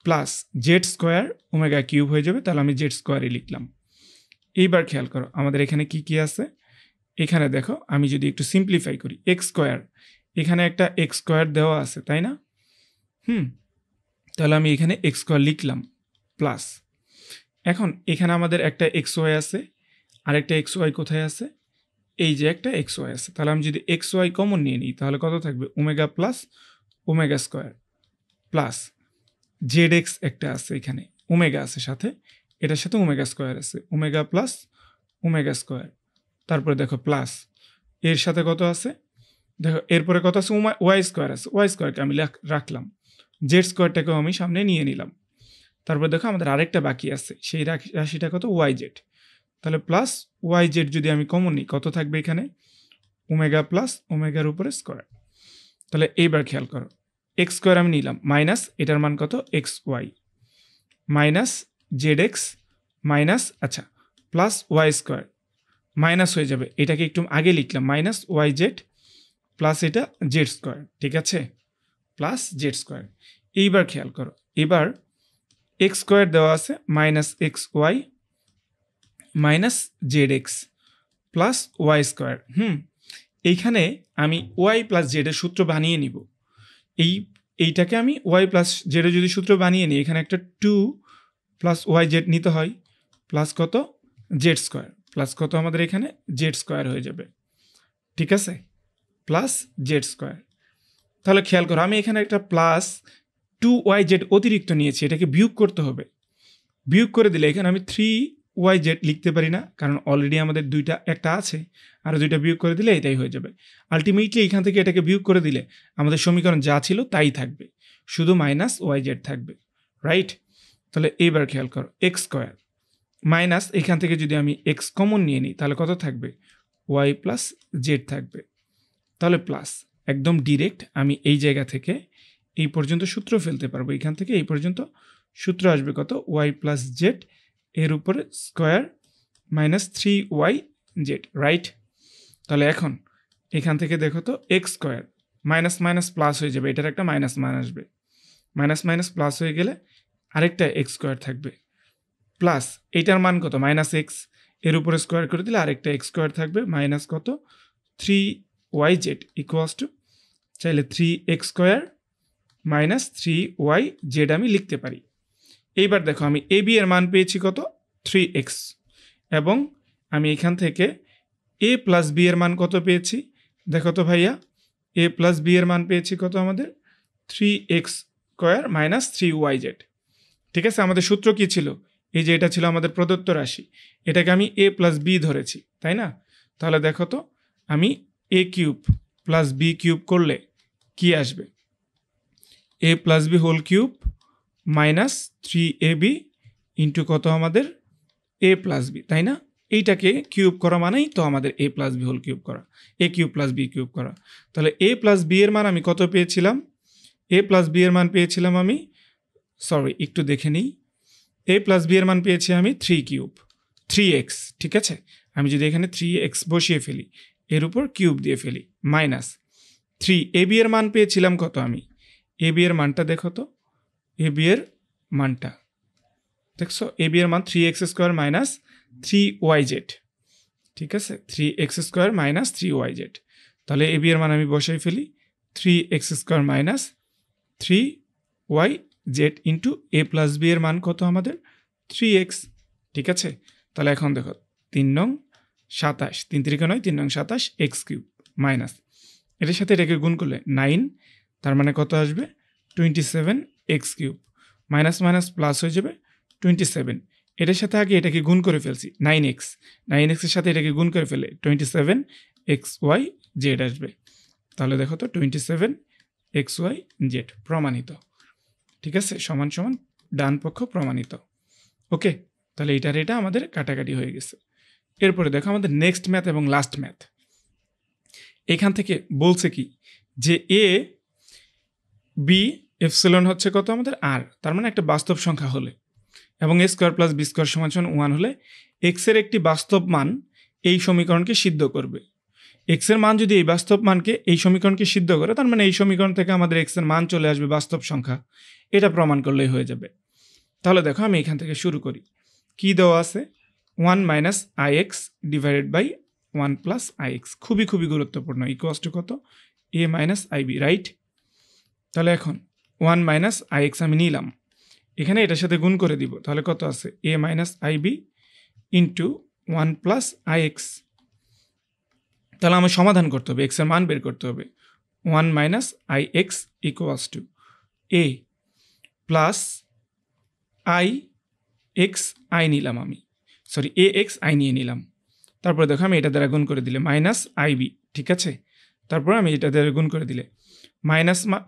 plus Z square omega cube হয়ে যাবে, তাহলে আমি জেড স্কোয়ারই লিখলাম। এইবার খেয়াল করো আমাদের এখানে কি কি আছে, এখানে দেখো আমি যদি একটু সিম্পলিফাই করি, এক্স স্কোয়ার, এখানে একটা এক্স স্কোয়ার দেওয়া আছে তাই না, তাহলে আমি এখানে এক্স স্কোয়ার লিখলাম, প্লাস এখন এখানে আমাদের একটা এক্স ওয়াই আছে, আরেকটা এক্স ওয়াই কোথায় আছে, এই যে একটা এক্স ওয়াই আছে, তাহলে আমি যদি এক্স ওয়াই কমন নিয়ে নিই তাহলে কত থাকবে, omega plus omega square plus z x একটা আছে, এখানে ওমেগা আছে সাথে, এটার সাথে ওমেগা স্কোয়ার আছে, ওমেগা প্লাস ওমেগা স্কোয়ার, তারপরে দেখো প্লাস এর সাথে কত আছে, দেখো এরপরে কত আছে, ওয়াই স্কোয়ার আছে, ওয়াই স্কোয়ারকে আমি রাখলাম, জেড স্কোয়ারটাকেও আমি সামনে নিয়ে নিলাম, তারপরে দেখো আমাদের আরেকটা বাকি আছে, সেই রাশিটা কত, ওয়াই জেড, তাহলে প্লাস ওয়াই জেড যদি আমি কমন নিই কত থাকবে এখানে, ওমেগা প্লাস ওমেগার উপরে স্কোয়ার। তাহলে এইবার খেয়াল করো, এক্স স্কোয়ার আমি নিলাম মাইনাস এটার মান কত x y minus z x minus আচ্ছা প্লাস ওয়াই স্কোয়ার মাইনাস হয়ে যাবে, এটাকে একটু আগে লিখলাম মাইনাস ওয়াই জেড প্লাস এটা জেড স্কোয়ার, ঠিক আছে, প্লাস জেড স্কোয়ার। এইবার খেয়াল করো, এবার এক্স স্কোয়ার দেওয়া আছে minus x y minus z x plus y square. এইখানে আমি ওয়াই প্লাস জেডের সূত্র বানিয়ে নিব। এইটাকে আমি ওয়াই প্লাস জেডের যদি সূত্র বানিয়ে নিই, এখানে একটা 2 প্লাস ওয়াই জেড নিতে হয় প্লাস কত জেড স্কোয়ার প্লাস কত আমাদের এখানে জেড স্কোয়ার হয়ে যাবে, ঠিক আছে, প্লাস জেড স্কোয়ার। তাহলে খেয়াল করো, আমি এখানে একটা প্লাস 2yz অতিরিক্ত নিয়েছি, এটাকে বিয়োগ করতে হবে। বিয়োগ করে দিলে এখানে আমি 3yz লিখতে পারি না, কারণ অলরেডি আমাদের একটা আছে, আর দুইটা বিয়োগ করে দিলে এটাই হয়ে যাবে। আলটিমেটলি এখান থেকে এটাকে বিয়োগ করে দিলে আমাদের সমীকরণ যা ছিল তাই থাকবে, শুধু মাইনাস ওয়াইজেড থাকবে, রাইট। তাহলে এইবার খেয়াল করো, এক্স স্কোয়ার মাইনাস এখান থেকে যদি আমি এক্স কমন নিয়ে নিই তাহলে কত থাকবে ওয়াই প্লাস জেড থাকবে। তাহলে প্লাস একদম ডিরেক্ট আমি এই জায়গা থেকে এই পর্যন্ত সূত্র ফেলতে পারবো, এখান থেকে এই পর্যন্ত সূত্র আসবে কত ওয়াই প্লাস জেড এর উপরে square minus 3y Z, right. তাহলে এখন এখান থেকে দেখো তো x square minus minus plus হয়ে যাবে, এটার একটা মাইনাস মান আসবে, মাইনাস মাইনাস প্লাস হয়ে গেলে আরেকটা এক্স স্কোয়ার থাকবে প্লাস এইটার মান কত মাইনাস এক্স এর উপরে স্কোয়ার করে দিলে আরেকটা এক্স স্কোয়ার থাকবে মাইনাস কত 3y জেড ইকুয়ালস টু চাইলে 3x square minus 3y Z আমি লিখতে পারি। এইবার দেখো আমি এ বি এর মান পেয়েছি কত 3x এবং আমি এখান থেকে এ প্লাস বি এর মান কত পেয়েছি দেখো তো ভাইয়া, এ প্লাস বি এর মান পেয়েছি কত আমাদের 3x square minus 3y Z, ঠিক আছে। আমাদের সূত্র কি ছিল, এই যে এটা ছিল আমাদের প্রদত্ত রাশি, এটাকে আমি এ প্লাস বি ধরেছি, তাই না। তাহলে দেখো তো আমি a cube plus b cube করলে কি আসবে, a plus b whole cube minus 3ab into কত আমাদের এ প্লাস বি, তাই না। এইটাকে কিউব করা মানেই তো আমাদের এ প্লাস বি হোল কিউব করা, এ কিউব প্লাস বি কিউব করা। তাহলে এ প্লাস বি এর মান আমি কত পেয়েছিলাম, এ প্লাস বি এর মান পেয়েছিলাম আমি, সরি একটু দেখে নিই, এ প্লাস বি এর মান পেয়েছি আমি 3x, ঠিক আছে। আমি যদি এখানে 3x বসিয়ে ফেলি, এর উপর কিউব দিয়ে ফেলি মাইনাস 3ab এর মান পেয়েছিলাম কত, আমি ab এর মানটা দেখো তো, ab এর মানটা দেখছো, ab এর মান 3x স্কোয়ার মাইনাস 3yz, ঠিক আছে, 3x স্কোয়ার মাইনাস 3yz। তাহলে ab এর মান আমি বসাই ফেলি 3x square minus 3yz into a plus b এর মান কত আমাদের 3x, ঠিক আছে। তাহলে এখন দেখো 3 নং 27, 3 3 9 3 নং 27 এক্স কিউব মাইনাস এটার সাথে এটাকে গুণ করলে 9, তার মানে কত আসবে 27 x cube minus minus plus হয়ে যাবে 27, এটার সাথে আগে এটাকে গুণ করে ফেলছি 9x এর সাথে এটাকে গুণ করে ফেলে 27 xy জেড আসবে। তাহলে দেখো তো 27 xy জেড প্রমাণিত, ঠিক আছে, সমান সমান ডান পক্ষ প্রমাণিত। ওকে, তাহলে এটা আমাদের কাটাকাটি হয়ে গেছে। এরপরে দেখো আমাদের নেক্সট ম্যাথ এবং লাস্ট ম্যাথ। এখান থেকে বলছে কি যে এ বি এপসিলন হচ্ছে কত আমাদের আর, তার মানে একটা বাস্তব সংখ্যা হলে এবং এ স্কোয়ার প্লাস বি স্কোয়ার সমান সমান 1 হলে এক্সের একটি বাস্তব মান এই সমীকরণকে সিদ্ধ করবে। এক্সের মান যদি এই বাস্তব মানকে এই সমীকরণকে সিদ্ধ করে, তার মানে এই সমীকরণ থেকে আমাদের এক্সের মান চলে আসবে বাস্তব সংখ্যা, এটা প্রমাণ করলেই হয়ে যাবে। তাহলে দেখো আমি এখান থেকে শুরু করি, কি দেওয়া আছে 1 minus i x divided by 1 plus i x, খুবই গুরুত্বপূর্ণ, ইকুয়ালস টু কত a minus i b, right. তাহলে এখন 1 মাইনাস আই এক্স আমি নিলাম, এখানে এটার সাথে গুণ করে দিব, তাহলে কত আছে a minus i b into 1 plus i x. তাহলে আমার সমাধান করতে হবে, এক্সের মান বের করতে হবে, 1 minus i x equals two A plus i x I নিলাম আমি, সরি এ এক্স আই নিয়ে নিলাম। তারপরে দেখো আমি এটা দ্বারা গুণ করে দিলে মাইনাস আই বি, ঠিক আছে। তারপর আমি এটা দ্বারা গুণ করে দিলে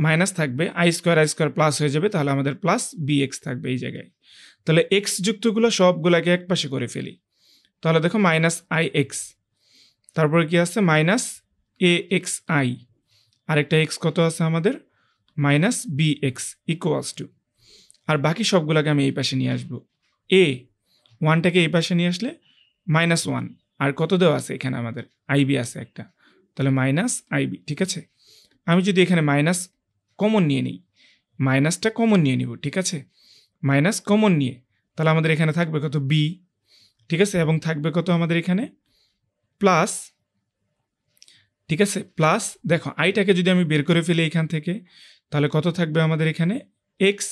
মাইনাস থাকবে আই স্কোয়ার প্লাস হয়ে যাবে, তাহলে আমাদের প্লাস বি এক্স থাকবে এই জায়গায়। তাহলে এক্স যুক্তগুলো সবগুলোকে এক পাশে করে ফেলি, তাহলে দেখো মাইনাস আই এক্স, তারপরে কি আছে মাইনাস এ এক্স আই, আরেকটা এক্স কত আছে আমাদের minus b x equals to, আর বাকি সবগুলোকে আমি এই পাশে নিয়ে আসবো, এ ওয়ানটাকে এই পাশে নিয়ে আসলে মাইনাস ওয়ান, আর কত দেওয়া আছে এখানে আমাদের আইবি আছে একটা, তাহলে মাইনাস আইবি। ঠিক আছে, আমি যদি এখানে মাইনাস কমন নিয়ে নিই, মাইনাসটা কমন নিয়ে নিব, ঠিক আছে, মাইনাস কমন নিয়ে তাহলে আমাদের এখানে থাকবে কত বি, ঠিক আছে, এবং থাকবে কত আমাদের এখানে প্লাস, ঠিক আছে, প্লাস দেখো আইটাকে যদি আমি বের করে ফেলি এখান থেকে তাহলে কত থাকবে আমাদের এখানে এক্স,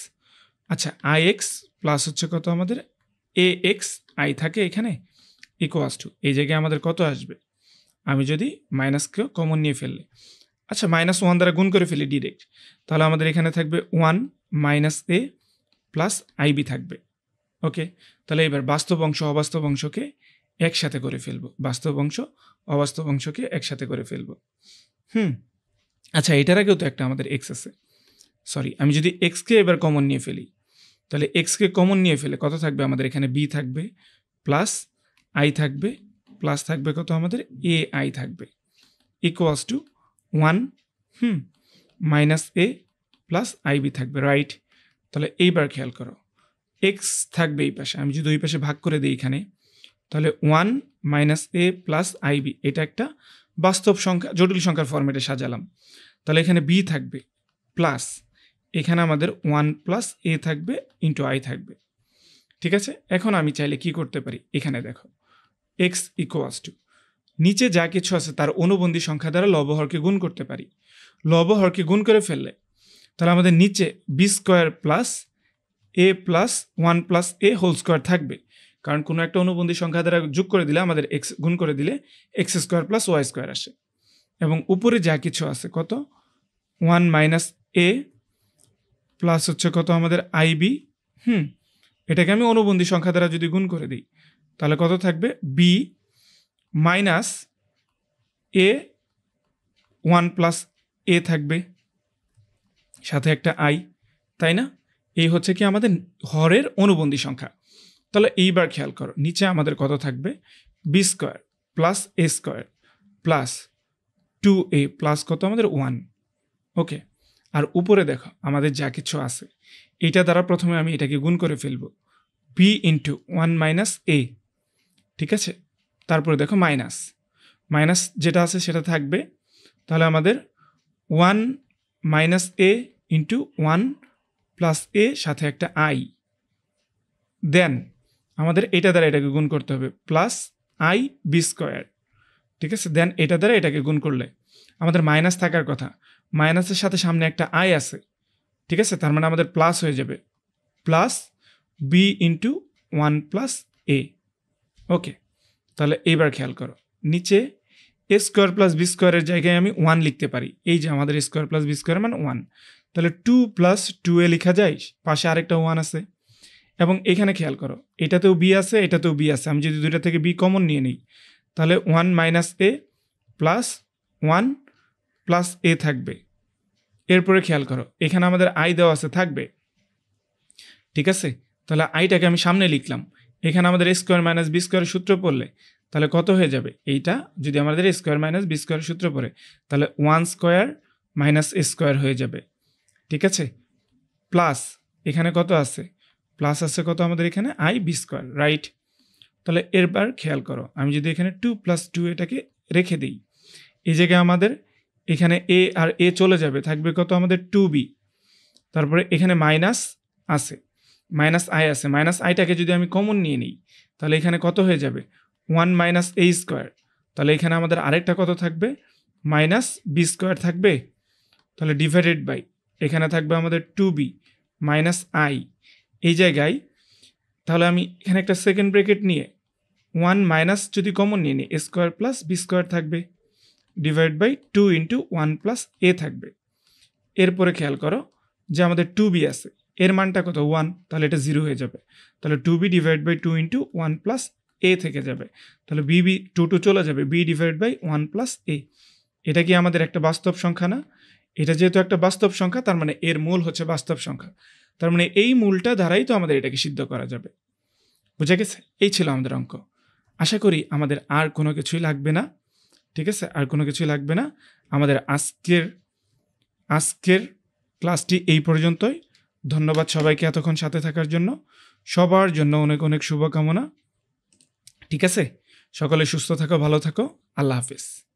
আচ্ছা আই এক্স প্লাস হচ্ছে কত আমাদের এ এক্স আই থাকে এখানে ইকুয়ালস টু, এই জায়গায় আমাদের কত আসবে, আমি যদি মাইনাসকেও কমন নিয়ে ফেললে, আচ্ছা মাইনাস ওয়ান দ্বারা গুণ করে ফেলি ডিরেক্ট, তাহলে আমাদের এখানে থাকবে one minus a plus i b থাকবে। ওকে, তাহলে এবার বাস্তব অংশ অবাস্তব অংশকে একসাথে করে ফেলবো, বাস্তব অংশ অবাস্তব অংশকে একসাথে করে ফেলবো। আচ্ছা এটার আগেও তো একটা আমাদের এক্স আছে, সরি আমি যদি এক্সকে এবার কমন নিয়ে ফেলি তাহলে এক্সকে কমন নিয়ে ফেলে কত থাকবে আমাদের এখানে বি থাকবে প্লাস আই থাকবে, প্লাস থাকবে কত আমাদের এ আই থাকবে equals to one minus a plus i b থাকবে, রাইট। তাহলে এইবার খেয়াল করো এক্স থাকবে এই পাশে, আমি যদি ওই পাশে ভাগ করে দিই এখানে তাহলে one minus a plus IB, এটা একটা বাস্তব সংখ্যা জটিল সংখ্যার ফরম্যাটে সাজালাম, তাহলে এখানে বি থাকবে প্লাস এখানে আমাদের ওয়ান প্লাস এ থাকবে ইন্টু আই থাকবে। ঠিক আছে, এখন আমি চাইলে কি করতে পারি, এখানে দেখো এক্স ইকুয়ালস টু নিচে যা কিছু আছে তার অনুবন্ধী সংখ্যা দ্বারা লবহরকে গুণ করতে পারি, লবহরকে গুণ করে ফেললে তাহলে আমাদের নিচে বি স্কোয়ার প্লাস এ প্লাস ওয়ান প্লাস এ হোল স্কোয়ার থাকবে, কারণ কোনো একটা অনুবন্ধী সংখ্যা দ্বারা যোগ করে দিলে আমাদের এক্স গুণ করে দিলে x square plus y square আসে, এবং উপরে যা কিছু আছে কত ওয়ান মাইনাস এ প্লাস হচ্ছে কত আমাদের আইবি, এটাকে আমি অনুবন্ধী সংখ্যা দ্বারা যদি গুণ করে দিই তাহলে কত থাকবে B minus A one plus a থাকবে সাথে একটা আই, তাই না, এই হচ্ছে কি আমাদের হরের অনুবন্ধী সংখ্যা। তাহলে এইবার খেয়াল করো নিচে আমাদের কত থাকবে B square plus a square plus two A plus কত আমাদের ওয়ান। ওকে, আর উপরে দেখো আমাদের যা কিছু আছে এইটা দ্বারা প্রথমে আমি এটাকে গুণ করে ফেলবো বি ইন্টু ওয়ান মাইনাস এ, ঠিক আছে, তারপরে দেখো মাইনাস মাইনাস যেটা আছে সেটা থাকবে, তাহলে আমাদের ওয়ান মাইনাস এ ইন্টু ওয়ান প্লাস এ সাথে একটা আই, দেন আমাদের এটা দ্বারা এটাকে গুণ করতে হবে প্লাস আই বি স্কোয়ার, ঠিক আছে, দেন এটা দ্বারা এটাকে গুণ করলে আমাদের মাইনাস থাকার কথা, মাইনাসের সাথে সামনে একটা আই আছে, ঠিক আছে, তার মানে আমাদের প্লাস হয়ে যাবে plus b into one plus a. Okay, তাহলে এইবার খেয়াল করো নিচে এ স্কোয়ার প্লাস বি স্কোয়ারের জায়গায় আমি ওয়ান লিখতে পারি, এই যে আমাদের স্কোয়ার প্লাস বি স্কোয়ার মানে ওয়ান, তাহলে টু প্লাস টু এ লেখা যায়, পাশে আরেকটা ওয়ান আছে, এবং এখানে খেয়াল করো এটাতেও বি আছে এটাতেও বি আছে, আমি যদি দুইটা থেকে বি কমন নিয়ে নিই তাহলে one minus a plus one plus a থাকবে। এরপরে খেয়াল করো এখানে আমাদের আই দেওয়া আছে থাকবে, ঠিক আছে, তাহলে আইটাকে আমি সামনে লিখলাম, এখানে আমাদের এ স্কোয়ার মাইনাস বি স্কোয়ারের সূত্র পড়লে তাহলে কত হয়ে যাবে, এইটা যদি আমাদের এ স্কোয়ার মাইনাস বি স্কোয়ারের সূত্র পড়ে তাহলে ওয়ান স্কোয়ার মাইনাস এ স্কোয়ার হয়ে যাবে, ঠিক আছে, প্লাস এখানে কত আছে প্লাস আছে কত আমাদের এখানে আই বি স্কোয়ার, রাইট। তাহলে এরবার খেয়াল করো আমি যদি এখানে টু প্লাস টু এটাকে রেখে দিই, এই জায়গায় আমাদের এখানে এ আর এ চলে যাবে, থাকবে কত আমাদের টু বি, তারপরে এখানে মাইনাস আছে মাইনাস আই আছে, মাইনাস আইটাকে যদি আমি কমন নিয়ে নিই তাহলে এখানে কত হয়ে যাবে ওয়ান মাইনাস এ স্কোয়ার, তাহলে এখানে আমাদের আরেকটা কত থাকবে মাইনাস বি স্কোয়ার থাকবে, তাহলে ডিভাইডেড বাই এখানে থাকবে আমাদের টু বি মাইনাস আই, এই জায়গায় তাহলে আমি এখানে একটা সেকেন্ড ব্র্যাকেট নিয়ে ওয়ান মাইনাস যদি কমন নিয়ে নিই a square plus b square থাকবে divide by two into one plus a থাকবে। এরপরে খেয়াল করো যে আমাদের টু বি আছে, এর মানটা কত ওয়ান, তাহলে এটা জিরো হয়ে যাবে, তাহলে two b divide by two into one plus a থেকে যাবে, তাহলে বি বি টু টু চলে যাবে, b divide by one plus a. এটা কি আমাদের একটা বাস্তব সংখ্যা না, এটা যেহেতু একটা বাস্তব সংখ্যা তার মানে এর মূল হচ্ছে বাস্তব সংখ্যা, তার মানে এই মূলটা দ্বারাই তো আমাদের এটাকে সিদ্ধ করা যাবে। বুঝা গেছে, এই ছিল আমাদের অঙ্ক। আশা করি আমাদের আর কোনো কিছুই লাগবে না, ঠিক আছে, আর কোনো কিছুই লাগবে না। আমাদের আজকের আজকের ক্লাসটি এই পর্যন্তই। ধন্যবাদ সবাইকে এতক্ষণ সাথে থাকার জন্য। সবার জন্য অনেক অনেক শুভকামনা। ঠিক আছে, সকলে সুস্থ থাকো, ভালো থাকো। আল্লাহ হাফেজ।